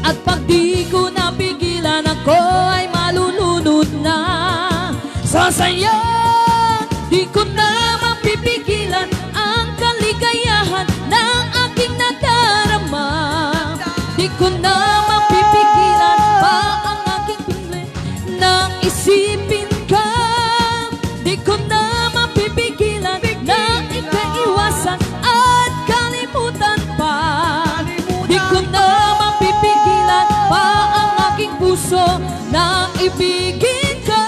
At pag di ko napigilan, ako ay malulunod na sa saya. Di ko na mapipigilan ang kaligayahan ng aking nadarama. Di ko na mapipigilan pa ang aking piling nang isipin ka. Di ko na mapipigilan na ikaiwasan at kalimutan pa. Di ko na mapipigilan pa ang aking puso na ibigin ka.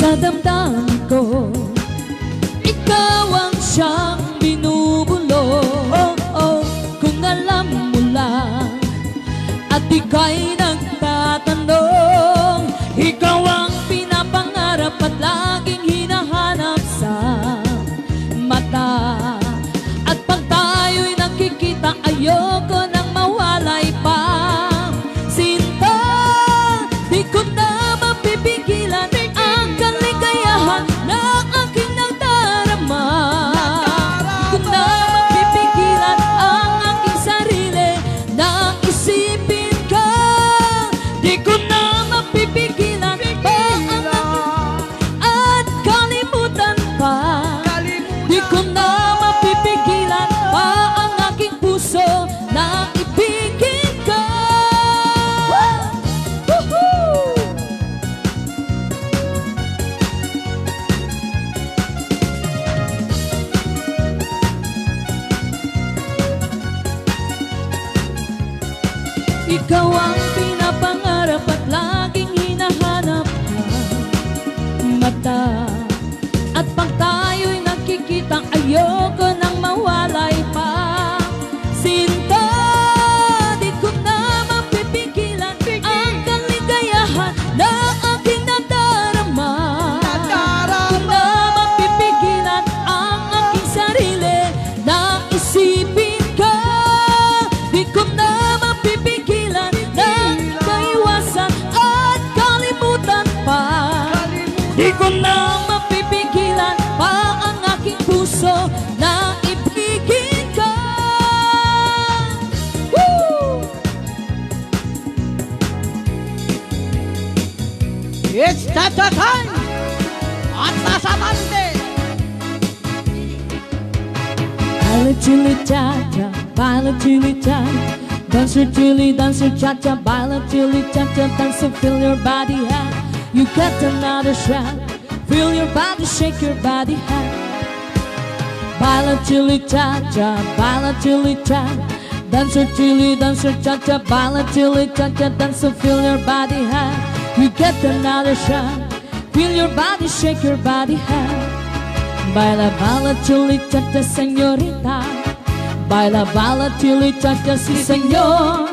Sa damdamin ko, ikaw ang siyang binubulong. Kung alam mo lang at ika'y nagtatanong, ikaw ang pinapangarap at laging hinahanap sa mata. At pag tayo'y nakikita, ayoko nang mawalay pa. Sinta, di ko na mapipigilan ang kaligayahan na aking nagdarama. Di ko na mapipigilan ang aking sarili na isipin ka. Di ko na mapipigilan pa ang aking at kalimutan pa. Di ko na mapipigilan pa ang aking puso na ibigin ka. Woohoo! Ikaw ang pinapangarap at laging hinahanap ng mata. At pag tayo'y nakikita, ayoko nang mawalay pa. Sinta, di ko na mapipigilan ang kaligayahan na aking nadarama. Di ko na mapipigilan ang aking sarili na isipin ka. Di ko na mapipigilan na kaiwasan at kalimutan pa. Di ko na mapipigilan pa ang aking puso na ibigin ka. Woo! It's Chacha time! At sasamante! Violet chili cha-cha, violet chili cha. Dancer chili, dancer cha-cha, violet chili cha-cha. Dancer, feel your body hot. You got another shot. Feel your body, shake your body hot. Violet chili cha-cha, violet chili cha. Dancer chili, dancer cha-cha, violet chili cha-cha. Dancer, feel your body hot. You get another shot. Feel your body, shake your body hot. Baila, baila, chili, cha-cha, señorita. Baila, baila, chili, cha-cha, si, señor.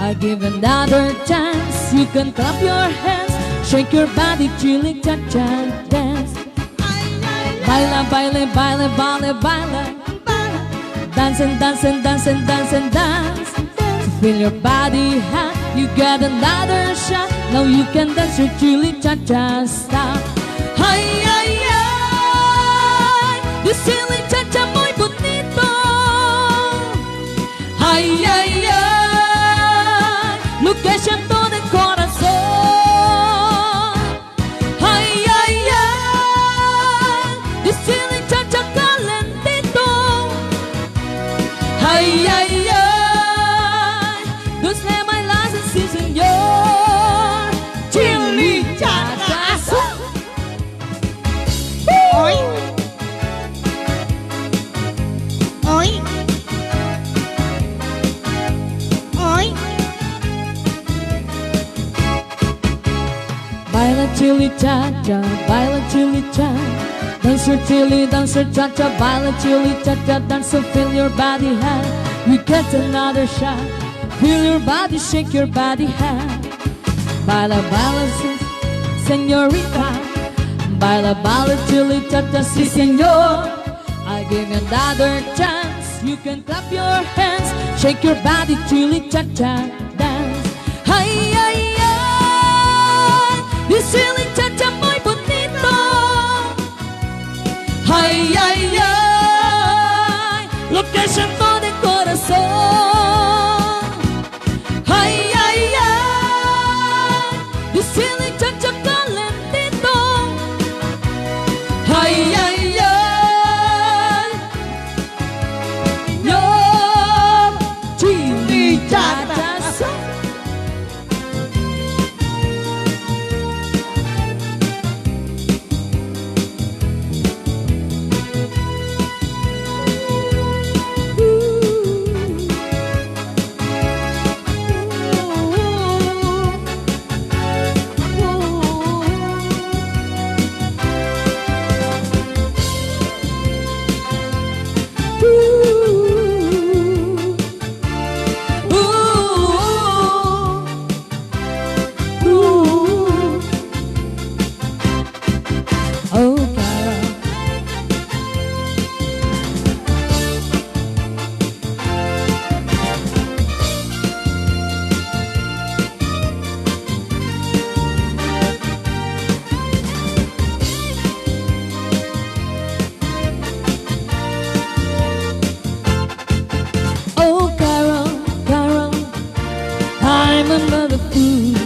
I give another chance. You can clap your hands, shake your body, chili, cha-cha, dance. Baila, baila, baila, baila, baila. Dance and dance and dance and dance and dance. Feel your body hot. You get another shot. Now you can dance your chili, cha-cha style. Ay, ay, ay. This chili, cha-cha, muy bonito. Ay, ay, ay. Lo que siento de corazón. Ay, ay, ay. This chili, cha-cha, calentito. Ay, ay, ay. Dulce my license, sí, señor. Chili, cha-cha. Oy! Oy! Oy! Baila chili cha-cha, baila chili cha. Dancer chili, dancer cha-cha, baila chili cha-cha. Dancer, feel your body hot. You get another shot. Feel your body, shake your body hot. Baila, baila, señorita. Baila, baila chili cha-cha, si, señor. I give you another chance. You can clap your hands, shake your body till it cha-cha dance. Ay, ay, ay, this feeling cha-cha muy bonito. Ay, ay, ay, lo que siento de corazón. Ay, ay, ay, this feeling cha-cha calentito. Ay, ay, ay, yo, chili cha-cha song. Oh, Carol. Oh, Carol, Carol, I'm another fool.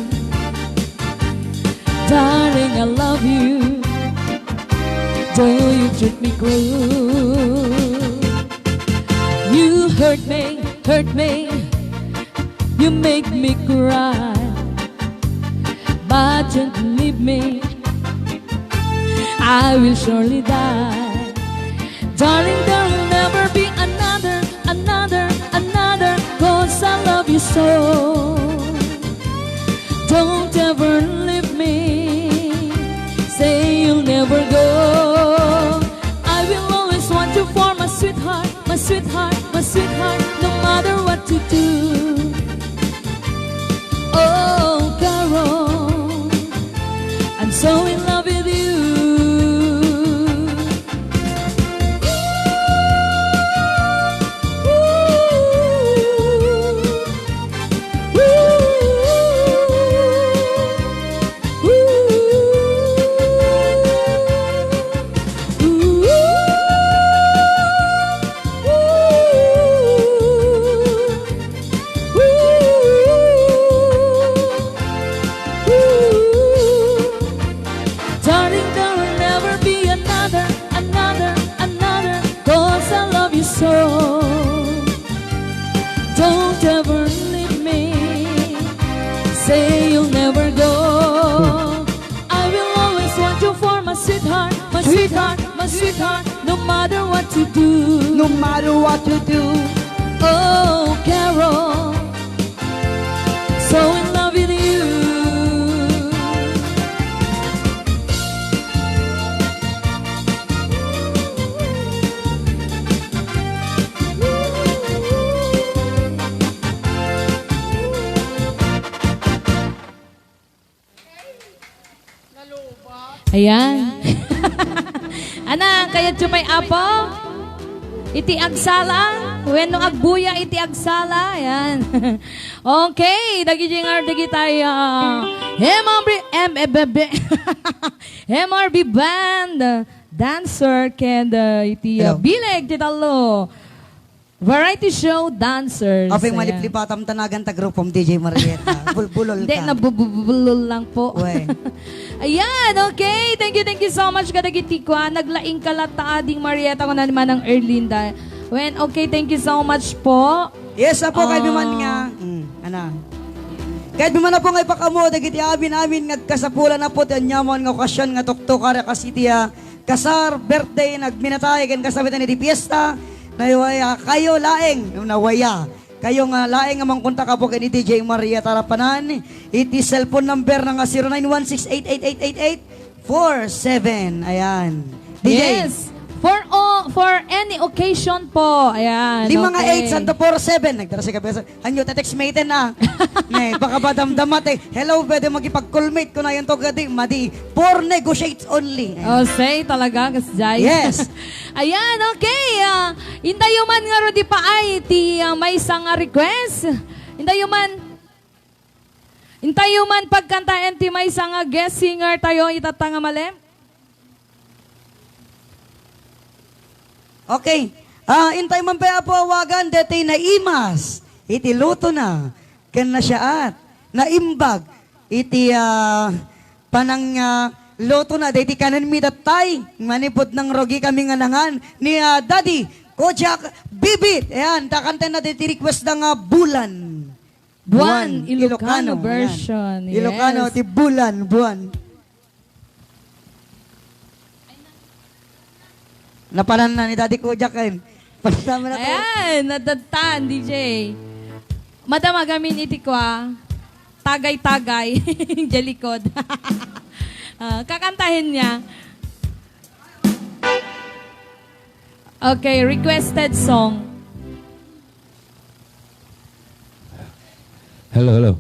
Darling, I love you. Though you treat me cruel, you hurt me, you make me cry, but don't leave me, I will surely die. Darling, there'll never be another, cause I love you so. Don't ever leave me, say you'll never go. I will always want you for my sweetheart, my sweetheart, my sweetheart, no matter what you do. Oh, Carol, I'm so in love with you. Darling, there will never be another, cause I love you so. Don't ever leave me, say you'll never go. I will always want you for my sweetheart, my sweetheart, my sweetheart, no matter what you do. No matter what you do. Oh, Carol, so in love with you. Ayan. Anang, kaya chupay apo? Iti agsala. When no agbuya, iti agsala. Ayan. Okay. Dagi jingar, dagi tayo. MRB Band. Dancer. Kenda iti Hello. bileg. Titalo. Variety show dancers. Apeng Ayan. maliplipatam tanagan ta grupom DJ Marieta. Bulbulol Hindi, ka. nabubulol lang po. Uwe. Ayan, okay. Thank you so much kadagiti ko. Naglaing kalata ading Marieta ko na naman ng Erlinda. When, okay, thank you so much po. Yes, apo, kahit biman nga. Ana. Kahit biman na po nga ipakamo, dagiti amin ngagkasapulan na po, tanyamon nga okasyon nga tuktukara kasitiya. Kasar, birthday, nagminatay, kan kasabitan ni di fiesta. Nawaya, kayo laeng, nawaya. Kayo nga laeng nga mangkunta ka po kay ni DJ Maria Tarapanan. Iti cellphone number na nga 0916-88888-47. Ayan. DJ. Yes. For any occasion po. Ayan. Di mga okay. 8 Santo 47 nagdara si kabesa. Anyo text mate na. Ne, baka ba damdamat eh. Hello, pwede magipag-callmate ko na yan to gadi. Madi, for negotiates only. Oh, say talaga, kasjay. Yes. Ayan, okay. Intayuman nga ro di pa ay ti may isang request. Intayuman pagkantaan ti may isang guest singer tayo itatanga malem. Okay. Intay man pa po awagan deti na imas. Iti luto na. Ken na siya at naimbag. Iti panang luto na. Deti kanan mi tatay. Manipod ng rogi kami nga nangan. Ni Daddy Kojak Bibit. Ayan. Takantay na deti request ng bulan. Buwan, Ilocano version. Ayan. Ilocano, Yes. ti bulan, buwan. Napanan na ni Daddy Kojak kain. Pasama na to. Ayan, nadatan, DJ. Madama gamin iti ko tagay-tagay, jalikod. Kakantahin niya. Okay, requested song. Hello.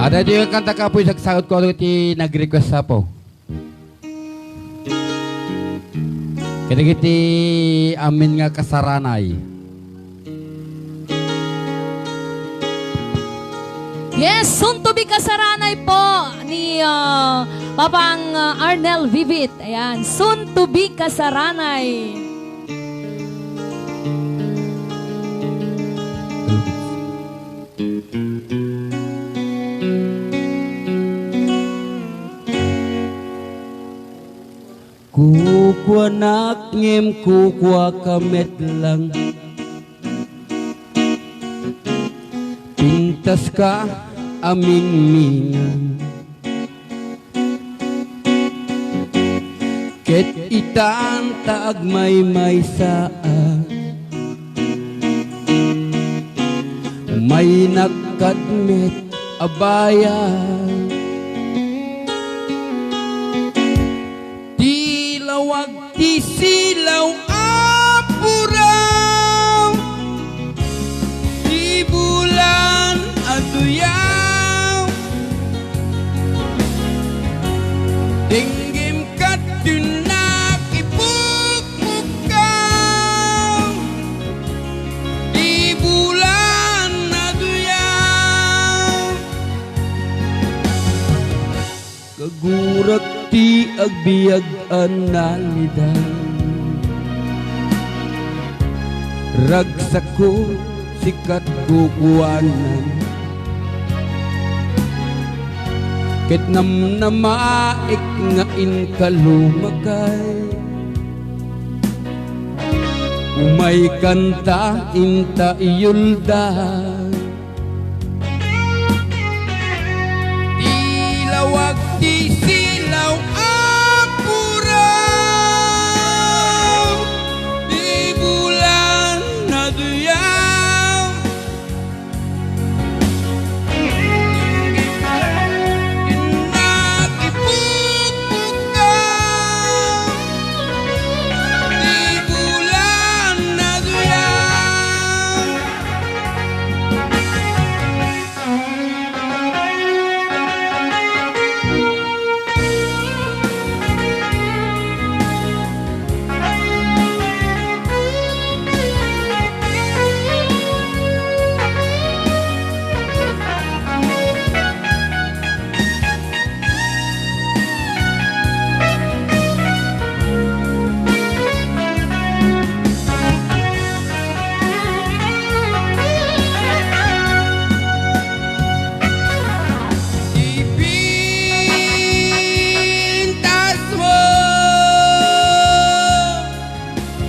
Ada yung kanta ka po yung sagot ko iti nag-request sa po. Kiti amin nga kasaranay. Yes, soon to be kasaranay po ni Papang Arnel Vivit. Ayan, soon to be kasaranay. Kukwa nakngem kukwa kamet lang. Pintas ka aming mingan. Ket itan taag may saa. May nakadmet abayan. Wag ti silaw apuraw, di bulan aduyaw, dinggim kat dunak ipukmukaw, di bulan aduyaw, kagurak ti agbiag analidan, ragsak ko sikat kukuanan, ket namnamaik nga inkalumakay, umay kanta inta iyuldan, tilawag ti silaw apuraw, di bulan na duyaw, inakipugpukaw, di bulan na duyaw. Ipintas mo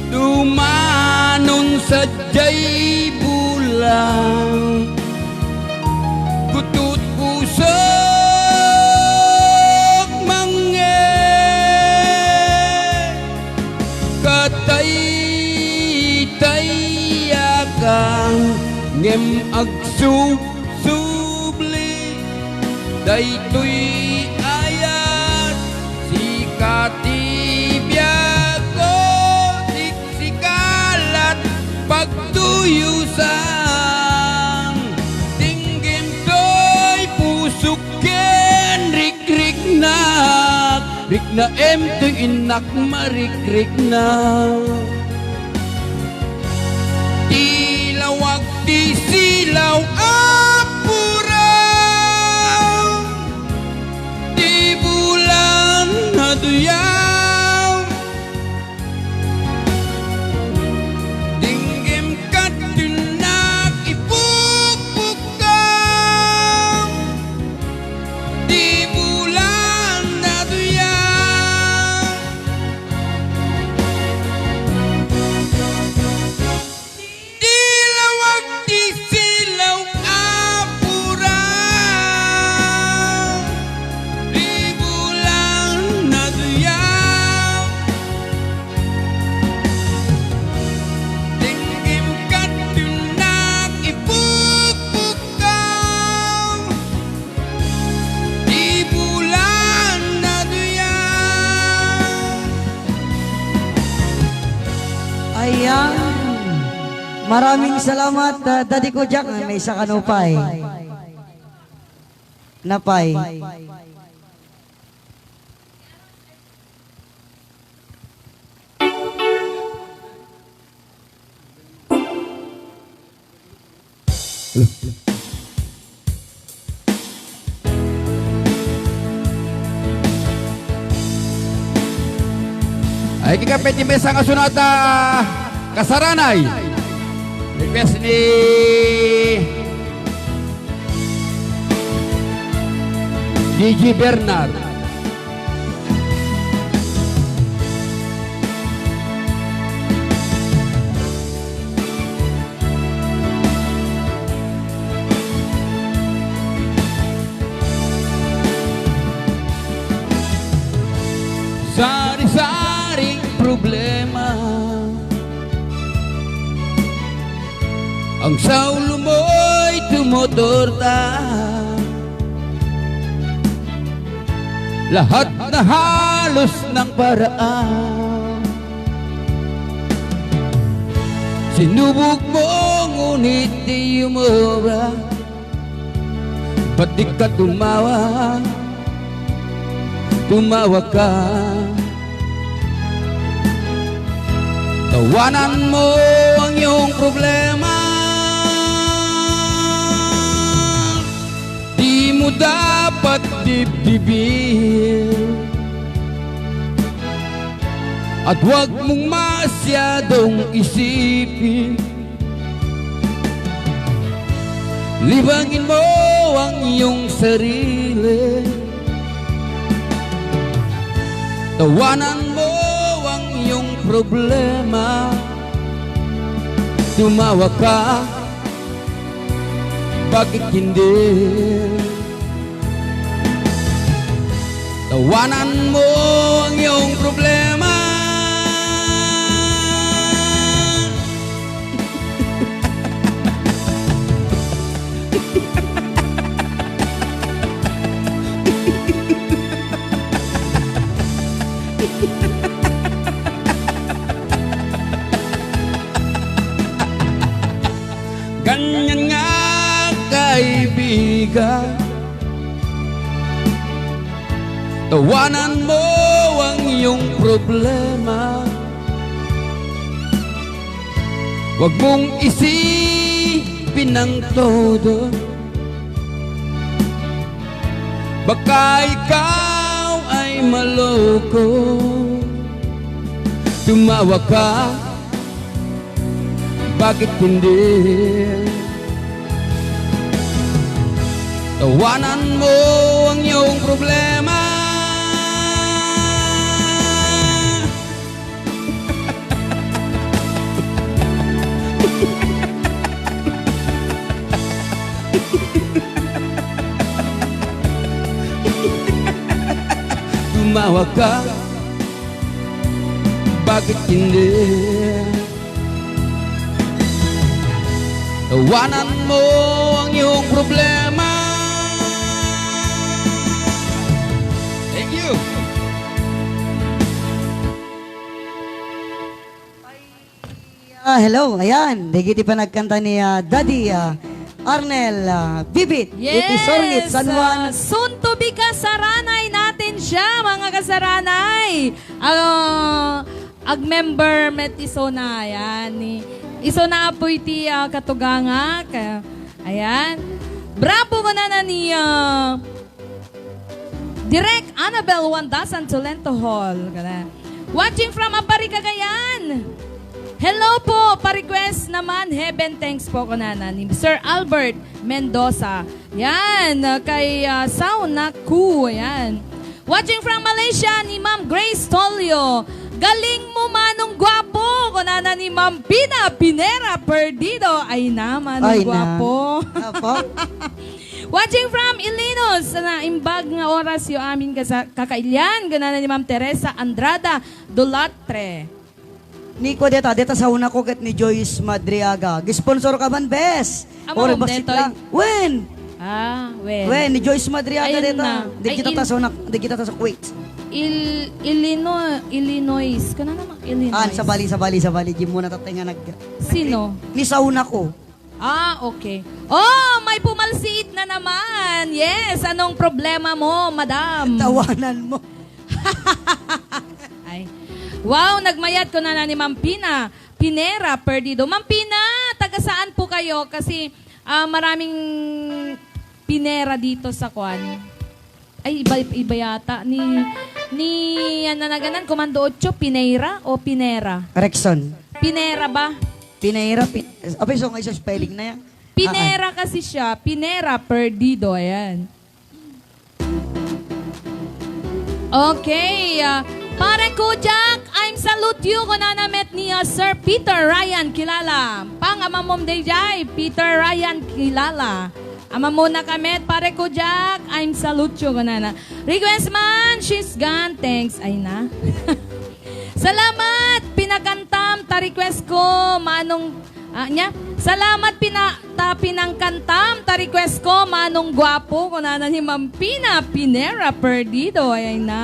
dumanon sa jay bulang, kutut pusok mangge, katay tayakang ngem agsub-subli, daytoy ayat luyusan. Tinggim to'y pusok ken rik-rik nak. Rik na to'y inak marik-rik na. Tilawag di silaw apuraw. Di bulan na duyaw. Dinggim ka tunak ipukpukaw. Di bulan na duyaw. Dilawag di silaw apuraw. Di bulan na duyaw. Dinggim ka tunak ipukpukaw. Di bulan na duyaw. Ayan. Maraming salamat, Daddy ko Jack. May isa kanupay. Napay. Ay kikapit yung mesa nga sunata kasaranay. Request ni DJ Bernard. Sari-saring problema ang saulo mo'y tumodorta. Lahat na halos ng paraan sinubok mo, ngunit di umura. Ba't di ka tumawa? Tumawa ka. Tawanan mo ang iyong problema. Di mo dapat dibdibin. At huwag mong masyadong isipin. Libangin mo ang iyong sarili. Tawanan mo ang iyong problema. Tumawa ka, bakit hindi? Tawanan mo ang iyong problema. Ganyan nga kaibigan. Tawanan mo ang iyong problema. Huwag mong isipin ng todo. Baka ikaw ay maloko. Tumawa ka, bakit hindi? Tawanan mo ang iyong problema. Tumawa ka, bakit hindi? Tawanan mo ang iyong problema. Thank you. Hello, ayan. Digiti pa nagkanta ni Daddy Arnel Bibit. Iti Sorgit, San Juan. Soon to be kasaranay natin siya, mga kasaranay. Ag-member met iso na, ayan. Iso na po iti katuganga. Ayan. Bravo ko na ni Direk Annabel Wandasan Tolento Hall. Watching from Abari, Cagayan. Hello po, pa-request naman, Heaven Thanks po ko na ni Sir Albert Mendoza. Yan, kay Saunaku, yan. Watching from Malaysia, ni Ma'am Grace Tolio. Galing mo manong gwapo, ko na ni Ma'am Pina Pinera Perdido. Ay naman, gwapo. Apo. Watching from Ilinos, na imbag nga oras yung amin kakailyan. Ganana ni Ma'am Teresa Andrada Dolatre. Nico deta sa una ko ket ni Joyce Madriaga. Gisponsor ka man, bes. Amo, Or basit detoy. lang. When? Well. When ni Joyce Madriaga Ayun deta. na. Di Ay, kita ta sa una, di kita ta sa Kuwait. Illinois. Kana naman Illinois. Sa bali. Di muna tatay nga Sino? Ni sa una ko. Okay. Oh, may pumalsiit na naman. Yes, anong problema mo, madam? Tawanan mo. Ay. Wow, nagmayat ko na ni Ma'am Pina Pinera Perdido. Ma'am Pina, taga saan po kayo? Kasi maraming Pinera dito sa Kwan. Ay, iba yata. Nanaganan, Komando 8, Pinera o Pinera? Rexon. Pinera ba? Pinera. Apay, so nga isa spelling na yan. Pinera kasi siya. Pinera Perdido. Ayan. Okay. Pare ko, Jack, I'm salute you kung nanamet ni Sir Peter Ryan kilala. Pang amamom dayjay, Peter Ryan kilala. Amamona kamet, pare ko, Jack, I'm salute you kung nana. Request man, she's gone, thanks. Ay na. Salamat, pinakantam, ta request ko, manong, Salamat, pinangkantam, ta request ko, manong gwapo, kung nana ni Ma'am Pina Pinera Perdido. Ay na.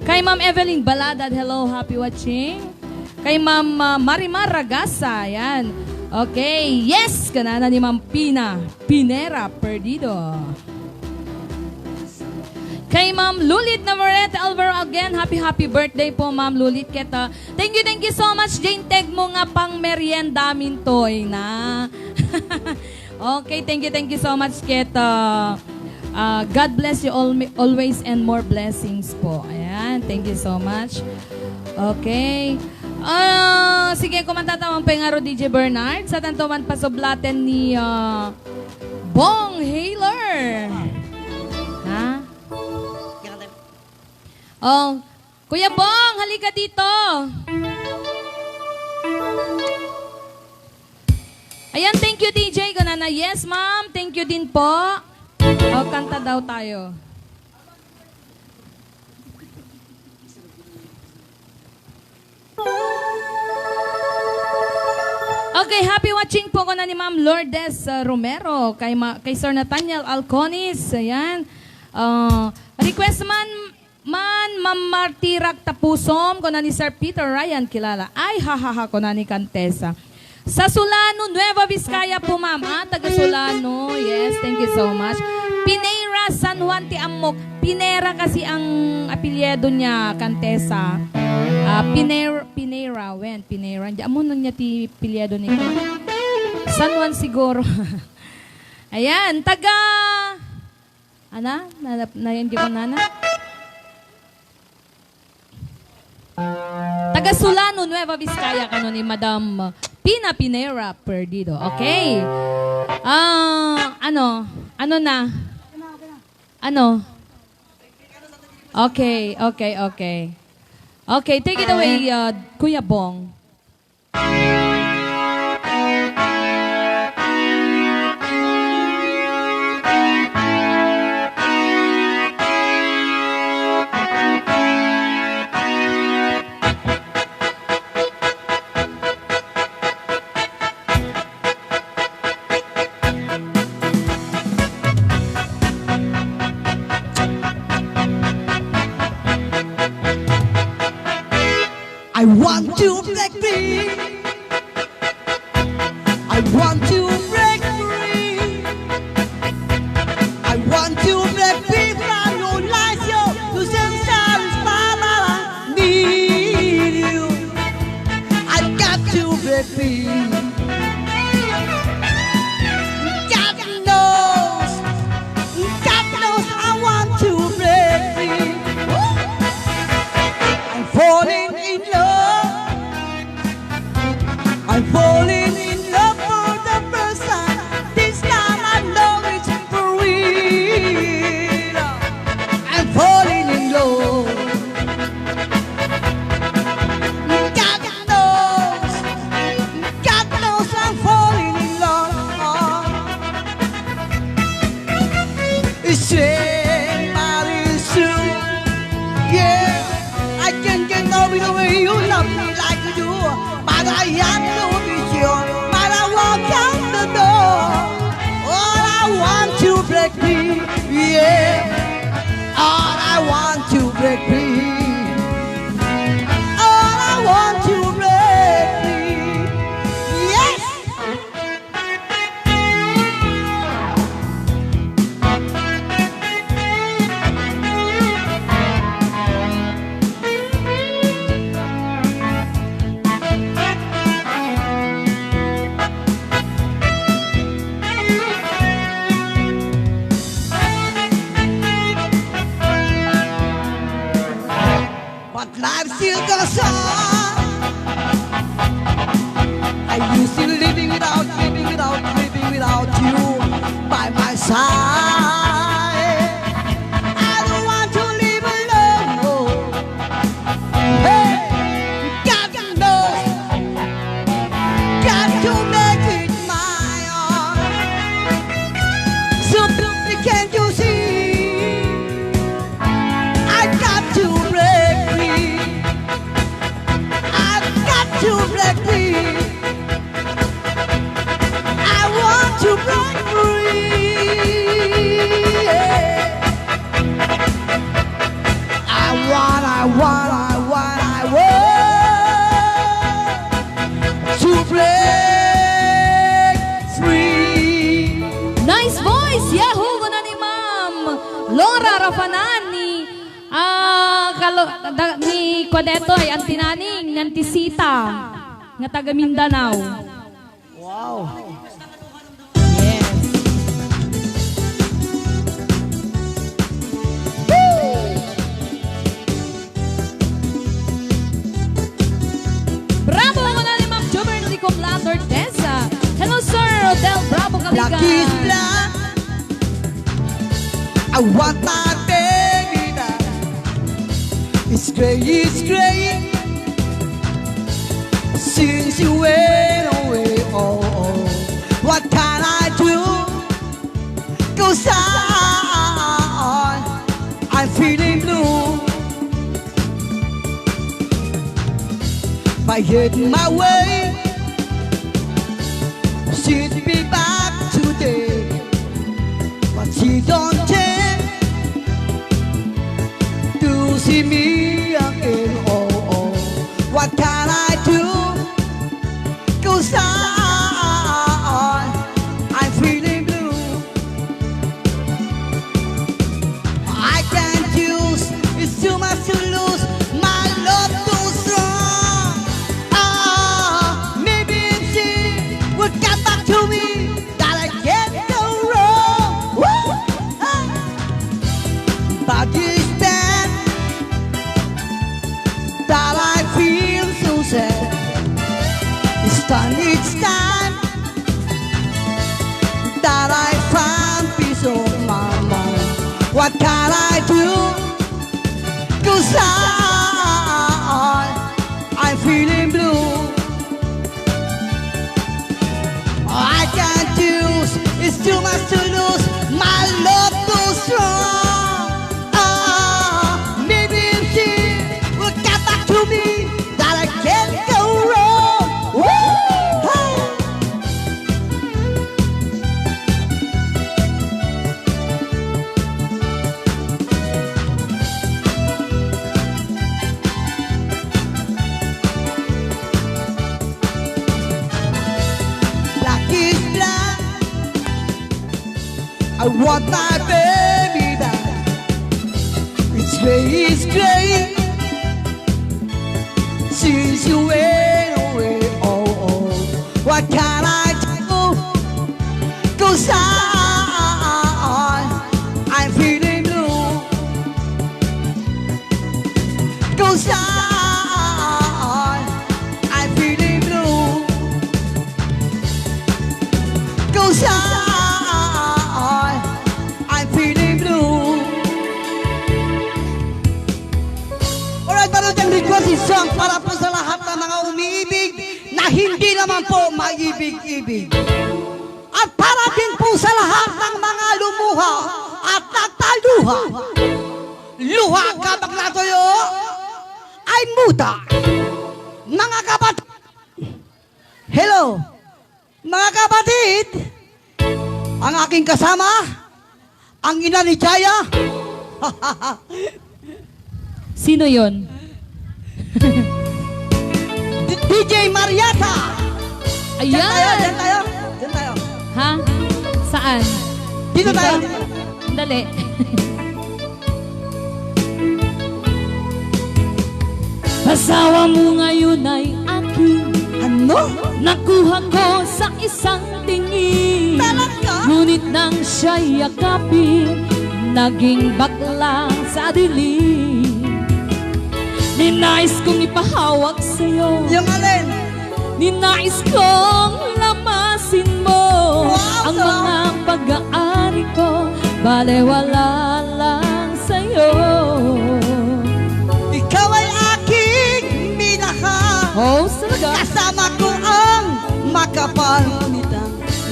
Kay Ma'am Evelyn Baladad, hello, happy watching. Kay Ma'am Marimar Ragasa, yan. Okay, yes, kanana ni Ma'am Pinera Perdido. Kay Ma'am Lulit Navarrete Alvaro again, happy birthday po Ma'am Lulit Keta. Thank you so much, Jane Teg mo nga pang merienda mintoy na. Okay, thank you so much Keta. God bless you always and more blessings po. Ayan, thank you so much. Okay. Sige, kumantatawang pengaro DJ Bernard. Sa tantuman pasoblaten ni Bong Haler. Ha? Oh, Kuya Bong, halika dito. Ayan, thank you DJ. Ganana, yes ma'am, thank you din po. Kanta daw tayo. Okay, happy watching po ko na ni Ma'am Lourdes Romero, kay Sir Nathaniel Alconis, ayan. Request man Ma'am Martirak Tapusom, ko na ni Sir Peter Ryan kilala. Ay, hahaha ko na ni Cantesa. Sa Solano, Nueva Vizcaya po, ma'am. Taga Solano. Yes, thank you so much. Pinera, San Juan de Amok. Pinera kasi ang apelyido niya, Cantesa. Pinera, Pinera. Diyan mo nun niya ti apelyido ni San Juan siguro. Ayan, taga... Ana? Nayan di ko nana? Taga Solano, Nueva Vizcaya kano ni Madam Pina Pinera Perdido. Okay. Ano na? Ano? Okay. Okay, take it away, Kuya Bong. I want to black me me the way you love me like you do. But I am to be sure. But I walk out the door. All I want to break free, yeah. All I want to break free. All I want to break free. Yes. But life still goes on. And you still living without you by my side. I don't want to live alone. Hey, God knows, got to make it my own. So can't you see? I got to break free. I've got to break free. I want to break free. Yeah. I want to break free. Nice voice! Yahoo! Ko na ni Ma'am Laura Rafanan ni Kodetoy, ang tinaning ng Tisita nga taga Mindanao. Wow. Yes. Bravo ko na ni Ma'am Juberty Comlander Tessa. Hello sir, Rodel Bravo Black is Kaligan. black. I want my baby back. It's gray. Since you went away, oh, oh. What can I do? 'Cause I'm feeling blue. If I hit my way, she'd be back today. But she don't care to see me again. Oh, oh. What can I do? 'Cause I'm feeling blue. I can't use, it's too much to lose. My love too strong. Maybe if she would come back to me, that I can't go wrong. Woo! Ah. But it's then that I feel so sad. It's time that I find peace of my mind. What can I do? 'Cause I'm feeling blue. I can't use, it's too much to lose. My love too strong. Maybe if she would get back to me, that I can't go wrong. Woo! Hey! Black is black. I want my baby back. It's gray. Since you went away, oh, oh. What can I do? 'Cause I'm feeling blue. 'Cause I'm feeling blue. 'Cause I'm feeling blue. Alright, baru ang request is song para po sa lahat ng mga umiibig na hindi naman po maibig-ibig. At para din po sa lahat ng mga lumuha at nagtaluha. Luha ka bang natuyo? ay muta. Mga kapatid, hello, mga kapatid, ang aking kasama, ang ina ni Chaya. Sino yon? DJ Marieta. Diyan Ayan! tayo. Diyan tayo. Ha? Saan? Dito tayo. Dali. Asawa mo ngayon ay aking Ano? nakuha ko sa isang tingin. Talaga? Ngunit nang siya'y yakapin, naging bakla sa dilim. Ninais kong ipahawak sa'yo, Yung alin? ninais kong lamasin mo. Wow, Ang sarap. mga pag-aari ko, balewala lang sa'yo. Ikaw ay aking minahal. Oh, talaga? Kasama ko ang makapal.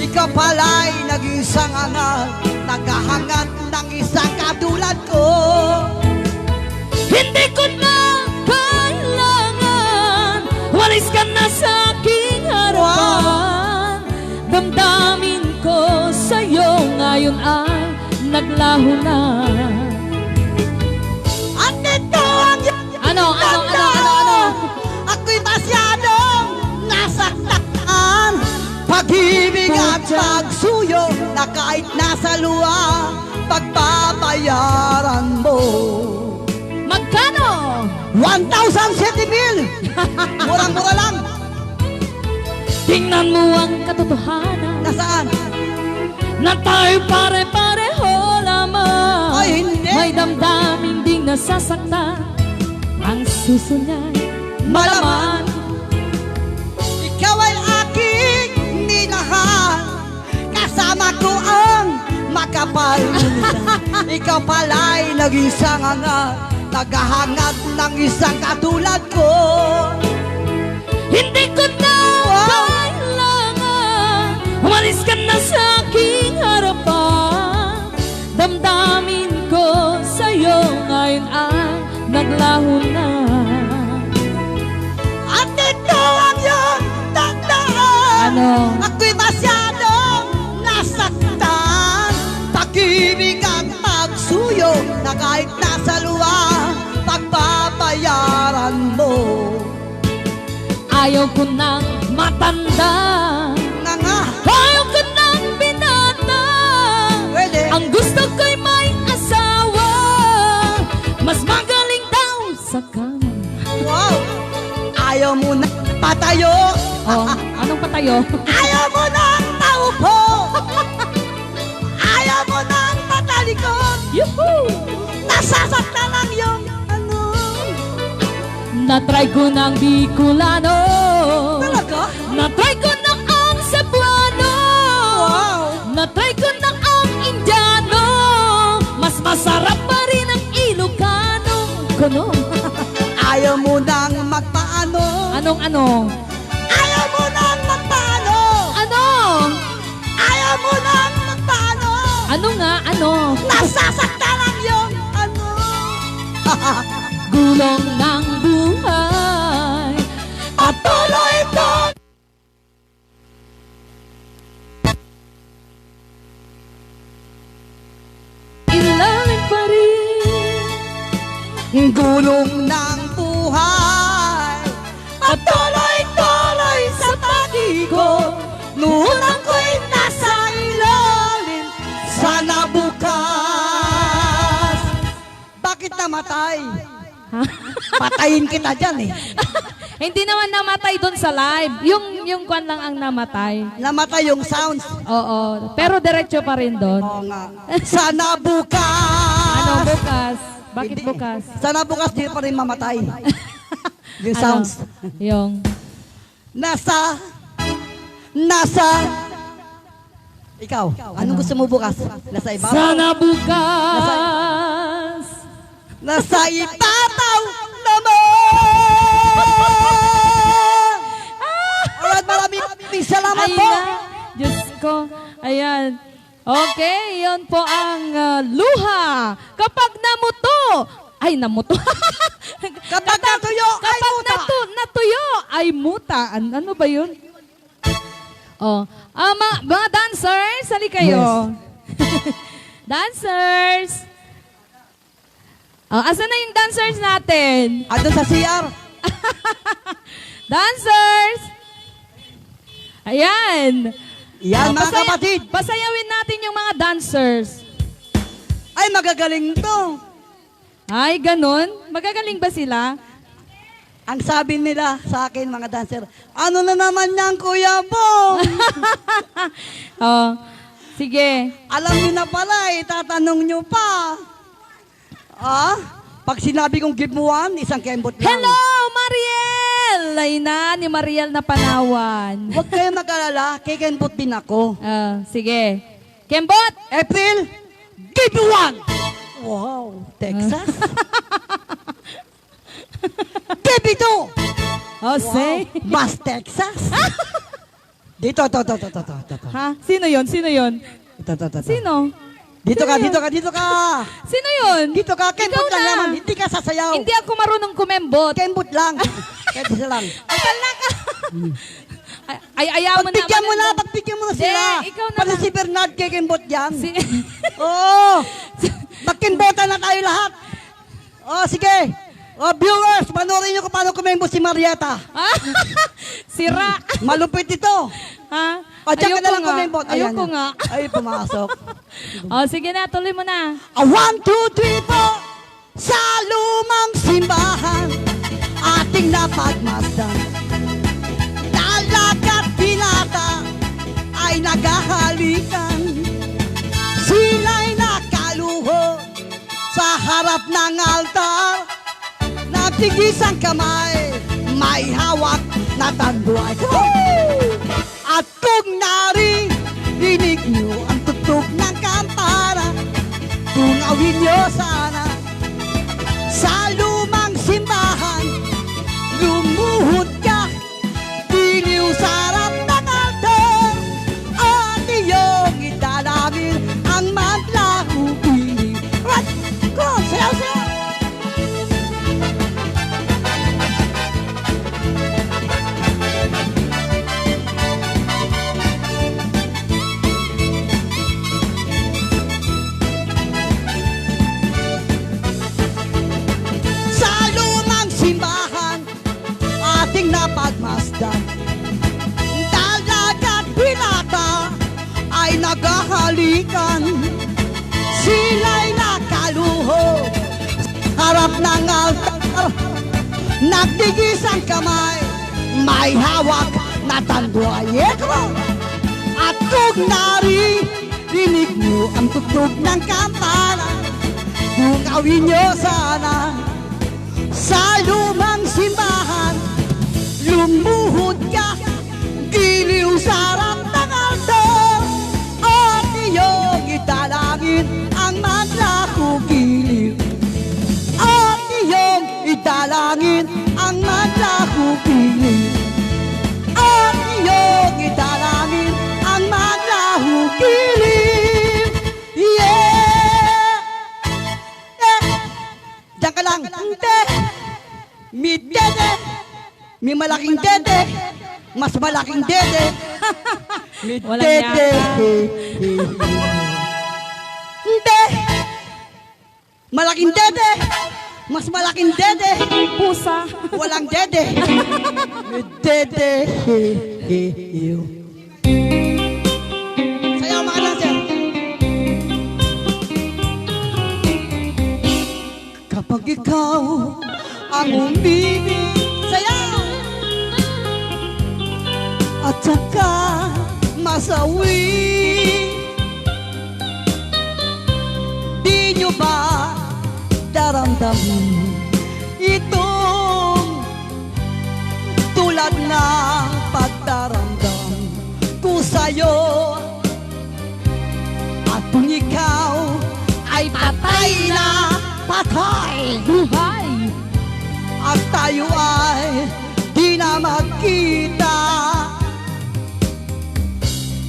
Ikaw pala'y naging sangangal, naghahangat ng isang katulad ko. Hindi ko na kailangan, walis ka na sa aking harapan. Damdamin ko sa'yo ngayon ay naglaho na. At ito ang Ano? Ako'y masyadong nasaktan. Pag-ibig at pagsuyo na kahit nasa luwa, pagbabayaran mo. Magkano? 1,000 bill. Murang-mura lang. Tingnan mo ang katotohanan Nasaan? na tayo pare-pareho lamang. Ay, hindi. May damdamin ding nasasaktan, ang susunod malaman. Ikaw ay aking minahal. Kasama ko ang makapal. Ikaw pala'y naging sangangal, naghahangat ng isang katulad ko. Hindi ko na kailangan, umalis ka na sa aking harapan. Damdamin ko sa'yo ngayon ay naglaho na. At ito ang iyong tandaan. Ano? Ako'y masyadong nasaktan. Pag-ibig at pagsuyo na kahit nasa luwa, pagbabayaran mo. Ayaw ko nang matanda, Na nga, ayaw ko nang binata. pwede. Ang gusto ko'y may asawa, mas magaling daw sa kama. Wow! Ayaw mo na patayo. Oh, anong patayo? Ayaw mo nang taupo. Ayaw mo nang matalikod. Yuhu! Nasasaktan lang yung ano. Na-try ko ng Bicolano, Talaga? na-try ko ng ang Cebuano, Wow! na-try ko ng ang Indiano, mas masarap pa rin ang Ilocano. Kuno? Ayaw mo nang magpaano. Anong ano? Ayaw mo nang magpaano. Ano? Ayaw mo nang magpaano. Ano nga? Ano? Nasasaktan lang yung ano. Gulong ng buhay. Patuloy ito. Ilalim pa rin. Gulong ng buhay. Patuloy-tuloy sa pag-ikot. Noon ako'y nasa ilalim. Sana bukas. Bakit namatay? Patayin kita dyan eh. Hindi naman namatay doon sa live. Yung kwan lang ang namatay. Namatay yung sounds. Oo. Pero diretso pa rin doon. Oo nga. Sana bukas. Ano bukas? Bakit Hindi. bukas? Sana bukas di pa rin mamatay. Yung sounds. Ano? Yung. Nasa. Ikaw, anong gusto mo bukas? Nasa ibabaw? Sana bukas. Nasa ibabaw naman! Alright, maraming salamat Ay po! na. Diyos ko. Ayan. Okay, yon po ang luha. Kapag namuto, ay namuto. Kapag natuyo, ay Kapag muta. natuyo, ay muta. Ano ba yun? Oh. Mga dancers, sali kayo. Dancers. Asan na yung dancers natin? Ando sa CR. Dancers! Ayan. Yan mga kapatid. Pasayawin natin yung mga dancers. Ay magagaling to. Ay, ganun? Magagaling ba sila? Ang sabi nila sa akin mga dancer, ano na naman yan Kuya Bong? Oh, sige. Alam niyo na pala, tatanong niyo pa. Pag sinabi kong give mo one, isang kembot lang. Hello, Mariel! Ay na, ni Mariel na Panawan. Huwag kayo mag-alala, kikembot din ako. Sige. Kembot! April, give me one! Wow, Texas? Give me two! Oh, say. Mas Texas? Dito. Ha? Sino yon? Sino yon? Sino? Dito ka. Sino yon? Dito ka, kembot Ikaw lang na. naman, hindi ka sasayaw. Hindi ako marunong kumembot. Kembot lang. Kahit isa lang. Asal ka. Ay, ayaw mo na. Pagbigyan mo na sila. ikaw na Pati lang. si Bernard kikembot yan. Si- Oo. Magkimbotan na tayo lahat. Sige. Viewers, panoorin nyo kung paano kumembot si Marieta. Sira. Malupit ito. Ha? Diyan ka Ayoko na lang nga. kumembot. Ayoko nga. Ay, pumasok. Sige na, tuloy mo na. 1, 2, 3, 4. Sa lumang simbahan, ating napagmasdan. Dalagat binata ay naghahalikan. Sila'y nakaluho sa harap ng altar. Nagtigis ang kamay, may hawak na tanduay. At kung narinig niyo ang tutok ng kampana, tungawin niyo sana sa lumang simbahan. Lumuhod ka, diniw sa harap ng altar, at iyong idalangin ang maglahubiling. Right, go, sayaw. Sa lumang simbahan, ating napagmasdan. Dalagat binata ay naghahalikan. Sila'y nakaluho harap ng altar. Nagtigis ang kamay, may hawak na tanduay. At kung narinig niyo ang tunog ng kampana, tungawin niyo sana sa lumang simbahan. Lumuhod ka, giliw sa harap ng altar, at iyong idalangin ang maglaho-giliw. At iyong idalangin ang maglaho-giliw. At iyong idalangin ang maglaho-giliw. Yeah! Diyan ka lang. Hindi. May dede. May malaking dede. Mas malaking dede. May Walang dede. yaka. Hindi. Malaking dede. Mas malaking dede. Pusa. Walang dede. May dede. Sayaw mga dancer. Kapag ikaw ang umibig, sayaw! At saka masawi, di nyo ba daramdamin itong tulad na pagdaramdam ko sa'yo? At kung ikaw ay patay na patay, Buhay. at tayo ay di na magkita,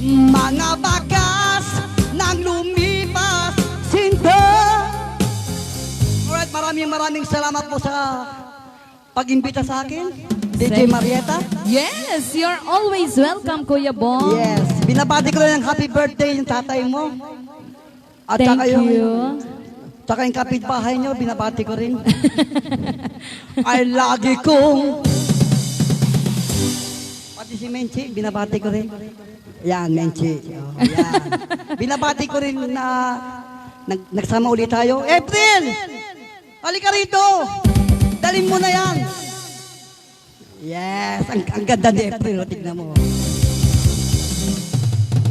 mga bagas nang lumipas sinta. Alright, maraming salamat po sa pag-imbita sa akin. DJ Marieta. Yes, you're always welcome, Kuya Bong. Yes. Binabati ko rin ng happy birthday yung tatay mo. At Thank saka yung, you. Tsaka yung kapitbahay nyo, binabati ko rin. Ay, lagi kong... Pati si Menchi, binabati ko rin. Yan, Menchi. Oh, yan. Binabati ko rin na nagsama ulit tayo. April! Halika rito! Dalhin mo na yan! Yes, ang ganda ni April, o, tignan mo.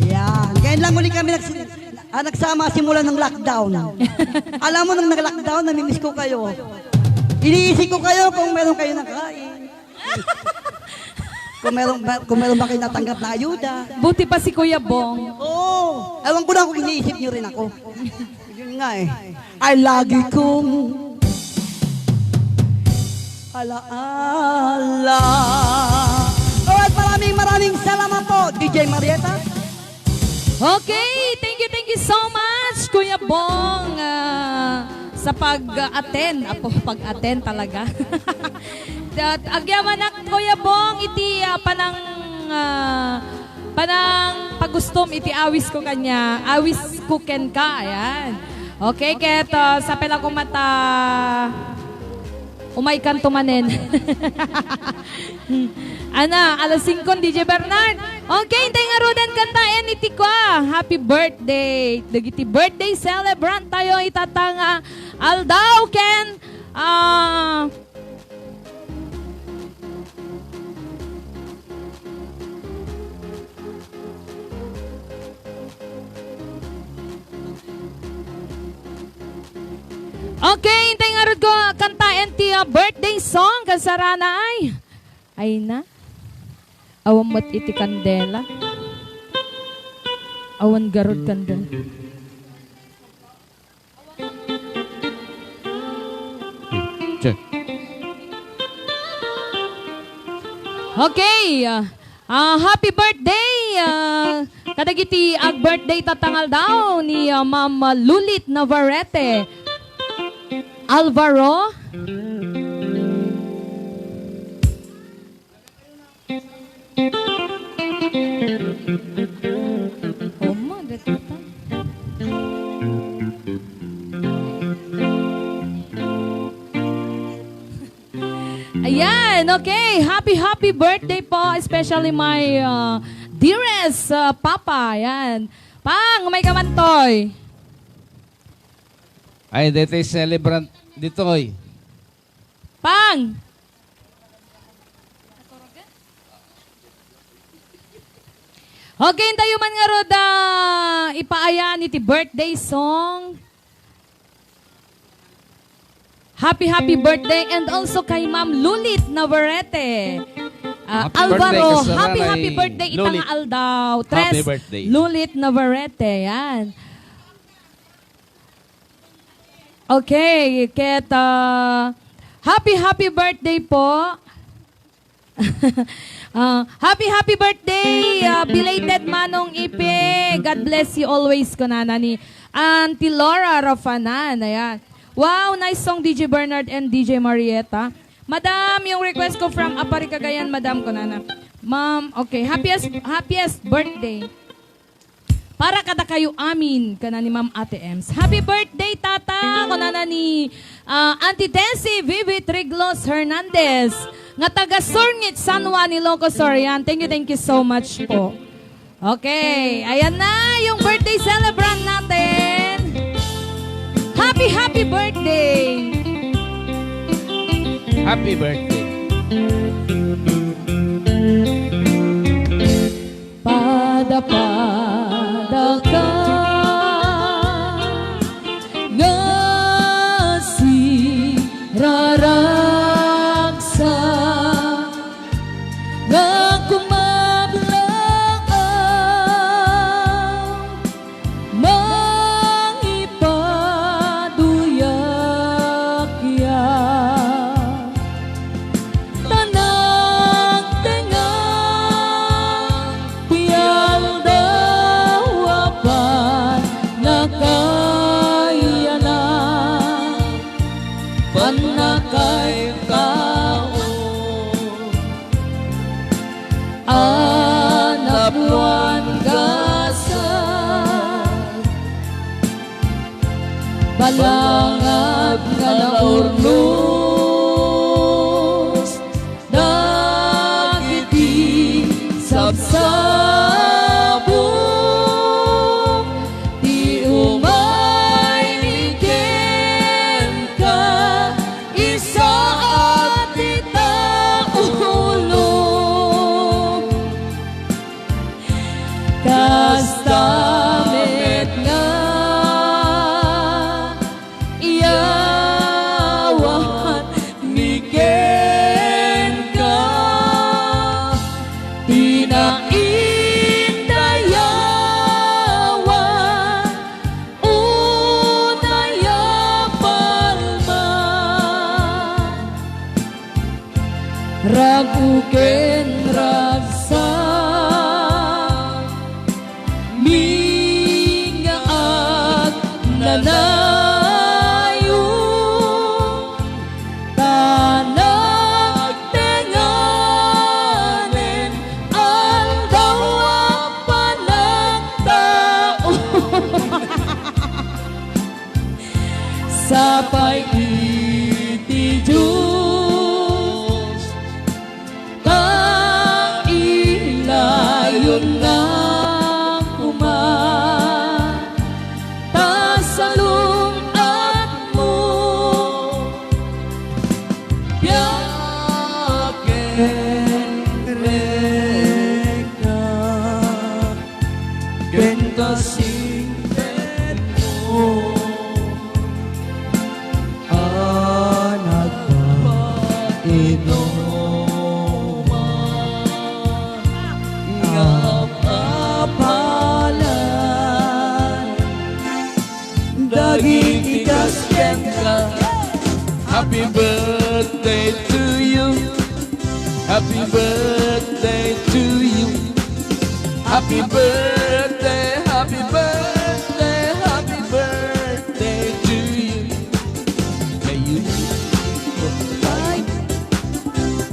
Yan, ngayon lang uli kami nagsama simula ng lockdown. Alam mo, nung nag-lockdown, namimiss ko kayo. Iniisip ko kayo kung meron kayo nakain. Kung meron ba kayo natanggap na ayuda. Buti pa si Kuya Bong. Oo. Ewan ko na kung iniisip niyo rin ako. Yun nga eh. Ay lagi kong alaala. Alright, maraming salamat po, DJ Marieta. Okay, thank you so much, Kuya Bong, sa pag-attend. Pag-attend talaga. Agyaman na, Kuya Bong, iti panang pagustom, iti awis ko kanya. Awis ko ken ka, ayan. Okay, ket sa pela ko mata, umay kan tumanen. Ana, alas 5, DJ Bernard. Okay, tayo nga rodan kantayan iti kwa. Happy birthday. Dagiti birthday celebrant tayo itatanga. Aldaw ken okay, tayo nga rod ko kantayan ti birthday song kasarana ay na. Awan mo't iti kandela. Awan garod kandela. Check. Okay. Happy birthday. Kadagiti ag birthday tatangal daw ni Ma'am Lulit Navarrete. Alvaro. Ayan, okay. Happy birthday po, especially my dearest papa. Ayan. Pang, may kamantoy. Ay, dito celebrant ditoy. Pang. Okay, tayo man nga rod ipaayan iti birthday song. Happy birthday and also kay Ma'am Lulit Navarrete. Happy Alvaro, birthday, happy birthday Lulit. itang Aldaw. Happy Tres birthday. Lulit Navarrete, yan. Okay, ket happy birthday po. Happy birthday, belated Manong Ipe. God bless you always, kunana ni Auntie Laura Rafanan. Ayan. Wow, nice song DJ Bernard and DJ Marieta. Madam, yung request ko from Apari Cagayan, Madam kunana. Ma'am, okay, happiest birthday. Para kada kayo amin, kana ni Ma'am Ate Ems. Happy birthday, tata! Kunana ni Auntie Tensi Vivi Triglos Hernandez. Nga taga Surnit, San Juan, Ilocos Orian. Thank you so much po. Okay, ayan na yung birthday celebrant natin. Happy birthday! Happy birthday. Pada ka ngasi raraksa nga kumablaan mangipaduyak ya tanang tengang pial daw apan nakayanan panakay tao Balangag nga naurnos, dagiti sabsabong, di umay niken ka, isa at itaulo. Kastamet nga iyawan niken ka, tinaindayawan unaya palma, raguken ragsa mingaat nanayo, tanag tenganen aldaw panagtao. Sapay iti Diyos, kailayon na tasalungat mo, biyaken reka, kentasingten mo, anak ba inoma, ngapapalan, daging ikasken ka. Happy birthday to you. Happy birthday to you. Happy birthday, happy birthday, happy birthday to you. May you live long,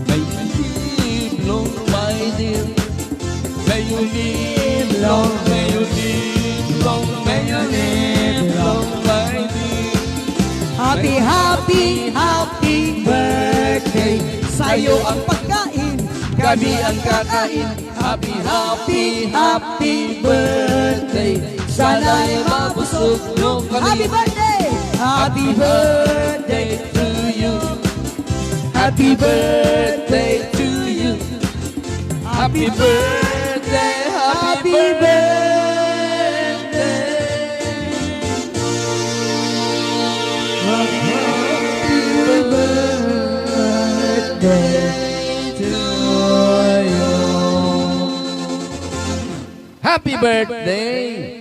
may you live long, my dear. May you live long, may you live long, may you live long, my dear. Happy, happy, happy birthday. Sa'yo ang pagkain, Kami ang kakain. Happy, happy, happy birthday. Sana'y mabusog mo happy kami. birthday! Happy birthday to you. Happy birthday to you. Happy birthday, happy birthday. Happy birthday to you. Happy birthday.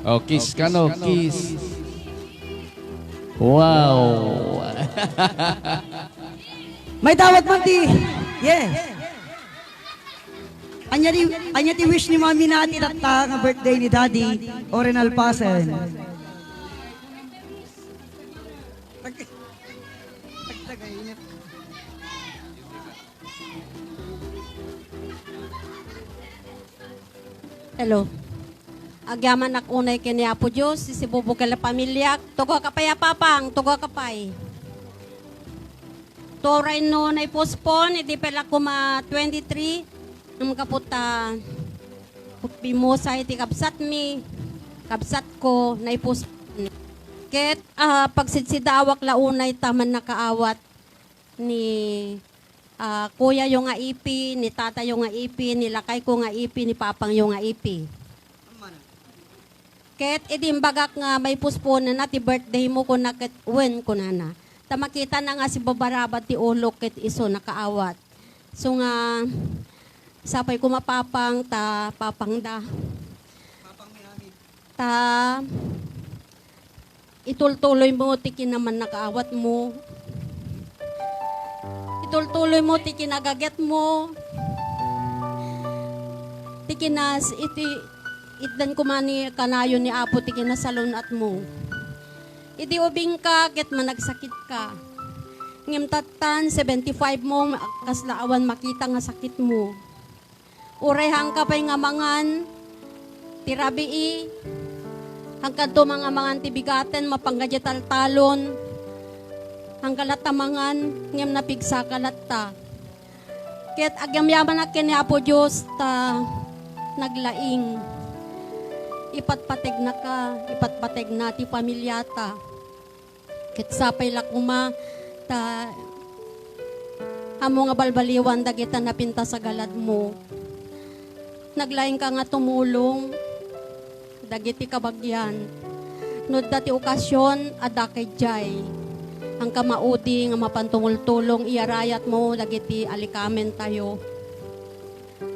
Oh, kiss ka no, kiss. Wow. May tawag man ti. Yes. Anya ti wish ni mami natin at nga birthday ni Daddy Orenal Pasen. Hello. Agyaman ak unay kini Apo Diyos, si bubukal na pamilya, tugo kapay apapang, tugo kapay. Toray no na ipospon, iti pala kuma 23, nang kaputa, pimusa iti kapsat mi, kapsat ko, na ipospon. Ket, pagsidsidawak launay taman nakaawat ni kuya yung nga ipi, ni tata yung nga ipi, ni lakay ko nga ipi, ni papang yung nga ipi. Ket idimbagak nga may pusponan na ti birthday mo ko na ket wen ko na. Ta makita na nga si babarabat ti ulok ket iso nakaawat. So nga sapay ko mapapang ta papang da. Ta itultuloy mo ti kinaman nakaawat mo. Itultuloy mo ti kinagaget mo. Ti kinas iti itdan kumani kanayo ni Apo ti kinasalon at mo. Idi ubing ka, ket managsakit ka. Ngem tatan, 75 mo, kaslaawan makita nga sakit mo. Urehang ka pa'y nga mangan, tirabii, hanggang to mga mangan tibigaten, mapanggadya taltalon, hanggang latamangan, ngem napigsa kalata. Ket agyam-yaman na kini Apo Diyos ta naglaing. Ipatpateg na ka, ipatpateg na ti pamilyata. Ket sapay lakuma ta amo nga balbaliwan dagita napinta sa galad mo. Naglaing ka nga tumulong dagiti kabagyan. No dati okasyon adakay jay. Ang kamaudi nga mapantungul-tulong iyarayat mo dagiti alikamen tayo.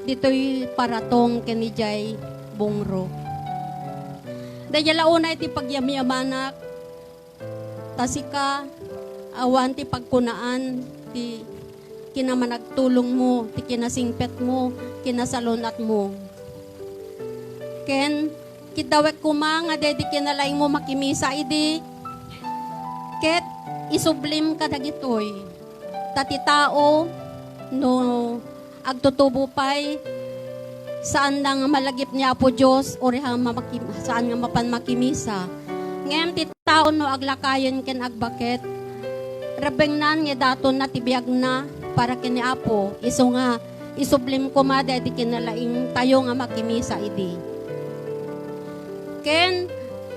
Dito'y paratong kenijay bungro. Dahil launa iti pagyami-amanak, tasika, awan ti pagkunaan, ti kinamanagtulong mo, ti kinasingpet mo, kinasalunat mo. Ken, kitawek kuma nga dedi kinalaing mo makimisa idi, ket isublim ka dagitoy. Tati tao, no agtutubo pa'y saan lang malagip niya po Diyos o saan nga mapan makimisa. Ngayon ti tao no aglakayon ken agbaket. Rabeng nan nga daton na tibiyag na para kini Apo. Iso nga isublim ko ma di kinalaing tayo nga makimisa idi. Ken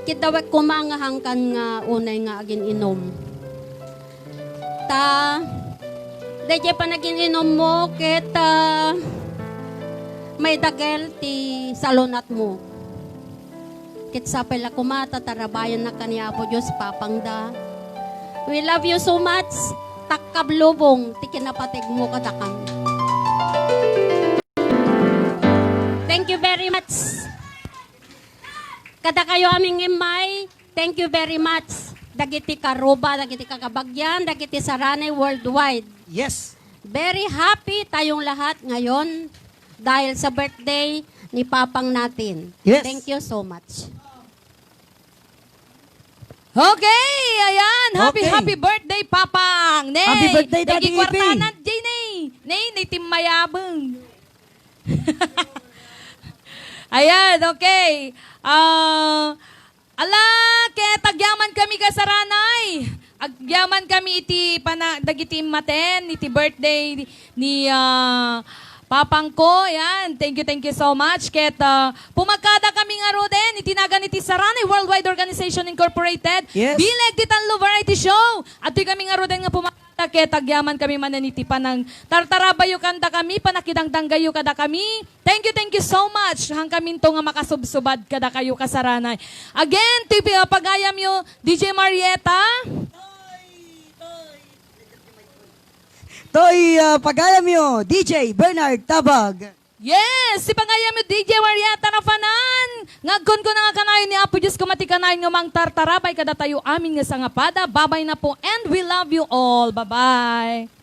kitawek ko nga hangkan nga unay nga agin inom. Ta dahil pa naging inom mo, ket may dagel ti salonat mo. Ket sapay la kumata, tarabayan na kaniya po Diyos, papangda. We love you so much. Takkablubong, ti kinapatig mo kadakam. Thank you very much. Kada kayo aming imay, thank you very much. Dagiti karuba, dagiti kakabagyan, dagiti saranay worldwide. Yes. Very happy tayong lahat ngayon dahil sa birthday ni Papang natin. Yes. Thank you so much. Okay, ayan. Happy, Okay. happy birthday, Papang. Nay, Happy birthday, Daddy Naging kwartanan, Ipi. Jay, nay. Nay, timmayabang. Ayan, okay. Ala, kaya tagyaman kami kasaranay. Agyaman kami iti dagiti maten, iti birthday ni Papang ko. Yan, thank you so much. Ket pumakada kami nga roden, itinagan iti Saranay Worldwide Organization Incorporated. Yes. Bileg ti Tanlo Variety Show. At kami nga roden nga pumakada, ket agyaman kami mananiti panang tartarabayo kanda kami, panakidangdanggayo kada kami. Thank you so much. Hang kami to nga makasubsubad kada kayo kasaranay. Again, pagayam yo, DJ Marieta. Toy pagayam yo, DJ Bernard Tabag. Yes, si pangayam yo DJ Marieta na fanan. Ngagkon ko na nga kanayon ni Apo Diyos ko matikanayon nga mang tartarabay kada tayo amin nga sangapada. Babay na po and we love you all. Bye-bye.